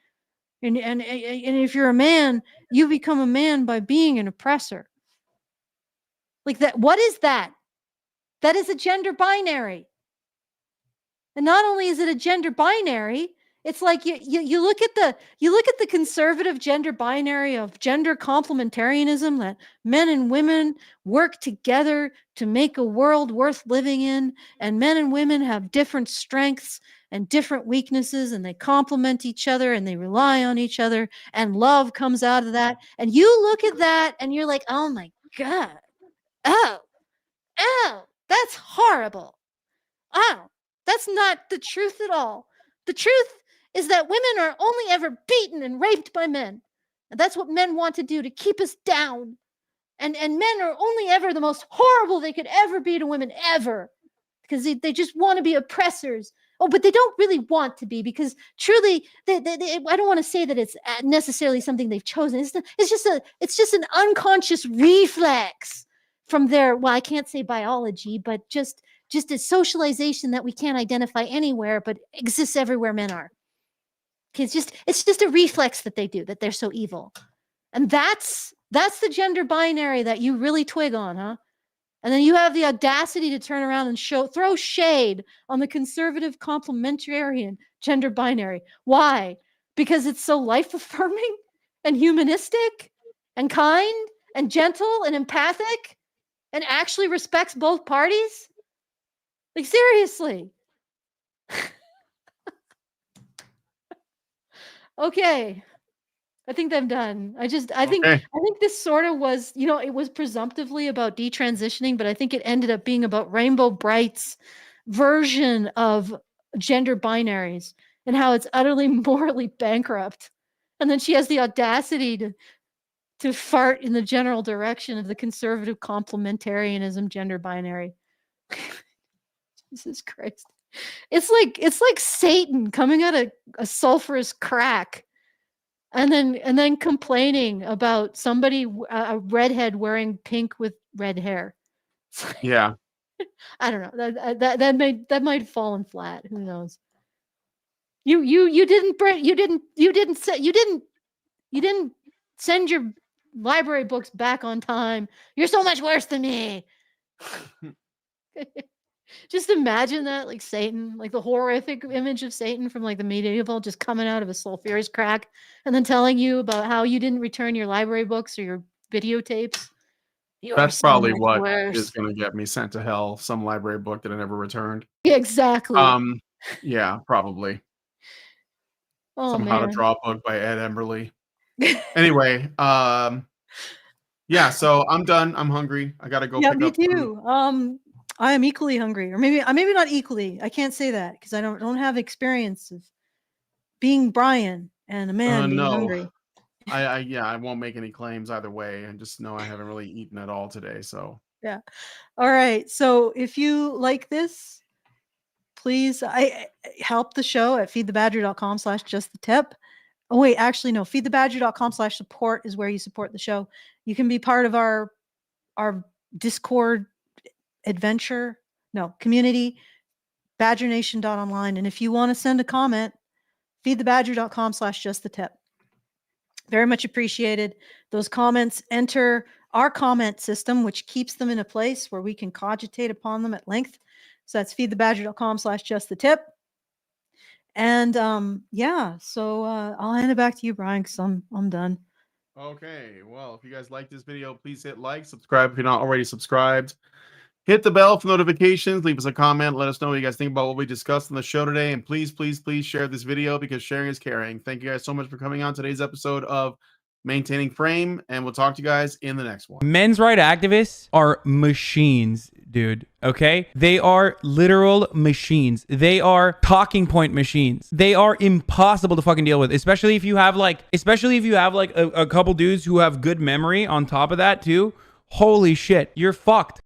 And if you're a man, you become a man by being an oppressor. Like that. What is that? That is a gender binary. And not only is it a gender binary, it's like you look at the conservative gender binary of gender complementarianism, that men and women work together to make a world worth living in, and men and women have different strengths and different weaknesses, and they complement each other and they rely on each other, and love comes out of that. And you look at that and you're like, oh my God. Oh, that's horrible. Oh, that's not the truth at all. The truth is that women are only ever beaten and raped by men. And that's what men want to do, to keep us down. And men are only ever the most horrible they could ever be to women, ever. Because they just want to be oppressors. Oh, but they don't really want to be, because truly, I don't want to say that it's necessarily something they've chosen. It's just an unconscious reflex from their, well, I can't say biology, but just a socialization that we can't identify anywhere, but exists everywhere men are. It's just a reflex that they do, that they're so evil. And that's the gender binary that you really twig on, huh? And then you have the audacity to turn around and throw shade on the conservative complementarian gender binary. Why? Because it's so life-affirming and humanistic and kind and gentle and empathic and actually respects both parties? Like, seriously. Okay. I think I'm done. I think this sort of was, it was presumptively about detransitioning, but I think it ended up being about Rainbow Bright's version of gender binaries and how it's utterly morally bankrupt. And then she has the audacity to fart in the general direction of the conservative complementarianism gender binary. Jesus Christ. It's like Satan coming out of a sulfurous crack and then complaining about somebody, a redhead wearing pink with red hair. Yeah. I don't know. That might fall in flat. Who knows? You didn't send your library books back on time. You're so much worse than me. Just imagine that, like Satan, like the horrific image of Satan from like the medieval, just coming out of a sulfurous crack and then telling you about how you didn't return your library books or your videotapes. That's probably what is going to get me sent to hell. Some library book that I never returned. Yeah, exactly. Yeah, probably. Oh Some How to man. Draw a Book by Ed Emberley. Anyway, yeah, so I'm done. I'm hungry. I gotta go Yeah, pick me up some. too. I am equally hungry, or maybe not equally. I can't say that because I don't have experience of being Brian and a man being No, hungry. I won't make any claims either way. I just know I haven't really eaten at all today. So Yeah. All right. So if you like this, please help the show at feedthebadger.com/justthetip. Oh wait, actually no, feedthebadger.com/support is where you support the show. You can be part of our Discord community, badgernation.online. And if you want to send a comment, feedthebadger.com/justthetip. Very much appreciated. Those comments enter our comment system, which keeps them in a place where we can cogitate upon them at length. So that's feedthebadger.com/justthetip. And yeah, so I'll hand it back to you, Brian, because I'm done. okay, well, if you guys like this video, please hit like, subscribe if you're not already subscribed. Hit the bell for notifications. Leave us a comment. Let us know what you guys think about what we discussed on the show today. And please, please, please share this video because sharing is caring. Thank you guys so much for coming on today's episode of Maintaining Frame. And we'll talk to you guys in the next one. Men's rights activists are machines, dude. Okay? They are literal machines. They are talking point machines. They are impossible to fucking deal with, especially if you have like a couple dudes who have good memory on top of that too. Holy shit, you're fucked.